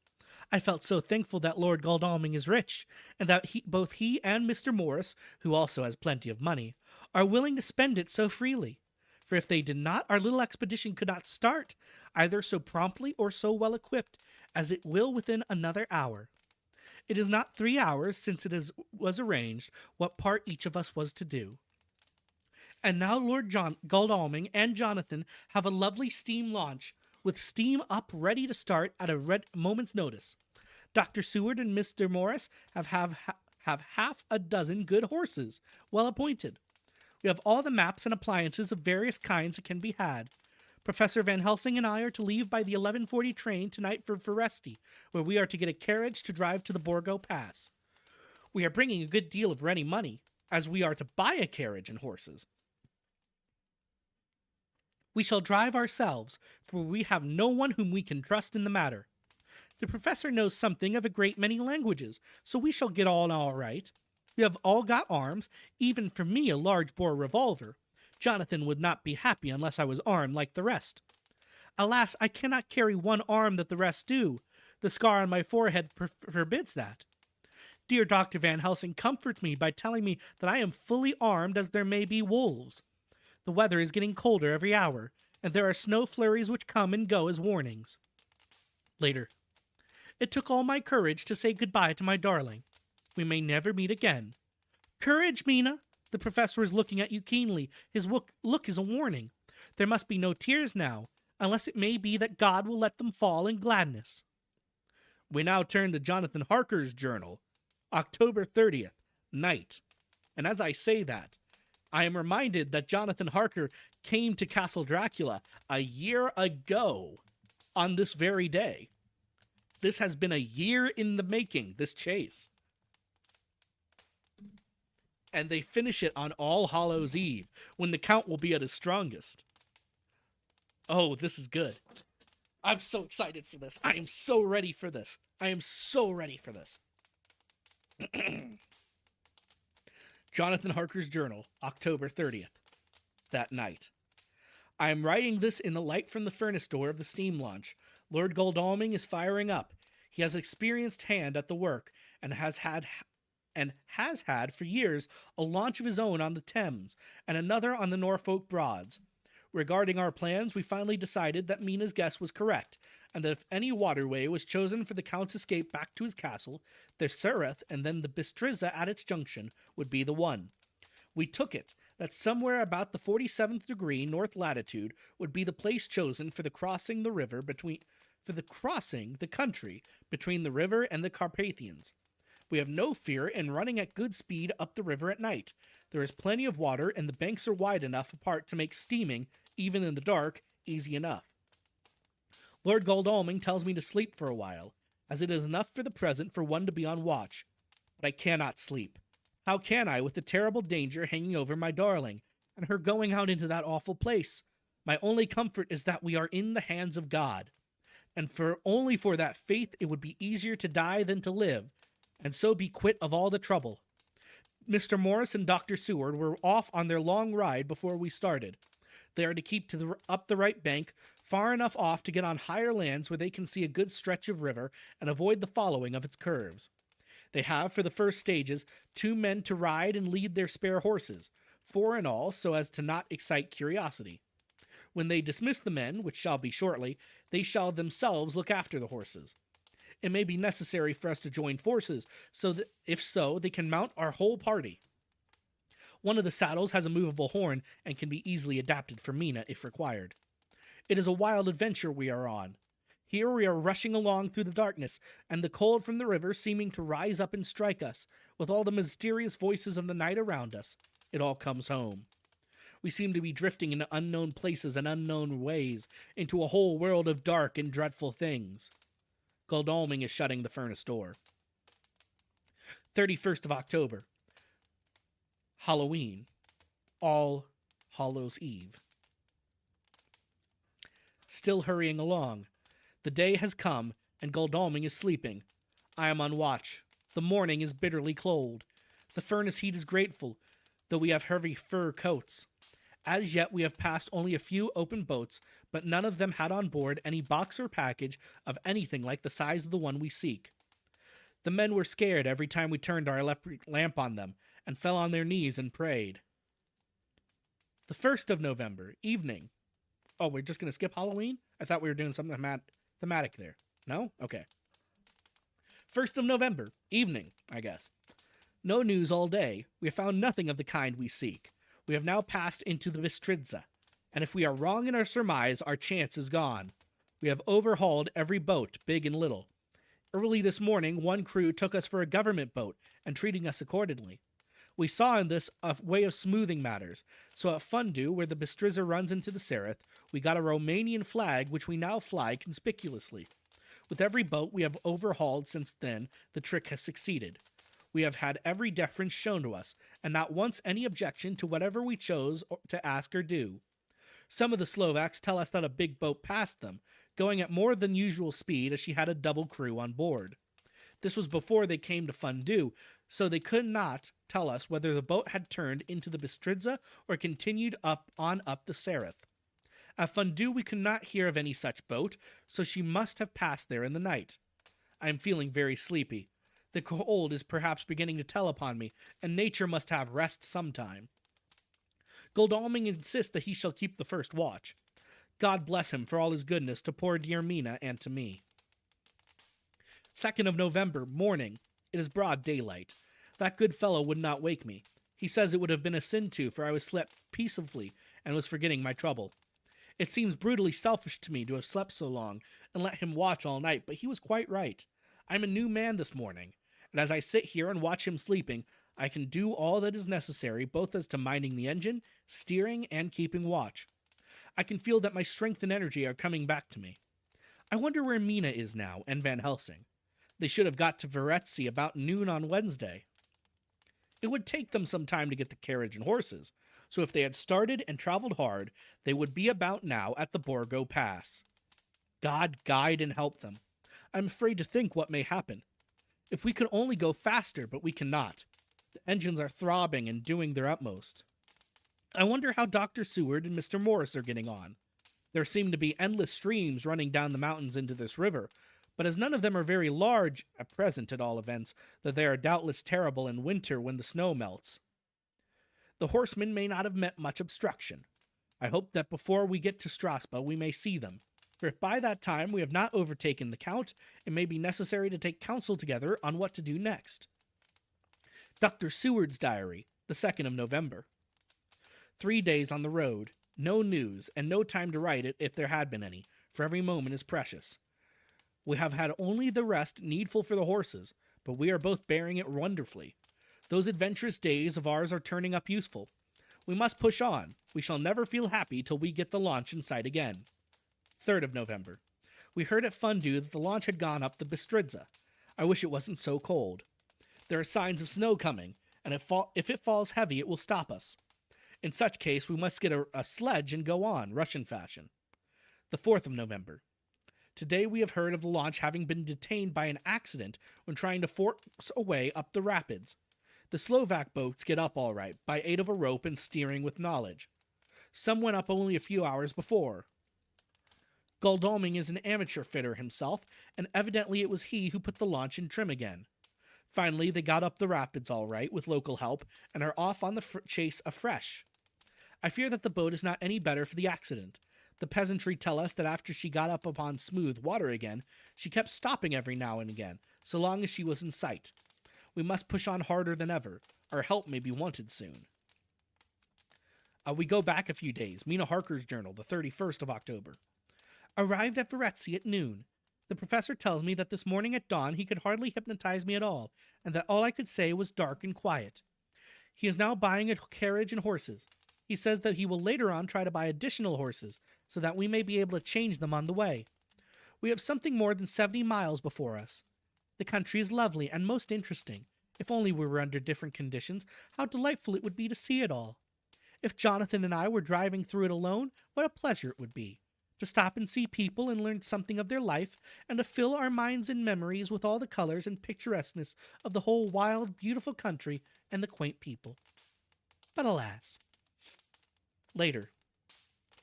I felt so thankful that Lord Godalming is rich, and that both he and Mr. Morris, who also has plenty of money, are willing to spend it so freely. For if they did not, our little expedition could not start, either so promptly or so well equipped as it will within another hour. It is not 3 hours since was arranged what part each of us was to do. And now Lord Godalming and Jonathan have a lovely steam launch, with steam up ready to start at a moment's notice. Dr. Seward and Mr. Morris have half a dozen good horses, well appointed. We have all the maps and appliances of various kinds that can be had. Professor Van Helsing and I are to leave by the 11:40 train tonight for Foresti, where we are to get a carriage to drive to the Borgo Pass. We are bringing a good deal of ready money, as we are to buy a carriage and horses. We shall drive ourselves, for we have no one whom we can trust in the matter. The professor knows something of a great many languages, so we shall get on all right. We have all got arms, even for me a large-bore revolver. Jonathan would not be happy unless I was armed like the rest. Alas, I cannot carry one arm that the rest do. The scar on my forehead forbids that. Dear Dr. Van Helsing comforts me by telling me that I am fully armed as there may be wolves. The weather is getting colder every hour, and there are snow flurries which come and go as warnings. Later. It took all my courage to say goodbye to my darling. We may never meet again. Courage, Mina! The professor is looking at you keenly. His look is a warning. There must be no tears now, unless it may be that God will let them fall in gladness. We now turn to Jonathan Harker's journal, October 30th, night. And as I say that, I am reminded that Jonathan Harker came to Castle Dracula a year ago on this very day. This has been a year in the making, this chase. And they finish it on All Hallows Eve, when the Count will be at his strongest. Oh, this is good. I'm so excited for this. I am so ready for this. I am so ready for this. Jonathan Harker's journal, October 30th. That night. I am writing this in the light from the furnace door of the steam launch. Lord Godalming is firing up. He has an experienced hand at the work, and has had for years a launch of his own on the Thames, and another on the Norfolk Broads. Regarding our plans, we finally decided that Mina's guess was correct, and that if any waterway was chosen for the Count's escape back to his castle, the Sereth and then the Bistrizza at its junction would be the one. We took it, that somewhere about the 47th degree north latitude would be the place chosen for crossing the country between the river and the Carpathians. We have no fear in running at good speed up the river at night. There is plenty of water, and the banks are wide enough apart to make steaming, even in the dark, easy enough. Lord Godalming tells me to sleep for a while, as it is enough for the present for one to be on watch. But I cannot sleep. How can I, with the terrible danger hanging over my darling, and her going out into that awful place? My only comfort is that we are in the hands of God, and only for that faith it would be easier to die than to live, and so be quit of all the trouble. Mr. Morris and Dr. Seward were off on their long ride before we started. They are to keep up the right bank, far enough off to get on higher lands where they can see a good stretch of river and avoid the following of its curves. They have, for the first stages, 2 men to ride and lead their spare horses, 4 in all, so as to not excite curiosity. When they dismiss the men, which shall be shortly, they shall themselves look after the horses. It may be necessary for us to join forces, so that, if so, they can mount our whole party. One of the saddles has a movable horn, and can be easily adapted for Mina, if required. It is a wild adventure we are on. Here we are rushing along through the darkness, and the cold from the river seeming to rise up and strike us, with all the mysterious voices of the night around us. It all comes home. We seem to be drifting into unknown places and unknown ways, into a whole world of dark and dreadful things. Godalming is shutting the furnace door. 31st of October. Halloween. All Hallows Eve. Still hurrying along. The day has come, and Godalming is sleeping. I am on watch. The morning is bitterly cold. The furnace heat is grateful, though we have heavy fur coats. As yet we have passed only a few open boats, but none of them had on board any box or package of anything like the size of the one we seek. The men were scared every time we turned our lamp on them, and fell on their knees and prayed. The 1st of November, evening. Oh, we're just going to skip Halloween? I thought we were doing something thematic there. No? Okay. 1st of November, evening, I guess. No news all day. We have found nothing of the kind we seek. We have now passed into the Bistritza, and if we are wrong in our surmise, our chance is gone. We have overhauled every boat, big and little. Early this morning, one crew took us for a government boat, and treating us accordingly. We saw in this a way of smoothing matters, so at Fundu, where the Bistritza runs into the Sereth, we got a Romanian flag which we now fly conspicuously. With every boat we have overhauled since then, the trick has succeeded. We have had every deference shown to us, and not once any objection to whatever we chose to ask or do. Some of the Slovaks tell us that a big boat passed them, going at more than usual speed as she had a double crew on board. This was before they came to Fundu, so they could not tell us whether the boat had turned into the Bistritza or continued up the Sereth. At Fundu we could not hear of any such boat, so she must have passed there in the night. I am feeling very sleepy. The cold is perhaps beginning to tell upon me, and nature must have rest sometime. Godalming insists that he shall keep the first watch. God bless him for all his goodness to poor dear Mina and to me. 2nd of November, morning. It is broad daylight. That good fellow would not wake me. He says it would have been a sin to, for I was slept peacefully and was forgetting my trouble. It seems brutally selfish to me to have slept so long and let him watch all night, but he was quite right. I am a new man this morning, and as I sit here and watch him sleeping, I can do all that is necessary, both as to minding the engine, steering, and keeping watch. I can feel that my strength and energy are coming back to me. I wonder where Mina is now, and Van Helsing. They should have got to Varetzi about noon on Wednesday. It would take them some time to get the carriage and horses, so if they had started and traveled hard, they would be about now at the Borgo Pass. God guide and help them. I'm afraid to think what may happen. If we could only go faster, but we cannot. The engines are throbbing and doing their utmost. I wonder how Dr. Seward and Mr. Morris are getting on. There seem to be endless streams running down the mountains into this river, but as none of them are very large, at present at all events, though they are doubtless terrible in winter when the snow melts. The horsemen may not have met much obstruction. I hope that before we get to Strasbourg we may see them, for if by that time we have not overtaken the Count, it may be necessary to take counsel together on what to do next. Dr. Seward's diary, the 2nd of November. 3 days on the road, no news, and no time to write it if there had been any, for every moment is precious. We have had only the rest needful for the horses, but we are both bearing it wonderfully. Those adventurous days of ours are turning up useful. We must push on. We shall never feel happy till we get the launch in sight again. 3rd of November. We heard at Fundu that the launch had gone up the Bistritza. I wish it wasn't so cold. There are signs of snow coming, and if it falls heavy, it will stop us. In such case, we must get a sledge and go on, Russian fashion. The 4th of November. Today we have heard of the launch having been detained by an accident when trying to force a way up the rapids. The Slovak boats get up all right, by aid of a rope and steering with knowledge. Some went up only a few hours before. Godalming is an amateur fitter himself, and evidently it was he who put the launch in trim again. Finally, they got up the rapids all right, with local help, and are off on the chase afresh. I fear that the boat is not any better for the accident. The peasantry tell us that after she got up upon smooth water again, she kept stopping every now and again, so long as she was in sight. We must push on harder than ever. Our help may be wanted soon. We go back a few days. Mina Harker's journal, the 31st of October. Arrived at Varetzi at noon. The professor tells me that this morning at dawn he could hardly hypnotize me at all, and that all I could say was dark and quiet. He is now buying a carriage and horses. He says that he will later on try to buy additional horses, so that we may be able to change them on the way. We have something more than 70 miles before us. The country is lovely and most interesting. If only we were under different conditions, how delightful it would be to see it all. If Jonathan and I were driving through it alone, what a pleasure it would be. To stop and see people and learn something of their life, and to fill our minds and memories with all the colors and picturesqueness of the whole wild, beautiful country and the quaint people. But alas. Later.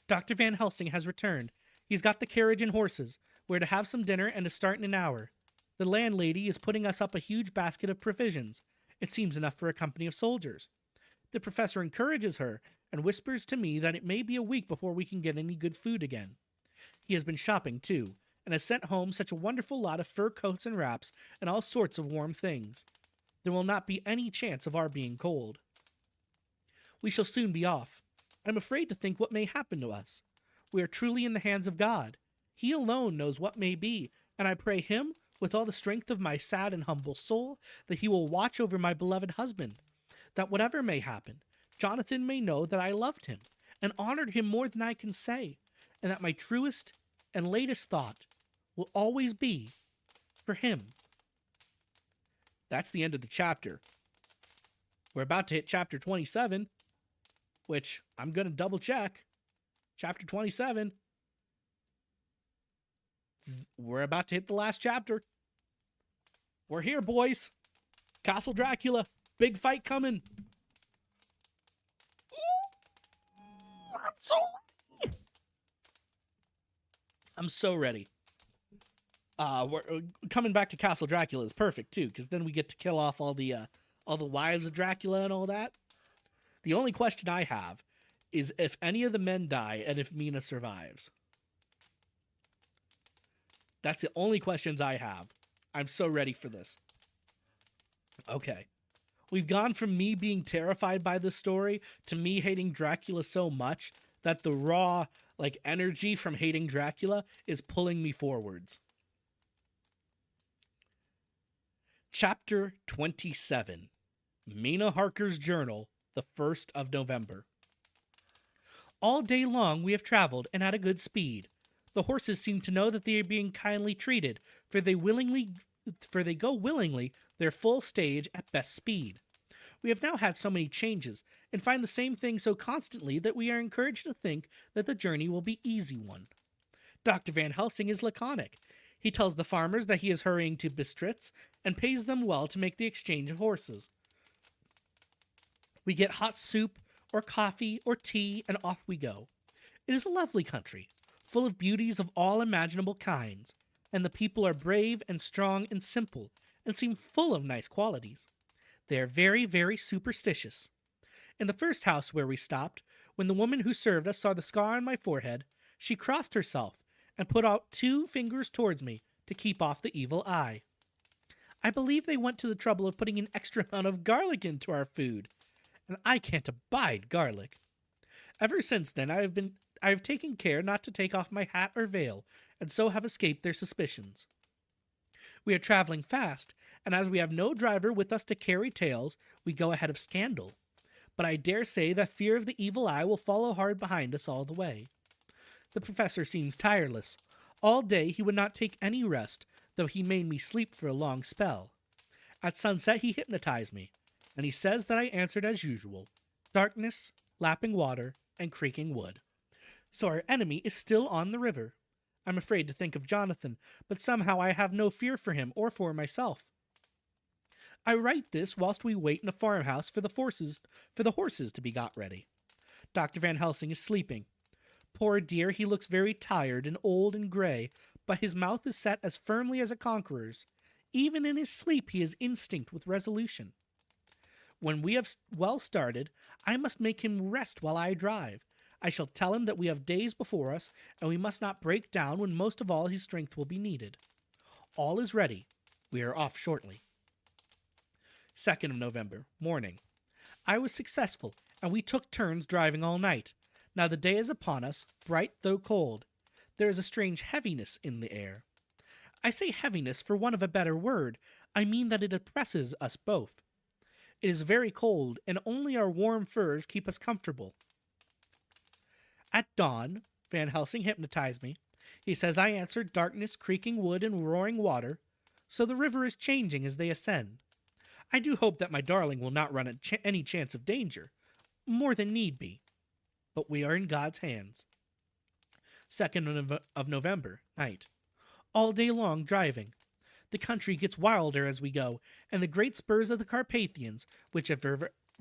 Dr. Van Helsing has returned. He's got the carriage and horses. We're to have some dinner and to start in an hour. The landlady is putting us up a huge basket of provisions. It seems enough for a company of soldiers. The professor encourages her and whispers to me that it may be a week before we can get any good food again. He has been shopping, too, and has sent home such a wonderful lot of fur coats and wraps and all sorts of warm things. There will not be any chance of our being cold. We shall soon be off. I'm afraid to think what may happen to us. We are truly in the hands of God. He alone knows what may be, and I pray him, with all the strength of my sad and humble soul, that he will watch over my beloved husband, that whatever may happen, Jonathan may know that I loved him, and honored him more than I can say, and that my truest and latest thought will always be for him. That's the end of the chapter. We're about to hit chapter 27, which I'm going to double check. Chapter 27. We're about to hit the last chapter. We're here, boys. Castle Dracula. Big fight coming. I'm so ready. We're coming back to Castle Dracula is perfect too, because then we get to kill off all the wives of Dracula and all that. The only question I have is if any of the men die and if Mina survives. That's the only questions I have. I'm so ready for this. Okay. We've gone from me being terrified by this story to me hating Dracula so much that the raw, energy from hating Dracula is pulling me forwards. Chapter 27. Mina Harker's Journal, the 1st of November. All day long we have traveled and at a good speed. The horses seem to know that they are being kindly treated, for they go willingly their full stage at best speed. We have now had so many changes, and find the same thing so constantly that we are encouraged to think that the journey will be easy one. Dr. Van Helsing is laconic. He tells the farmers that he is hurrying to Bistritz, and pays them well to make the exchange of horses. We get hot soup, or coffee, or tea, and off we go. It is a lovely country, full of beauties of all imaginable kinds, and the people are brave and strong and simple, and seem full of nice qualities. They are very, very superstitious. In the first house where we stopped, when the woman who served us saw the scar on my forehead, she crossed herself and put out 2 fingers towards me to keep off the evil eye. I believe they went to the trouble of putting an extra amount of garlic into our food, and I can't abide garlic. Ever since then, I have taken care not to take off my hat or veil, and so have escaped their suspicions. We are traveling fast, and as we have no driver with us to carry tales, we go ahead of scandal. But I dare say that fear of the evil eye will follow hard behind us all the way. The professor seems tireless. All day he would not take any rest, though he made me sleep for a long spell. At sunset he hypnotized me, and he says that I answered as usual, darkness, lapping water, and creaking wood. So our enemy is still on the river. I'm afraid to think of Jonathan, but somehow I have no fear for him or for myself. I write this whilst we wait in a farmhouse for the horses to be got ready. Dr. Van Helsing is sleeping. Poor dear, he looks very tired and old and gray, but his mouth is set as firmly as a conqueror's. Even in his sleep he is instinct with resolution. When we have well started, I must make him rest while I drive. I shall tell him that we have days before us, and we must not break down when most of all his strength will be needed. All is ready. We are off shortly. 2nd of November, morning. I was successful, and we took turns driving all night. Now the day is upon us, bright though cold. There is a strange heaviness in the air. I say heaviness for want of a better word. I mean that it oppresses us both. It is very cold, and only our warm furs keep us comfortable. At dawn, Van Helsing hypnotized me. He says I answered darkness, creaking wood, and roaring water, so the river is changing as they ascend. I do hope that my darling will not run any chance of danger, more than need be, but we are in God's hands. 2nd of November, night. All day long driving. The country gets wilder as we go, and the great spurs of the Carpathians, which at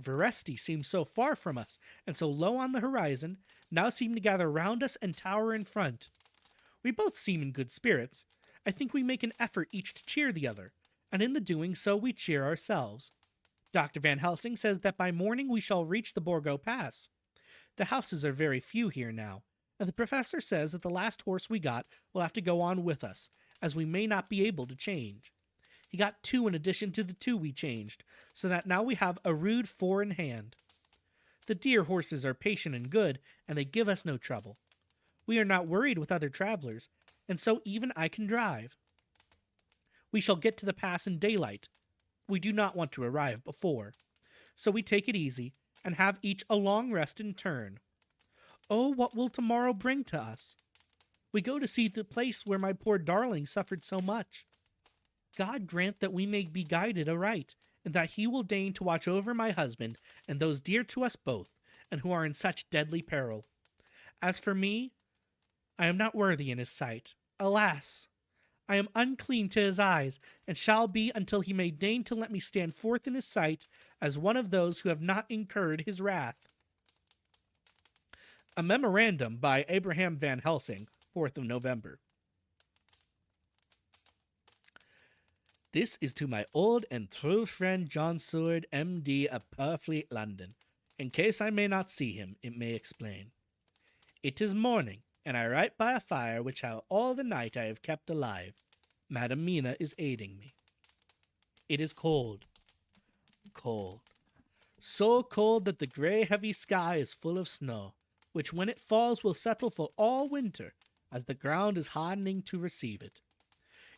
Veresti seemed so far from us and so low on the horizon, now seem to gather round us and tower in front. We both seem in good spirits. I think we make an effort each to cheer the other, and in the doing so we cheer ourselves. Dr. Van Helsing says that by morning we shall reach the Borgo Pass. The houses are very few here now, and the professor says that the last horse we got will have to go on with us, as we may not be able to change. He got 2 in addition to the 2 we changed, so that now we have a rude 4 in hand. The dear horses are patient and good, and they give us no trouble. We are not worried with other travelers, and so even I can drive. We shall get to the pass in daylight. We do not want to arrive before. So we take it easy, and have each a long rest in turn. Oh, what will tomorrow bring to us? We go to see the place where my poor darling suffered so much. God grant that we may be guided aright, and that he will deign to watch over my husband and those dear to us both, and who are in such deadly peril. As for me, I am not worthy in his sight. Alas! I am unclean to his eyes, and shall be until he may deign to let me stand forth in his sight as one of those who have not incurred his wrath. A memorandum by Abraham Van Helsing, 4th of November. This is to my old and true friend John Seward, M.D. of Purfleet, London. In case I may not see him, it may explain. It is morning, and I write by a fire which all the night I have kept alive. Madam Mina is aiding me. It is cold. Cold. So cold that the grey heavy sky is full of snow, which when it falls will settle for all winter, as the ground is hardening to receive it.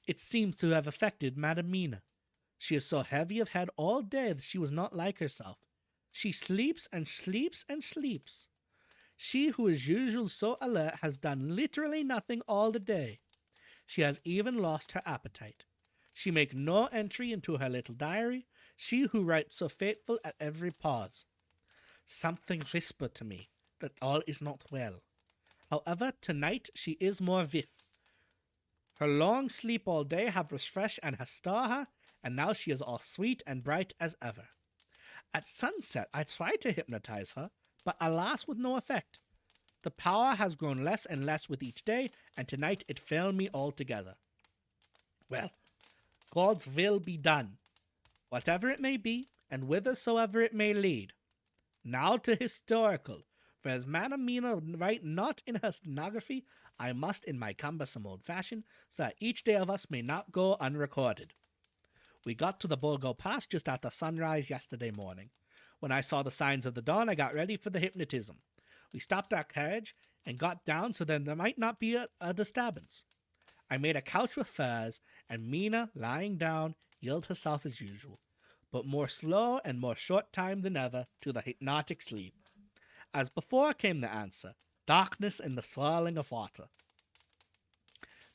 It seems to have affected Madam Mina. She is so heavy of head all day that she was not like herself. She sleeps and sleeps and sleeps. She who is usually so alert has done literally nothing all the day. She has even lost her appetite. She make no entry into her little diary, she who writes so faithful at every pause. Something whisper to me that all is not well. However, tonight she is more vif. Her long sleep all day have refreshed and has stirred her, and now she is all sweet and bright as ever. At sunset I tried to hypnotize her, but alas with no effect. The power has grown less and less with each day, and tonight it failed me altogether. Well, God's will be done, whatever it may be, and whithersoever it may lead. Now to historical, for as Madam Mina write not in her stenography, I must in my cumbersome old fashion, so that each day of us may not go unrecorded. We got to the Borgo Pass just after sunrise yesterday morning. When I saw the signs of the dawn, I got ready for the hypnotism. We stopped our carriage and got down so that there might not be a disturbance. I made a couch with furs, and Mina, lying down, yielded herself as usual, but more slow and more short time than ever, to the hypnotic sleep. As before came the answer, darkness and the swirling of water.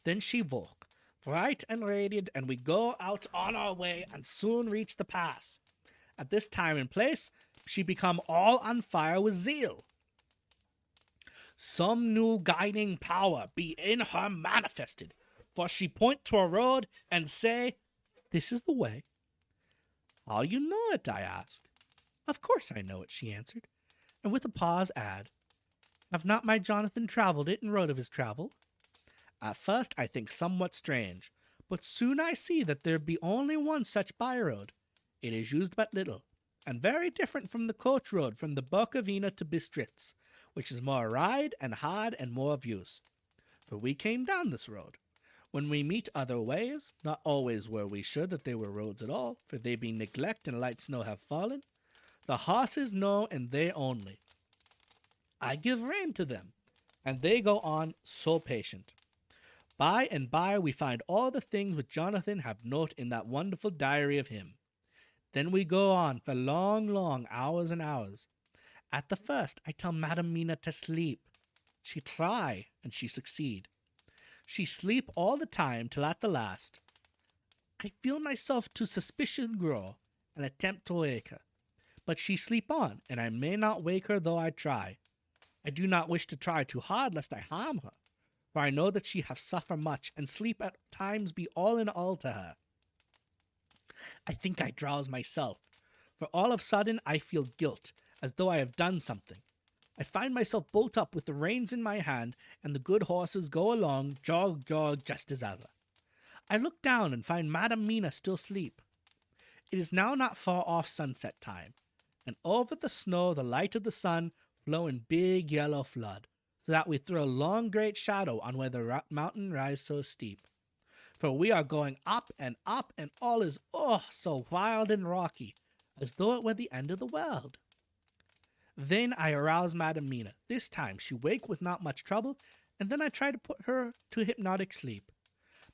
Then she woke, bright and radiant, and we go out on our way and soon reach the pass. At this time and place, she become all on fire with zeal. Some new guiding power be in her manifested, for she point to a road and say, "This is the way." "How you know it?" I ask. "Of course I know it," she answered, and with a pause add, "Have not my Jonathan travelled it and wrote of his travel?" At first I think somewhat strange, but soon I see that there be only one such by-road. It is used but little, and very different from the coach road from the Bukovina to Bistritz, which is more ride and hard and more of use. For we came down this road. When we meet other ways, not always were we sure that they were roads at all, for they be neglect and light snow have fallen. The horses know and they only. I give rein to them, and they go on so patient. By and by we find all the things which Jonathan have note in that wonderful diary of him. Then we go on for long, long hours and hours. At the first I tell Madam Mina to sleep. She try, and she succeed. She sleep all the time till at the last I feel myself to suspicion grow and attempt to wake her. But she sleep on, and I may not wake her though I try. I do not wish to try too hard lest I harm her, for I know that she have suffer much, and sleep at times be all in all to her. I think I drowse myself, for all of sudden I feel guilt, as though I have done something. I find myself bolt up with the reins in my hand, and the good horses go along, jog, jog, just as ever. I look down and find Madam Mina still asleep. It is now not far off sunset time, and over the snow the light of the sun flow in big yellow flood, so that we throw a long great shadow on where the mountain rise so steep. For we are going up, and all is so wild and rocky, as though it were the end of the world. Then I arouse Madam Mina. This time she wake with not much trouble, and then I try to put her to hypnotic sleep.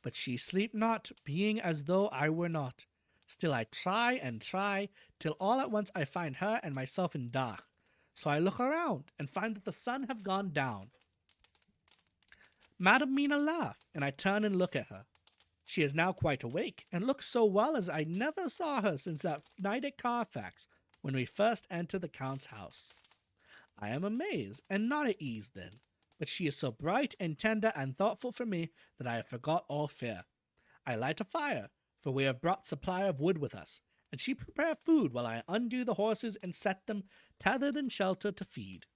But she sleep not, being as though I were not. Still I try and try, till all at once I find her and myself in dark. So I look around, and find that the sun have gone down. Madam Mina laugh, and I turn and look at her. She is now quite awake, and looks so well as I never saw her since that night at Carfax, when we first entered the Count's house. I am amazed, and not at ease then, but she is so bright and tender and thoughtful for me that I have forgot all fear. I light a fire, for we have brought supply of wood with us, and she prepare food while I undo the horses and set them, tethered in shelter, to feed.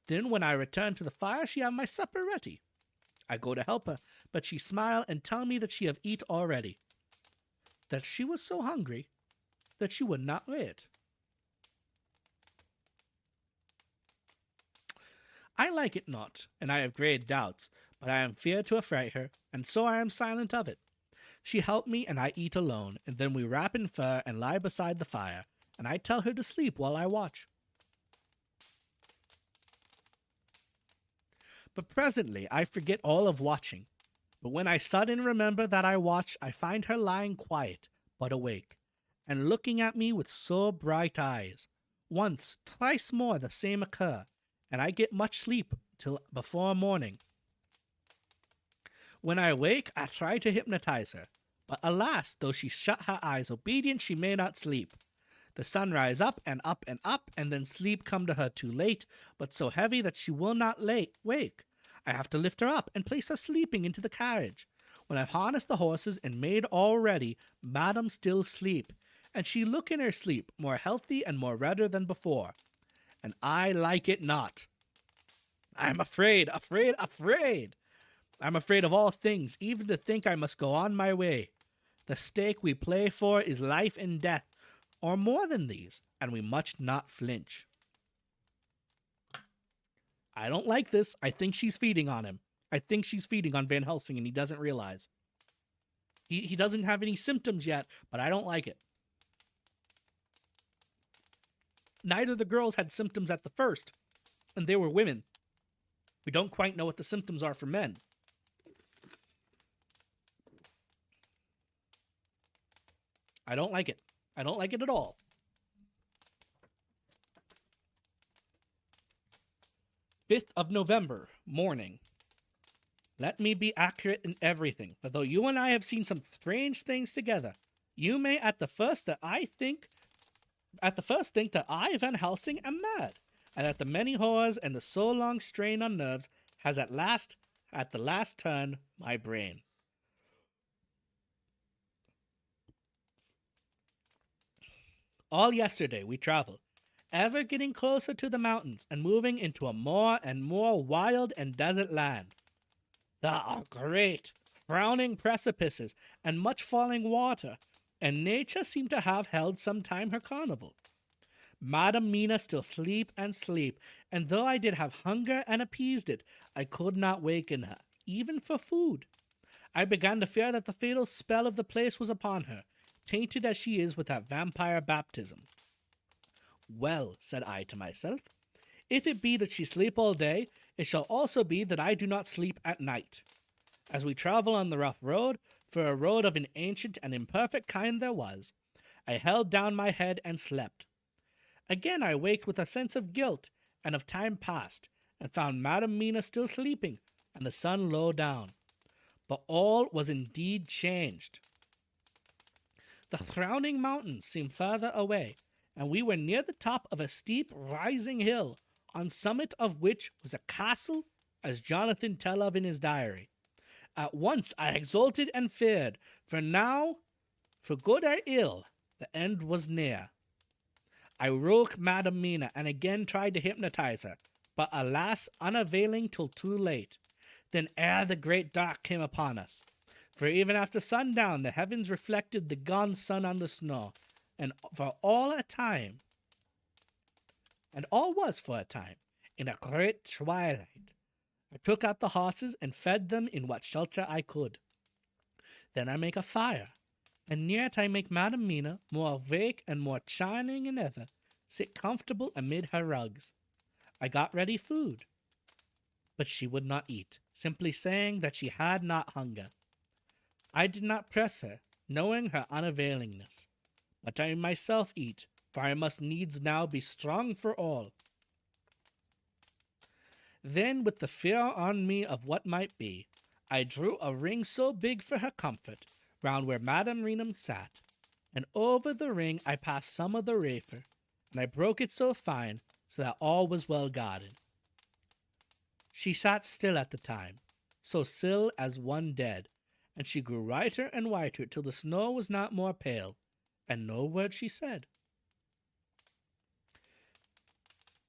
Then when I return to the fire, she have my supper ready. I go to help her, but she smile and tell me that she have eat already, that she was so hungry that she would not wait. I like it not, and I have great doubts, but I am feared to affright her, and so I am silent of it. She help me, and I eat alone, and then we wrap in fur and lie beside the fire, and I tell her to sleep while I watch. But presently I forget all of watching, but when I sudden remember that I watch, I find her lying quiet, but awake, and looking at me with so bright eyes. Once, twice more the same occur, and I get much sleep till before morning. When I wake, I try to hypnotize her, but alas, though she shut her eyes obedient, she may not sleep. The sun rise up, and then sleep come to her too late, but so heavy that she will not wake. I have to lift her up and place her sleeping into the carriage. When I've harnessed the horses and made all ready, Madam still sleep, and she look in her sleep more healthy and more redder than before. And I like it not. I am afraid. I'm afraid of all things, even to think I must go on my way. The stake we play for is life and death, or more than these, and we must not flinch. I don't like this. I think she's feeding on him. I think she's feeding on Van Helsing, and he doesn't realize. He doesn't have any symptoms yet, but I don't like it. Neither of the girls had symptoms at the first, and they were women. We don't quite know what the symptoms are for men. I don't like it. I don't like it at all. of November, morning. Let me be accurate in everything, for though you and I have seen some strange things together, you may at the first think that I, Van Helsing, am mad, and that the many horrors and the so long strain on nerves has at the last turn my brain. All yesterday we traveled, ever getting closer to the mountains and moving into a more and more wild and desert land. There are great, frowning precipices and much falling water, and nature seemed to have held some time her carnival. Madam Mina still sleep, and though I did have hunger and appeased it, I could not waken her, even for food. I began to fear that the fatal spell of the place was upon her, tainted as she is with that vampire baptism. Well, said I to myself, if it be that she sleep all day, it shall also be that I do not sleep at night. As we travel on the rough road, for a road of an ancient and imperfect kind there was, I held down my head and slept. Again I waked with a sense of guilt and of time past, and found Madam Mina still sleeping, and the sun low down. but all was indeed changed. The frowning mountains seemed further away, and we were near the top of a steep rising hill, on summit of which was a castle, as Jonathan tell of in his diary. At once I exulted and feared, for now, for good or ill, the end was near. I woke Madam Mina and again tried to hypnotize her, but alas, unavailing till too late. Then ere the great dark came upon us, for even after sundown the heavens reflected the gone sun on the snow, and for all a time, and all was for a time, in a great twilight. I took out the horses and fed them in what shelter I could. Then I make a fire, and near it I make Madam Mina, more awake and more charming than ever, sit comfortable amid her rugs. I got ready food, but she would not eat, simply saying that she had not hunger. I did not press her, knowing her unavailingness, but I myself eat, for I must needs now be strong for all. Then, with the fear on me of what might be, I drew a ring so big for her comfort, round where Madam Renum sat, and over the ring I passed some of the rafer, and I broke it so fine, so that all was well guarded. She sat still at the time, so still as one dead, and she grew whiter and whiter till the snow was not more pale, and no word she said.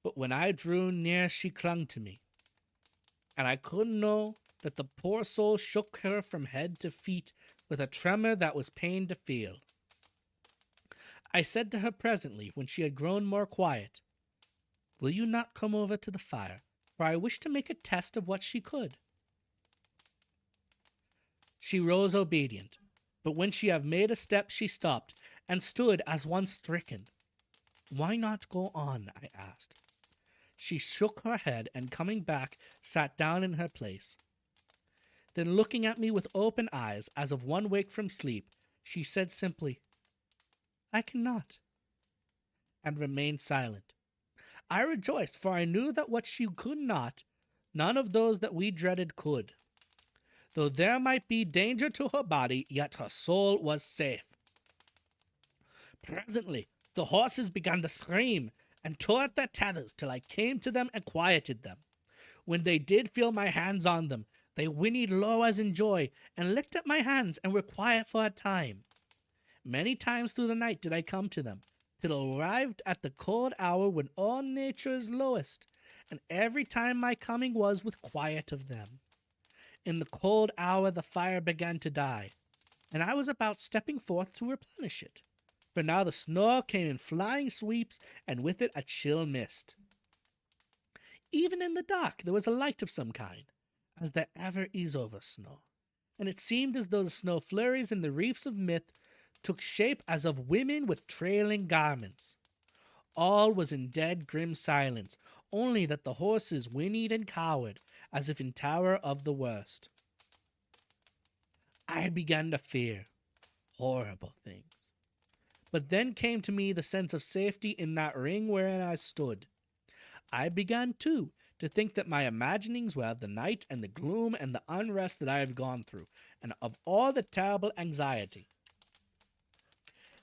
But when I drew near she clung to me, and I could know that the poor soul shook her from head to feet with a tremor that was pain to feel. I said to her presently, when she had grown more quiet, "Will you not come over to the fire, for I wish to make a test of what she could?" She rose obedient, but when she had made a step she stopped, and stood as one stricken. "Why not go on?" I asked. She shook her head, and coming back, sat down in her place. Then looking at me with open eyes, as of one waked from sleep, she said simply, "I cannot," and remained silent. I rejoiced, for I knew that what she could not, none of those that we dreaded could. Though there might be danger to her body, yet her soul was safe. Presently, the horses began to scream, and tore at their tethers till I came to them and quieted them. When they did feel my hands on them, they whinnied low as in joy, and licked at my hands, and were quiet for a time. Many times through the night did I come to them, till arrived at the cold hour when all nature is lowest, and every time my coming was with quiet of them. In the cold hour the fire began to die, and I was about stepping forth to replenish it. For now the snow came in flying sweeps, and with it a chill mist. Even in the dark there was a light of some kind, as there ever is over snow, and it seemed as though the snow flurries in the reefs of mist took shape as of women with trailing garments. All was in dead grim silence, only that the horses whinnied and cowered, as if in terror of the worst. I began to fear horrible things. But then came to me the sense of safety in that ring wherein I stood. I began, too, to think that my imaginings were of the night and the gloom and the unrest that I had gone through, and of all the terrible anxiety.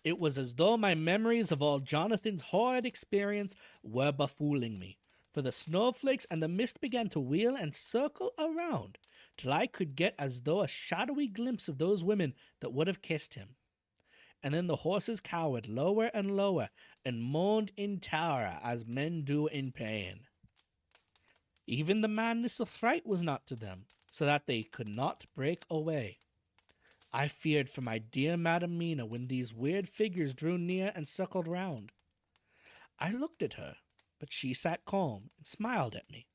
It was as though my memories of all Jonathan's horrid experience were befooling me, for the snowflakes and the mist began to wheel and circle around, till I could get as though a shadowy glimpse of those women that would have kissed him. And then the horses cowered lower and lower, and moaned in terror as men do in pain. Even the madness of fright was not to them, so that they could not break away. I feared for my dear Madam Mina when these weird figures drew near and circled round. I looked at her, but she sat calm and smiled at me.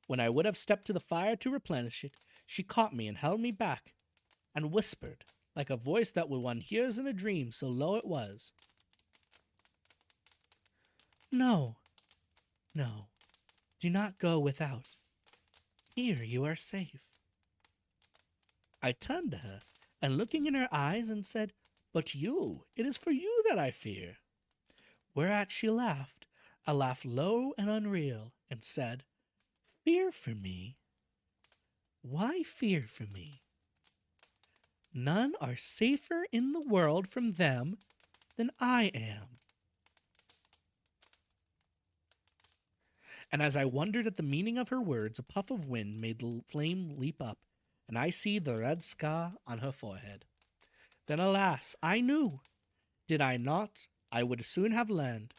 When I would have stepped to the fire to replenish it, she caught me and held me back, and whispered, like a voice that one hears in a dream, so low it was, "No, no, do not go without. Here you are safe." I turned to her, and looking in her eyes, and said, "But you, it is for you that I fear." Whereat she laughed, a laugh low and unreal, and said, "Fear for me? Why fear for me? None are safer in the world from them than I am. And as I wondered at the meaning of her words, a puff of wind made the flame leap up, and I see the red scar on her forehead. Then, alas, I knew. Did I not, I would soon have learned.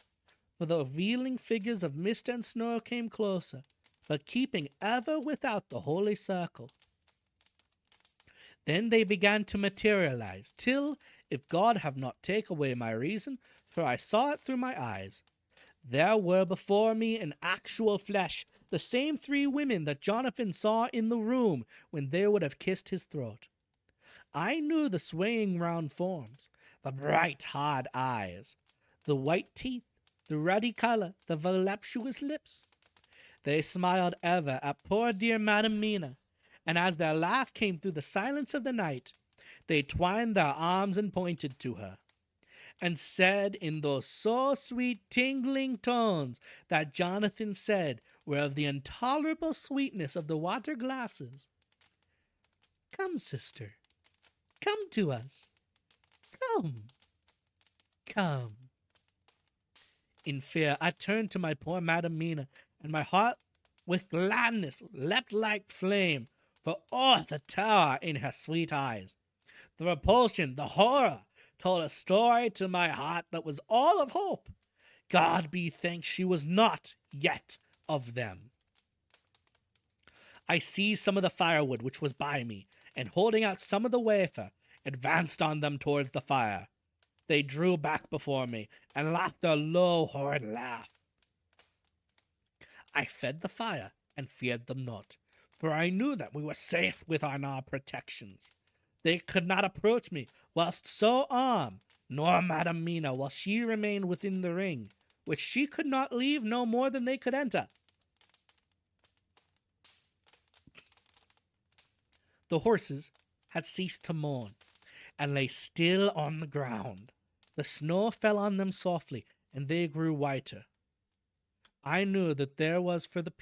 For the revealing figures of mist and snow came closer, but keeping ever without the holy circle. Then they began to materialize, till, if God have not taken away my reason, for I saw it through my eyes, there were before me in actual flesh the same 3 women that Jonathan saw in the room when they would have kissed his throat. I knew the swaying round forms, the bright hard eyes, the white teeth, the ruddy color, the voluptuous lips. They smiled ever at poor dear Madam Mina, and as their laugh came through the silence of the night, they twined their arms and pointed to her, and said in those so sweet tingling tones that Jonathan said were of the intolerable sweetness of the water glasses, "Come, sister, come to us. Come, come." In fear, I turned to my poor Madam Mina, and my heart with gladness leapt like flame, for the terror in her sweet eyes, the repulsion, the horror, told a story to my heart that was all of hope. God be thanked she was not yet of them. I seized some of the firewood which was by me, and holding out some of the wafer, advanced on them towards the fire. They drew back before me, and laughed a low, horrid laugh. I fed the fire, and feared them not, for I knew that we were safe within our protections. They could not approach me whilst so armed, nor Madam Mina while she remained within the ring, which she could not leave no more than they could enter. The horses had ceased to mourn, and lay still on the ground. The snow fell on them softly, and they grew whiter. I knew that there was for the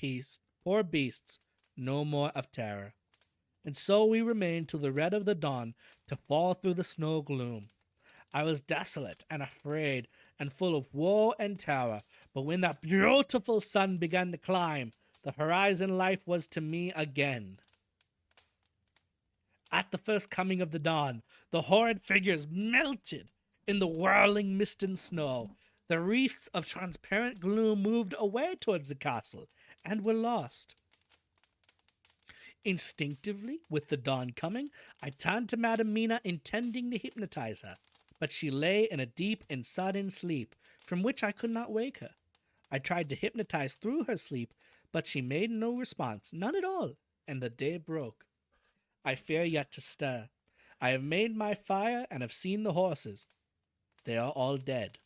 poor beasts no more of terror. And so we remained till the red of the dawn to fall through the snow gloom. I was desolate and afraid and full of woe and terror, but when that beautiful sun began to climb, the horizon life was to me again. At the first coming of the dawn, the horrid figures melted in the whirling mist and snow. The wreaths of transparent gloom moved away towards the castle and were lost. Instinctively, with the dawn coming, I turned to Madam Mina, intending to hypnotize her, but she lay in a deep and sudden sleep, from which I could not wake her. I tried to hypnotize through her sleep, but she made no response, none at all, and the day broke. I fear yet to stir. I have made my fire and have seen the horses. They are all dead.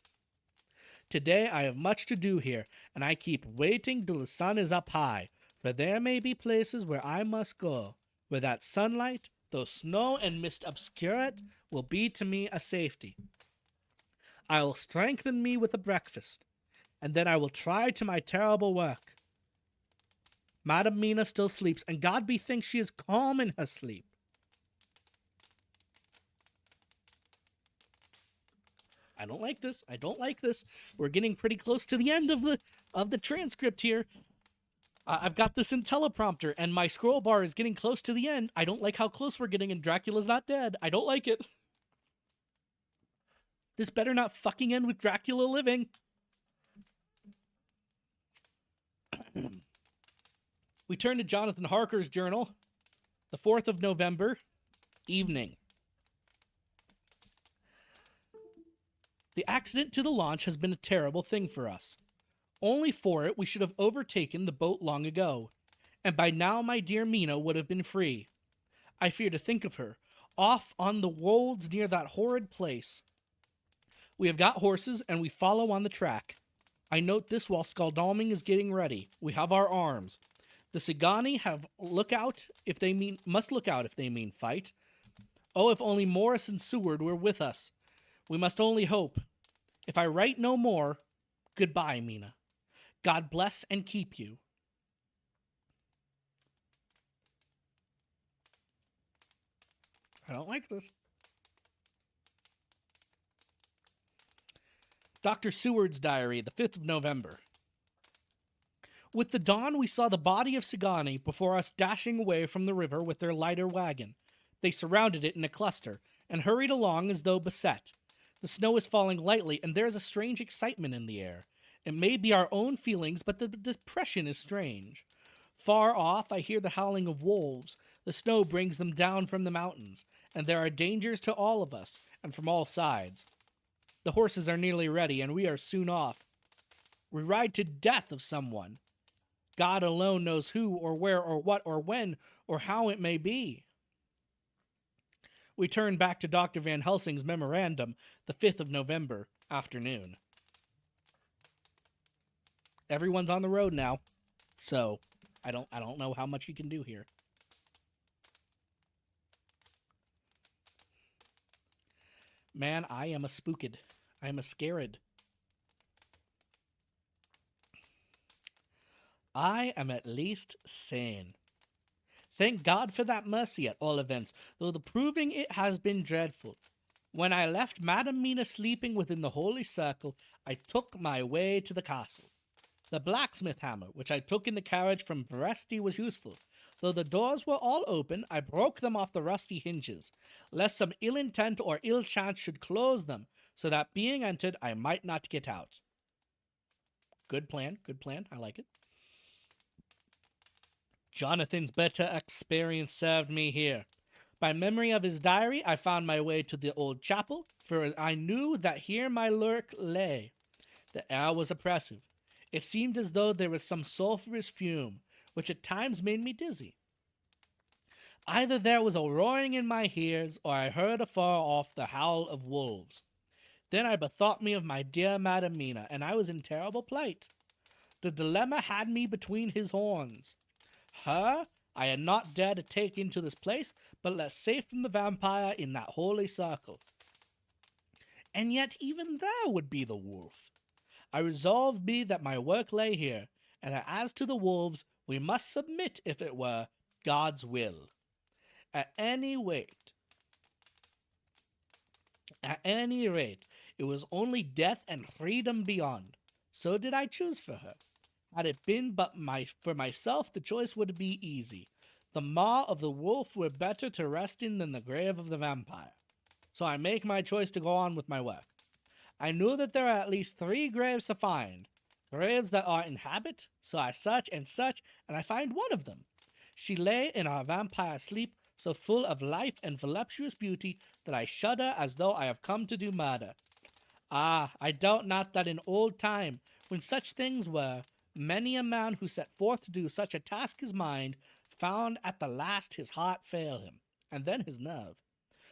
Today I have much to do here, and I keep waiting till the sun is up high, for there may be places where I must go, where that sunlight, though snow and mist obscure it, will be to me a safety. I will strengthen me with a breakfast, and then I will try to my terrible work. Madam Mina still sleeps, and God be thanked she is calm in her sleep. I don't like this. I don't like this. We're getting pretty close to the end of the transcript here. I've got this in teleprompter, and my scroll bar is getting close to the end. I don't like how close we're getting, and Dracula's not dead. I don't like it. This better not fucking end with Dracula living. We turn to Jonathan Harker's journal, the 4th of November, evening. The accident to the launch has been a terrible thing for us. Only for it we should have overtaken the boat long ago, and by now my dear Mina would have been free. I fear to think of her, off on the wolds near that horrid place. We have got horses, and we follow on the track. I note this while Skaldalming is getting ready. We have our arms. The Sigani must look out if they mean fight. Oh, if only Morris and Seward were with us. We must only hope. If I write no more, goodbye, Mina. God bless and keep you. I don't like this. Dr. Seward's diary, the 5th of November. With the dawn, we saw the body of Sigani before us dashing away from the river with their lighter wagon. They surrounded it in a cluster and hurried along as though beset. The snow is falling lightly, and there is a strange excitement in the air. It may be our own feelings, but the depression is strange. Far off, I hear the howling of wolves. The snow brings them down from the mountains, and there are dangers to all of us, and from all sides. The horses are nearly ready, and we are soon off. We ride to death of someone. God alone knows who, or where, or what, or when, or how it may be. We turn back to Dr. Van Helsing's memorandum, the 5th of November, afternoon. Everyone's on the road now, so I don't know how much you can do here. Man, I am a spooked. I am a scared. I am at least sane. Thank God for that mercy at all events, though the proving it has been dreadful. When I left Madam Mina sleeping within the holy circle, I took my way to the castle. The blacksmith hammer, which I took in the carriage from Vresti, was useful. Though the doors were all open, I broke them off the rusty hinges, lest some ill intent or ill chance should close them, so that being entered, I might not get out. Good plan, I like it. Jonathan's better experience served me here. By memory of his diary, I found my way to the old chapel, for I knew that here my lurk lay. The air was oppressive. It seemed as though there was some sulphurous fume, which at times made me dizzy. Either there was a roaring in my ears, or I heard afar off the howl of wolves. Then I bethought me of my dear Madam Mina, and I was in terrible plight. The dilemma had me between his horns. Her I had not dared to take into this place, but left safe from the vampire in that holy circle. And yet even there would be the wolf. I resolved me that my work lay here, and that as to the wolves, we must submit if it were God's will. At any rate, it was only death and freedom beyond. So did I choose for her. Had it been but for myself, the choice would be easy. The maw of the wolf were better to rest in than the grave of the vampire. So I make my choice to go on with my work. I knew that there are at least 3 graves to find. Graves that are in habit, so I search, and I find one of them. She lay in our vampire sleep, so full of life and voluptuous beauty that I shudder as though I have come to do murder. Ah, I doubt not that in old time, when such things were, many a man who set forth to do such a task as mine found at the last his heart fail him, and then his nerve.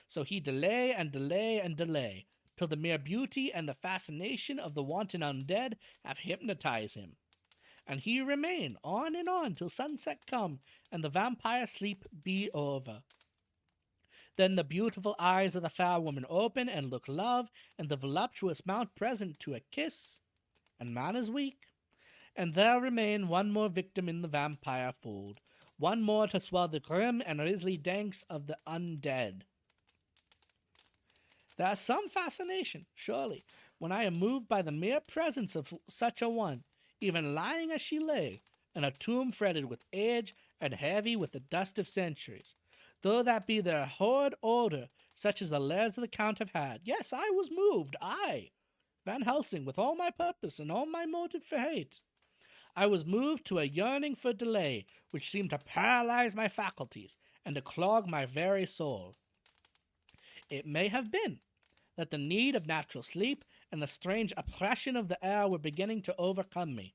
So he delay and delay and delay, till the mere beauty and the fascination of the wanton undead have hypnotized him. And he remain on and on till sunset come and the vampire sleep be over. Then the beautiful eyes of the fair woman open and look love, and the voluptuous mount present to a kiss, and man is weak. And there remain one more victim in the vampire fold, one more to swell the grim and grisly danks of the undead. There is some fascination, surely, when I am moved by the mere presence of such a one, even lying as she lay, in a tomb fretted with age and heavy with the dust of centuries, though that be their horrid odor, such as the lairs of the Count have had. Yes, I was moved, I, Van Helsing, with all my purpose and all my motive for hate. I was moved to a yearning for delay, which seemed to paralyze my faculties and to clog my very soul. It may have been that the need of natural sleep and the strange oppression of the air were beginning to overcome me.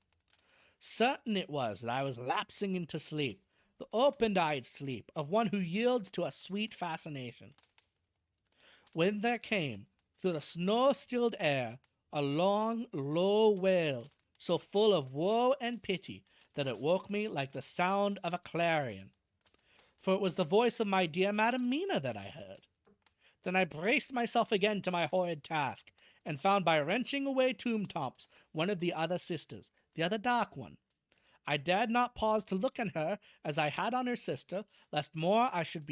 Certain it was that I was lapsing into sleep, the open-eyed sleep of one who yields to a sweet fascination. When there came, through the snow-stilled air, a long, low wail, so full of woe and pity that it woke me like the sound of a clarion. For it was the voice of my dear Madam Mina that I heard. Then I braced myself again to my horrid task, and found by wrenching away tomb tops one of the other sisters, the other dark one. I dared not pause to look on her as I had on her sister, lest more I should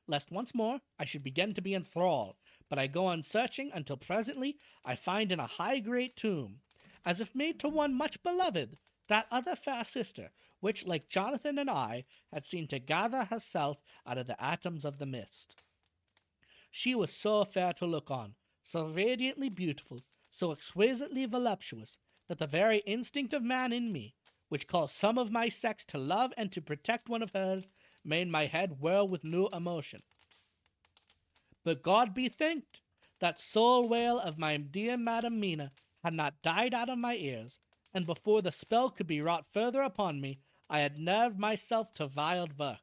lest once more I should begin to be enthralled, but I go on searching until presently I find in a high great tomb, as if made to one much beloved, that other fair sister, which, like Jonathan and I, had seen to gather herself out of the atoms of the mist. She was so fair to look on, so radiantly beautiful, so exquisitely voluptuous, that the very instinct of man in me, which calls some of my sex to love and to protect one of hers, made my head whirl with new emotion. But God be thanked, that soul wail of my dear Madam Mina had not died out of my ears, and before the spell could be wrought further upon me, I had nerved myself to wild work.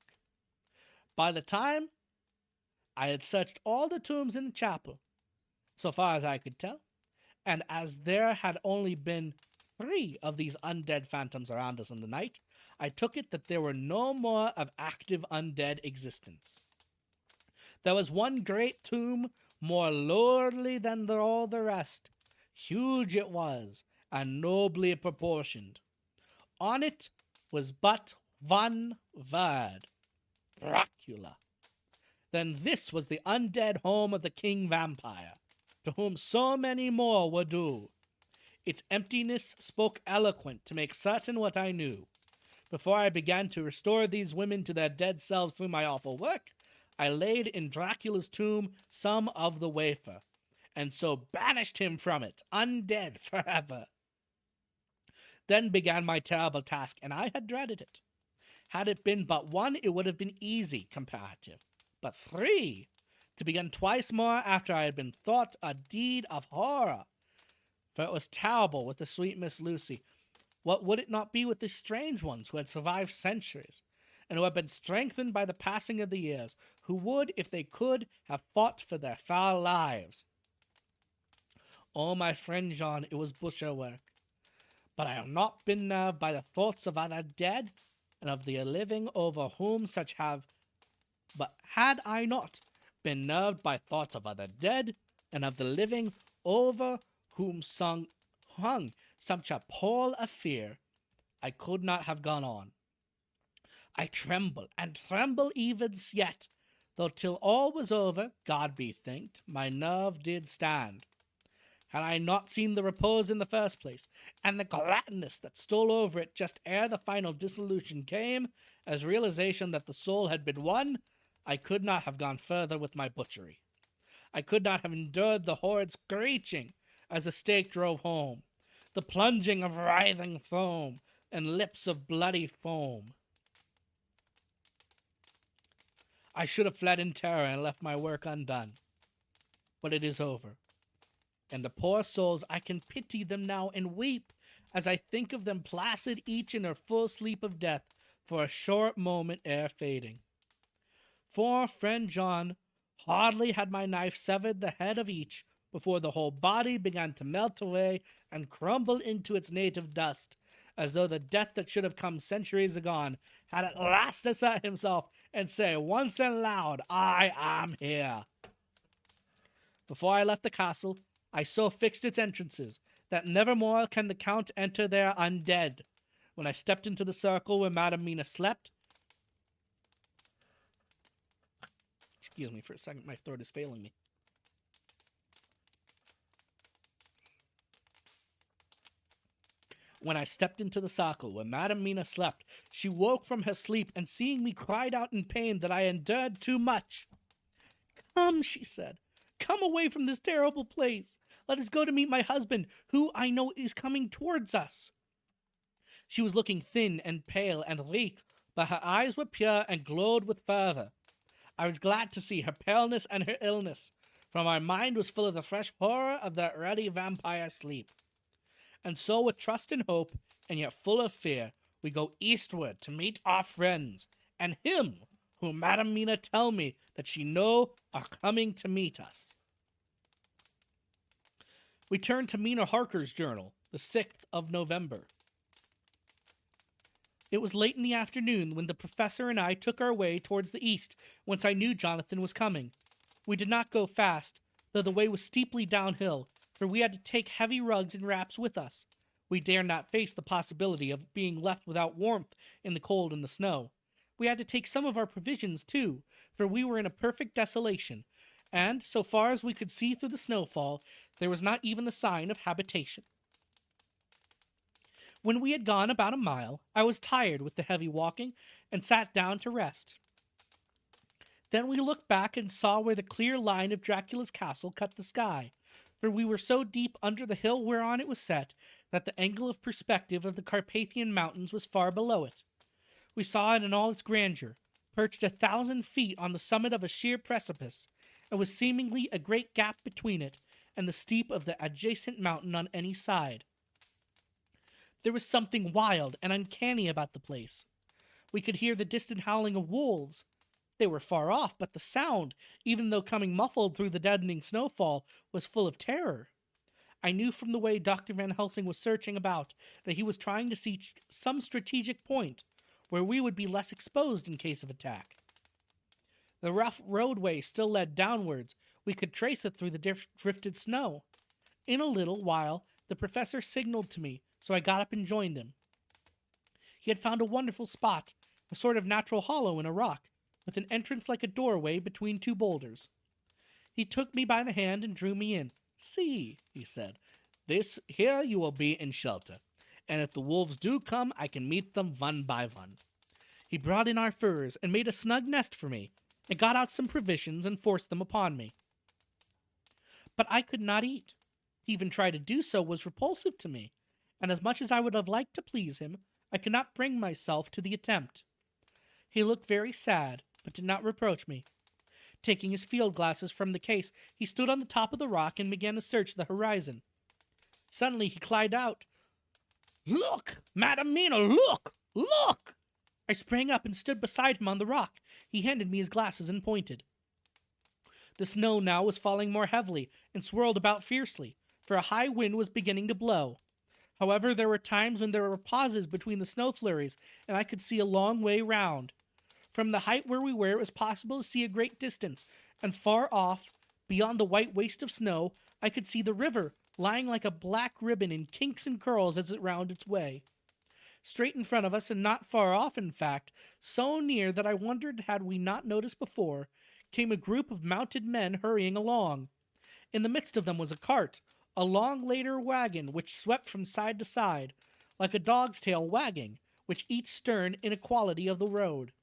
By the time I had searched all the tombs in the chapel, so far as I could tell, and as there had only been 3 of these undead phantoms around us in the night, I took it that there were no more of active undead existence. There was one great tomb, more lordly than all the rest. Huge it was, and nobly proportioned. On it was but one word: Dracula. Then this was the undead home of the king vampire, to whom so many more were due. Its emptiness spoke eloquent to make certain what I knew. Before I began to restore these women to their dead selves through my awful work, I laid in Dracula's tomb some of the wafer, and so banished him from it, undead forever. Then began my terrible task, and I had dreaded it. Had it been but 1, it would have been easy, comparative. But 3, to begin twice more after I had been thought a deed of horror. For it was terrible with the sweet Miss Lucy. What would it not be with the strange ones who had survived centuries, and who had been strengthened by the passing of the years, who would, if they could, have fought for their foul lives? Oh, my friend John, it was butcher work. But I have not been nerved by the thoughts of other dead, and of the living over whom such have... But had I not been nerved by thoughts of other dead, and of the living over whom hung such a pall of fear, I could not have gone on. I tremble, and tremble even yet, though till all was over, God be thanked, my nerve did stand. Had I not seen the repose in the first place, and the gladness that stole over it just ere the final dissolution came, as realization that the soul had been won, I could not have gone further with my butchery. I could not have endured the horrid screeching as the stake drove home, the plunging of writhing foam, and lips of bloody foam. I should have fled in terror and left my work undone. But it is over. And the poor souls, I can pity them now and weep as I think of them placid each in her full sleep of death for a short moment ere fading. For, friend John, hardly had my knife severed the head of each before the whole body began to melt away and crumble into its native dust, as though the death that should have come centuries agone had at last assert himself and say once and loud, I am here. Before I left the castle, I so fixed its entrances that nevermore can the Count enter there undead. When I stepped into the circle where Madam Mina slept... Excuse me for a second, my throat is failing me. When I stepped into the circle where Madam Mina slept, she woke from her sleep and seeing me cried out in pain that I endured too much. Come, she said, come away from this terrible place. Let us go to meet my husband, who I know is coming towards us. She was looking thin and pale and weak, but her eyes were pure and glowed with fervor. I was glad to see her paleness and her illness, for my mind was full of the fresh horror of that ruddy vampire sleep. And so with trust and hope, and yet full of fear, we go eastward to meet our friends, and him whom Madam Mina tell me that she know are coming to meet us. We turn to Mina Harker's journal, the 6th of November. It was late in the afternoon when the professor and I took our way towards the east, whence I knew Jonathan was coming. We did not go fast, though the way was steeply downhill, for we had to take heavy rugs and wraps with us. We dare not face the possibility of being left without warmth in the cold and the snow. We had to take some of our provisions, too, for we were in a perfect desolation, and, so far as we could see through the snowfall, there was not even the sign of habitation. When we had gone about a mile, I was tired with the heavy walking, and sat down to rest. Then we looked back and saw where the clear line of Dracula's castle cut the sky, for we were so deep under the hill whereon it was set that the angle of perspective of the Carpathian mountains was far below it. We saw it in all its grandeur, perched 1,000 feet on the summit of a sheer precipice, and with seemingly a great gap between it and the steep of the adjacent mountain on any side. There was something wild and uncanny about the place. We could hear the distant howling of wolves. They were far off, but the sound, even though coming muffled through the deadening snowfall, was full of terror. I knew from the way Dr. Van Helsing was searching about that he was trying to see some strategic point where we would be less exposed in case of attack. The rough roadway still led downwards. We could trace it through the drifted snow. In a little while, the professor signaled to me, so I got up and joined him. He had found a wonderful spot, a sort of natural hollow in a rock, with an entrance like a doorway between two boulders. He took me by the hand and drew me in. "See," he said, "this here you will be in shelter, and if the wolves do come, I can meet them one by one." He brought in our furs and made a snug nest for me, and got out some provisions and forced them upon me. But I could not eat. To even try to do so was repulsive to me, and as much as I would have liked to please him, I could not bring myself to the attempt. He looked very sad, but did not reproach me. Taking his field glasses from the case, he stood on the top of the rock and began to search the horizon. Suddenly he cried out, "Look, Madam Mina, look! Look!" I sprang up and stood beside him on the rock. He handed me his glasses and pointed. The snow now was falling more heavily and swirled about fiercely, for a high wind was beginning to blow. However, there were times when there were pauses between the snow flurries, and I could see a long way round. From the height where we were, it was possible to see a great distance, and far off, beyond the white waste of snow, I could see the river lying like a black ribbon in kinks and curls as it wound its way. Straight in front of us, and not far off, in fact, so near that I wondered had we not noticed before, came a group of mounted men hurrying along. In the midst of them was a cart, a long later wagon which swept from side to side, like a dog's tail wagging, with each stern inequality of the road.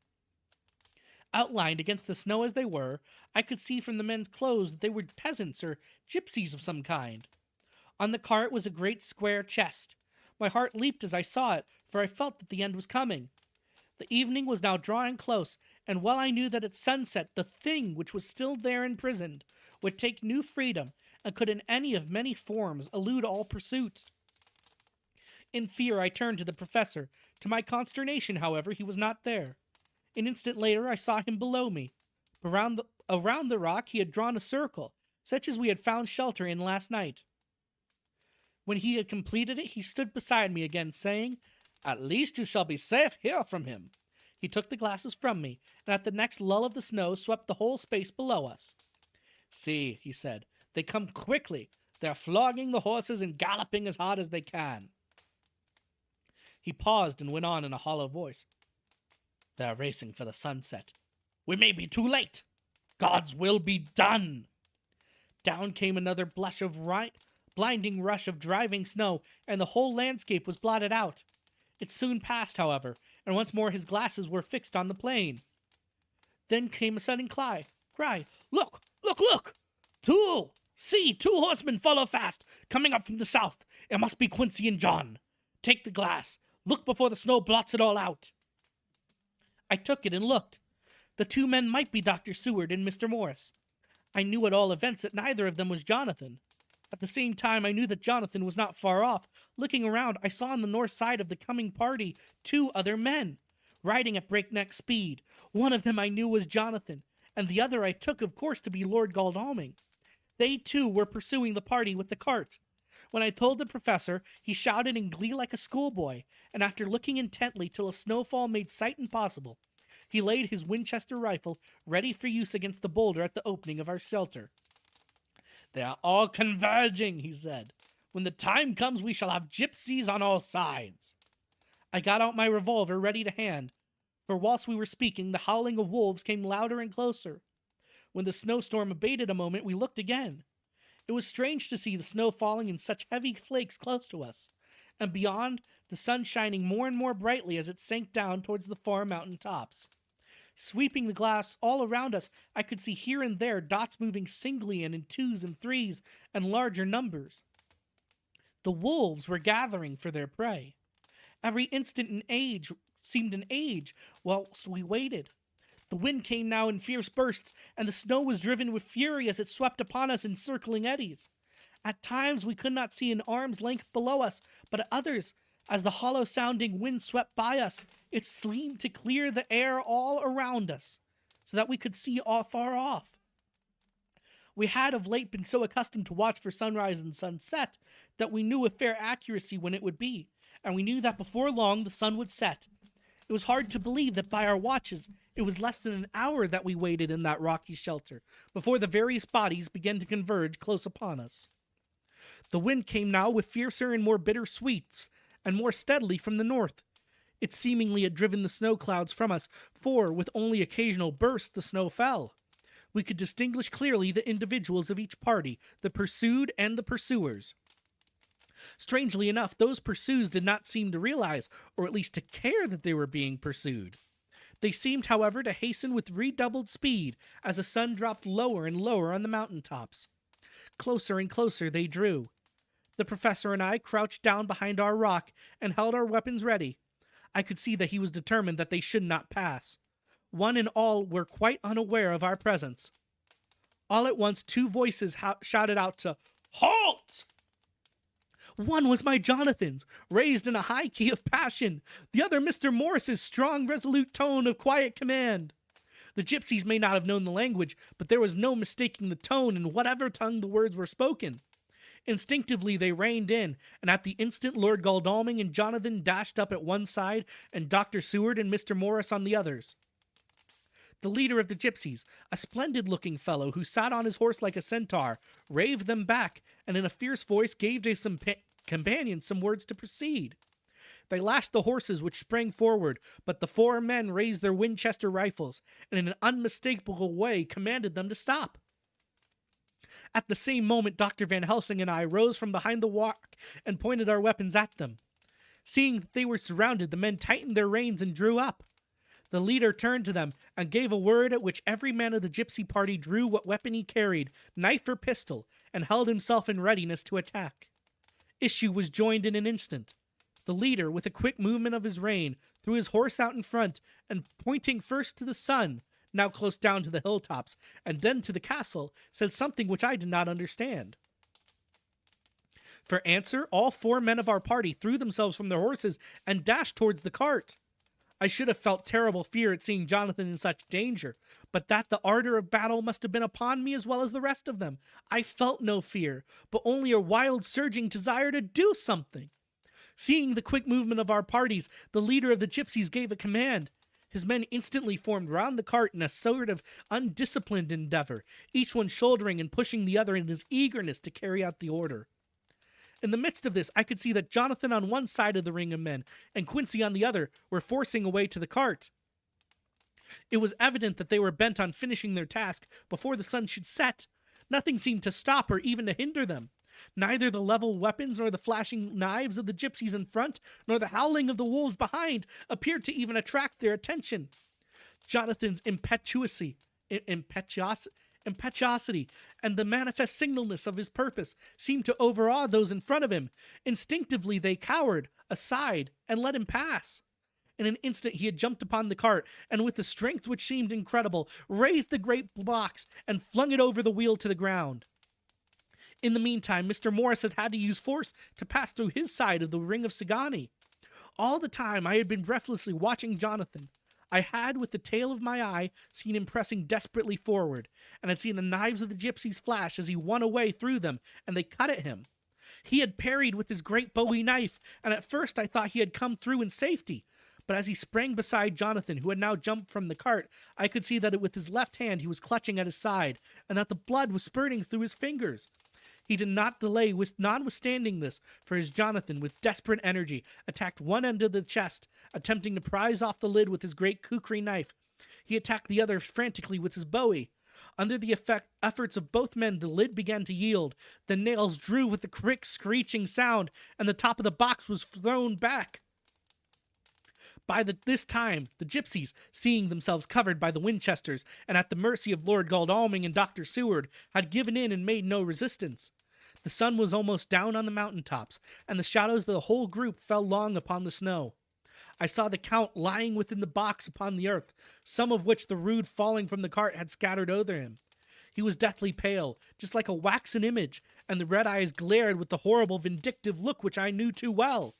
Outlined against the snow as they were, I could see from the men's clothes that they were peasants or gypsies of some kind. On the cart was a great square chest. My heart leaped as I saw it, for I felt that the end was coming. The evening was now drawing close, and well I knew that at sunset the thing which was still there imprisoned would take new freedom, and could in any of many forms elude all pursuit. In fear I turned to the professor. To my consternation, however, he was not there. An instant later I saw him below me. Around the rock he had drawn a circle, such as we had found shelter in last night. When he had completed it, he stood beside me again, saying, "At least you shall be safe here from him." He took the glasses from me, and at the next lull of the snow swept the whole space below us. "See," he said, "they come quickly. They are flogging the horses and galloping as hard as they can." He paused and went on in a hollow voice. "They are racing for the sunset. We may be too late. God's will be done." Down came another blinding rush of driving snow, and the whole landscape was blotted out. It soon passed, however, and once more his glasses were fixed on the plain. Then came a sudden cry, "Look! Look! Look! Two horsemen follow fast, coming up from the south. It must be Quincy and John. Take the glass. Look before the snow blots it all out." I took it and looked. The two men might be Dr. Seward and Mr. Morris. I knew at all events that neither of them was Jonathan. At the same time, I knew that Jonathan was not far off. Looking around, I saw on the north side of the coming party 2 other men, riding at breakneck speed. One of them I knew was Jonathan, and the other I took, of course, to be Lord Godalming. They, too, were pursuing the party with the cart. When I told the professor, he shouted in glee like a schoolboy, and after looking intently till a snowfall made sight impossible, he laid his Winchester rifle ready for use against the boulder at the opening of our shelter. "They are all converging," he said. "When the time comes, we shall have gypsies on all sides." I got out my revolver ready to hand. For whilst we were speaking, the howling of wolves came louder and closer. When the snowstorm abated a moment, we looked again. It was strange to see the snow falling in such heavy flakes close to us, and beyond, the sun shining more and more brightly as it sank down towards the far mountain tops. Sweeping the glass all around us, I could see here and there dots moving singly and in twos and threes and larger numbers. The wolves were gathering for their prey. Every instant seemed an age whilst we waited. The wind came now in fierce bursts, and the snow was driven with fury as it swept upon us in circling eddies. At times we could not see an arm's length below us, but at others, as the hollow-sounding wind swept by us, it seemed to clear the air all around us, so that we could see far off. We had of late been so accustomed to watch for sunrise and sunset that we knew with fair accuracy when it would be, and we knew that before long the sun would set. It was hard to believe that by our watches it was less than an hour that we waited in that rocky shelter, before the various bodies began to converge close upon us. The wind came now with fiercer and more bitter sweeps, and more steadily from the north. It seemingly had driven the snow clouds from us, for, with only occasional bursts, the snow fell. We could distinguish clearly the individuals of each party, the pursued and the pursuers. Strangely enough, those pursued did not seem to realize, or at least to care that they were being pursued. They seemed, however, to hasten with redoubled speed as the sun dropped lower and lower on the mountain tops. Closer and closer they drew. The professor and I crouched down behind our rock and held our weapons ready. I could see that he was determined that they should not pass. One and all were quite unaware of our presence. All at once, two voices shouted out to "Halt!" One was my Jonathan's, raised in a high key of passion. The other Mr. Morris's strong, resolute tone of quiet command. The gypsies may not have known the language, but there was no mistaking the tone in whatever tongue the words were spoken. Instinctively they reined in, and at the instant Lord Godalming and Jonathan dashed up at one side, and Dr. Seward and Mr. Morris on the others. The leader of the gypsies, a splendid-looking fellow who sat on his horse like a centaur, raved them back, and in a fierce voice gave to some companions some words to proceed. They lashed the horses, which sprang forward, but the four men raised their Winchester rifles, and in an unmistakable way commanded them to stop. At the same moment, Dr. Van Helsing and I rose from behind the rock and pointed our weapons at them. Seeing that they were surrounded, the men tightened their reins and drew up. The leader turned to them and gave a word at which every man of the gypsy party drew what weapon he carried, knife or pistol, and held himself in readiness to attack. Issue was joined in an instant. The leader, with a quick movement of his rein, threw his horse out in front, and pointing first to the sun, now close down to the hilltops, and then to the castle, said something which I did not understand. For answer, all four men of our party threw themselves from their horses and dashed towards the cart. I should have felt terrible fear at seeing Jonathan in such danger, but that the ardor of battle must have been upon me as well as the rest of them. I felt no fear, but only a wild surging desire to do something. Seeing the quick movement of our parties, the leader of the gypsies gave a command. His men instantly formed round the cart in a sort of undisciplined endeavor, each one shouldering and pushing the other in his eagerness to carry out the order. In the midst of this, I could see that Jonathan on one side of the ring of men and Quincy on the other were forcing a way to the cart. It was evident that they were bent on finishing their task before the sun should set. Nothing seemed to stop or even to hinder them. Neither the level weapons nor the flashing knives of the gypsies in front, nor the howling of the wolves behind, appeared to even attract their attention. Jonathan's impetuosity and the manifest signalness of his purpose seemed to overawe those in front of him. Instinctively they cowered aside and let him pass. In an instant he had jumped upon the cart, and with a strength which seemed incredible, raised the great box and flung it over the wheel to the ground. In the meantime, Mr. Morris had had to use force to pass through his side of the ring of Sagani. All the time I had been breathlessly watching Jonathan. I had, with the tail of my eye, seen him pressing desperately forward, and had seen the knives of the gypsies flash as he won a way through them, and they cut at him. He had parried with his great bowie knife, and at first I thought he had come through in safety. But as he sprang beside Jonathan, who had now jumped from the cart, I could see that with his left hand he was clutching at his side, and that the blood was spurting through his fingers. He did not delay, notwithstanding this, for his Jonathan, with desperate energy, attacked one end of the chest, attempting to prise off the lid with his great kukri knife. He attacked the other frantically with his bowie. Under the efforts of both men, the lid began to yield. The nails drew with a quick, screeching sound, and the top of the box was thrown back. By this time, the gypsies, seeing themselves covered by the Winchesters and at the mercy of Lord Godalming and Dr. Seward, had given in and made no resistance. The sun was almost down on the mountain tops, and the shadows of the whole group fell long upon the snow. I saw the Count lying within the box upon the earth, some of which the rude falling from the cart had scattered over him. He was deathly pale, just like a waxen image, and the red eyes glared with the horrible vindictive look which I knew too well.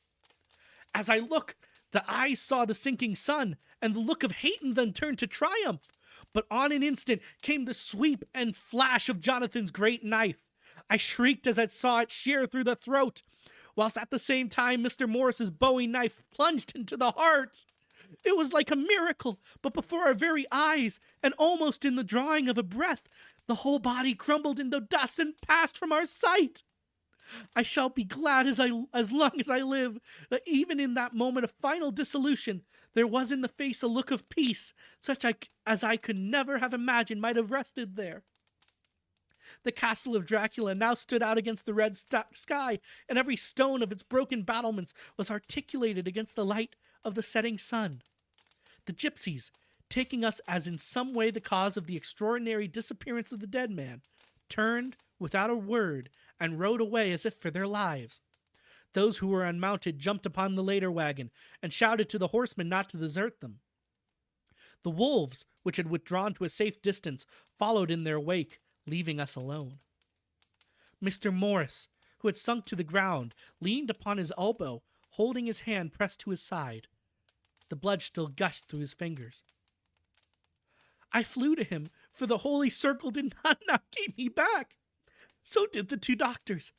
As I looked, the eyes saw the sinking sun, and the look of hate in them turned to triumph. But on an instant came the sweep and flash of Jonathan's great knife. I shrieked as I saw it shear through the throat, whilst at the same time Mr. Morris's bowie knife plunged into the heart. It was like a miracle, but before our very eyes, and almost in the drawing of a breath, the whole body crumbled into dust and passed from our sight. I shall be glad as long as I live, that even in that moment of final dissolution, there was in the face a look of peace, such as I could never have imagined might have rested there. The castle of Dracula now stood out against the red sky, and every stone of its broken battlements was articulated against the light of the setting sun. The gypsies, taking us as in some way the cause of the extraordinary disappearance of the dead man, turned without a word and rode away as if for their lives. Those who were unmounted jumped upon the later wagon and shouted to the horsemen not to desert them. The wolves, which had withdrawn to a safe distance, followed in their wake, leaving us alone. Mr. Morris, who had sunk to the ground, leaned upon his elbow, holding his hand pressed to his side. The blood still gushed through his fingers. I flew to him, for the holy circle did not now keep me back. So did the two doctors.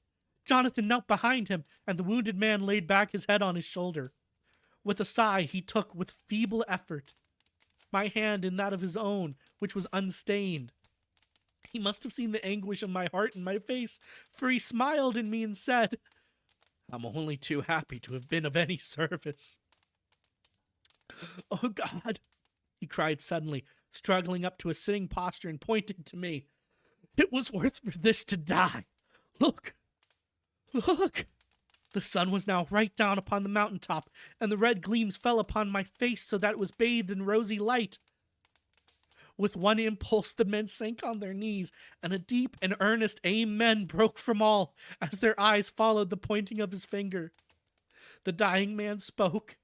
Jonathan knelt behind him, and the wounded man laid back his head on his shoulder. With a sigh he took with feeble effort my hand in that of his own, which was unstained. He must have seen the anguish of my heart in my face, for he smiled at me and said, "I'm only too happy to have been of any service." "Oh, God," he cried suddenly, struggling up to a sitting posture and pointing to me. "It was worth for this to die. Look! Look!" The sun was now right down upon the mountain top, and the red gleams fell upon my face so that it was bathed in rosy light. With one impulse the men sank on their knees, and a deep and earnest amen broke from all as their eyes followed the pointing of his finger. The dying man spoke.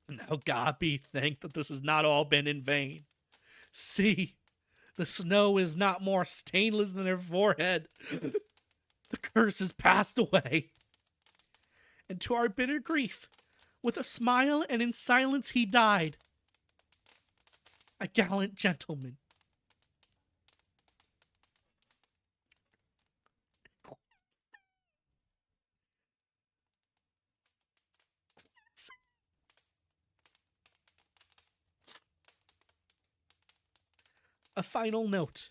"Now God be thanked that this has not all been in vain. See, the snow is not more stainless than her forehead. The curse is passed away." And to our bitter grief, with a smile and in silence he died. A gallant gentleman. A final note.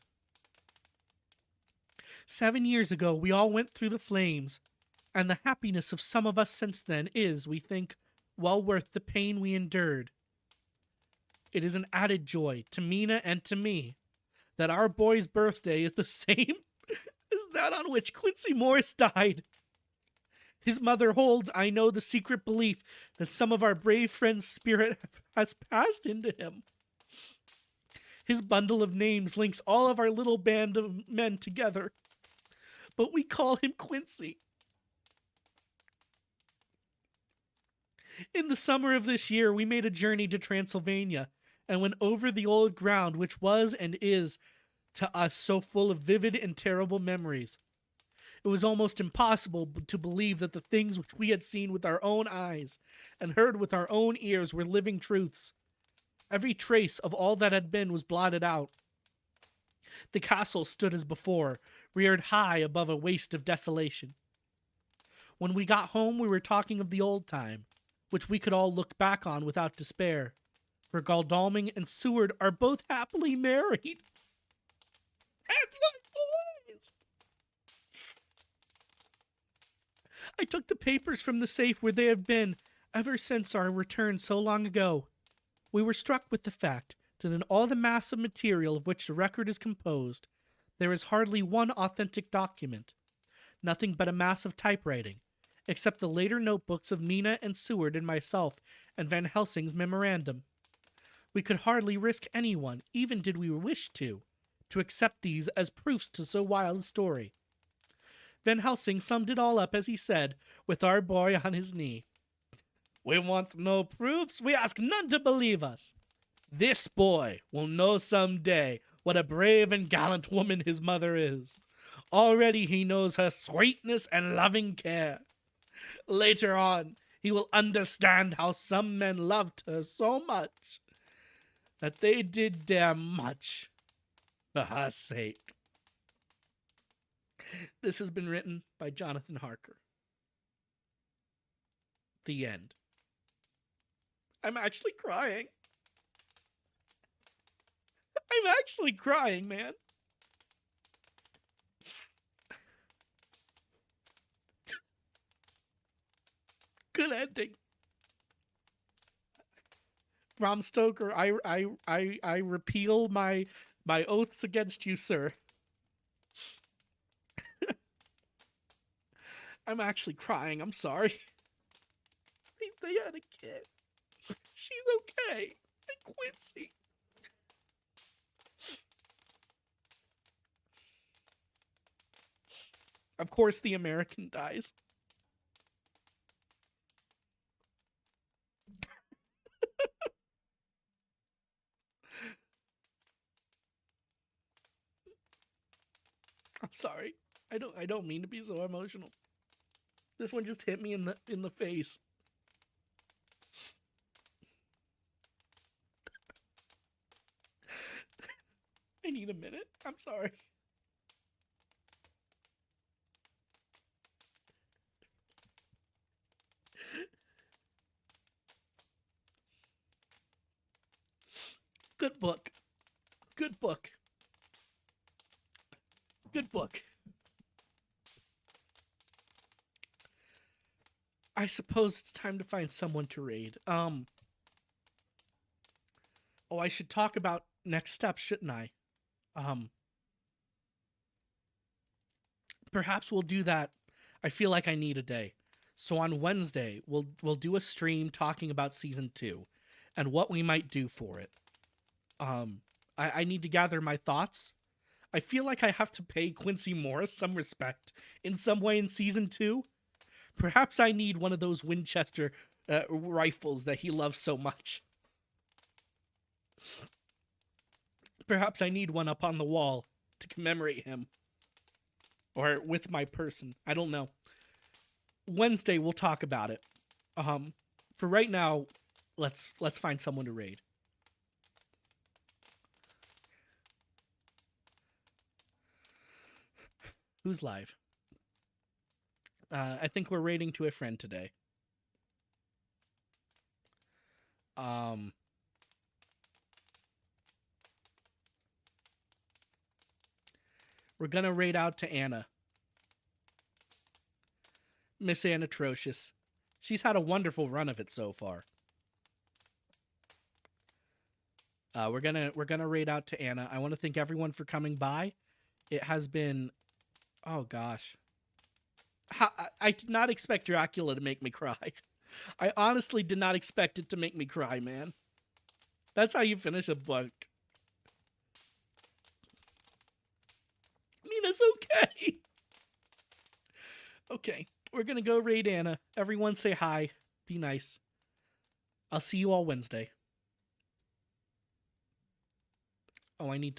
7 years ago, we all went through the flames, and the happiness of some of us since then is, we think, well worth the pain we endured. It is an added joy to Mina and to me that our boy's birthday is the same as that on which Quincy Morris died. His mother holds, I know, the secret belief that some of our brave friend's spirit has passed into him. His bundle of names links all of our little band of men together, but we call him Quincy. In the summer of this year, we made a journey to Transylvania and went over the old ground which was and is to us so full of vivid and terrible memories. It was almost impossible to believe that the things which we had seen with our own eyes and heard with our own ears were living truths. Every trace of all that had been was blotted out. The castle stood as before, reared high above a waste of desolation. When we got home, we were talking of the old time, which we could all look back on without despair, for Godalming and Seward are both happily married. That's my boys! I took the papers from the safe where they have been ever since our return so long ago. We were struck with the fact that in all the mass of material of which the record is composed, there is hardly one authentic document, nothing but a mass of typewriting, except the later notebooks of Mina and Seward and myself and Van Helsing's memorandum. We could hardly risk anyone, even did we wish to accept these as proofs to so wild a story. Van Helsing summed it all up as he said, with our boy on his knee. We want no proofs, we ask none to believe us. This boy will know some day what a brave and gallant woman his mother is. Already he knows her sweetness and loving care. Later on, he will understand how some men loved her so much that they did dare much for her sake. This has been written by Jonathan Harker. The end. I'm actually crying. I'm actually crying, man. Good ending. Bram Stoker, I repeal my oaths against you, sir. I'm actually crying. I'm sorry. They had a kid. She's okay. And Quincy. Of course, the American dies. I'm sorry. I don't mean to be so emotional. This one just hit me in the face. I need a minute. I'm sorry. Good book. Good book. Good book. I suppose it's time to find someone to raid. Oh, I should talk about next steps, shouldn't I? Perhaps we'll do that. I feel like I need a day. So on Wednesday, we'll do a stream talking about season 2 and what we might do for it. I need to gather my thoughts. I feel like I have to pay Quincy Morris some respect in some way in season 2. Perhaps I need one of those Winchester rifles that he loves so much. Perhaps I need one up on the wall to commemorate him. Or with my person. I don't know. Wednesday we'll talk about it. For right now, let's find someone to raid. Who's live? I think we're raiding to a friend today. We're gonna raid out to Anna. Miss Anna Atrocious. She's had a wonderful run of it so far. We're gonna raid out to Anna. I want to thank everyone for coming by. It has been, oh gosh, I did not expect Dracula to make me cry. I honestly did not expect it to make me cry, man. That's how you finish a book. Mina's okay. Okay, we're gonna go raid Anna. Everyone say hi. Be nice. I'll see you all Wednesday. Oh, I need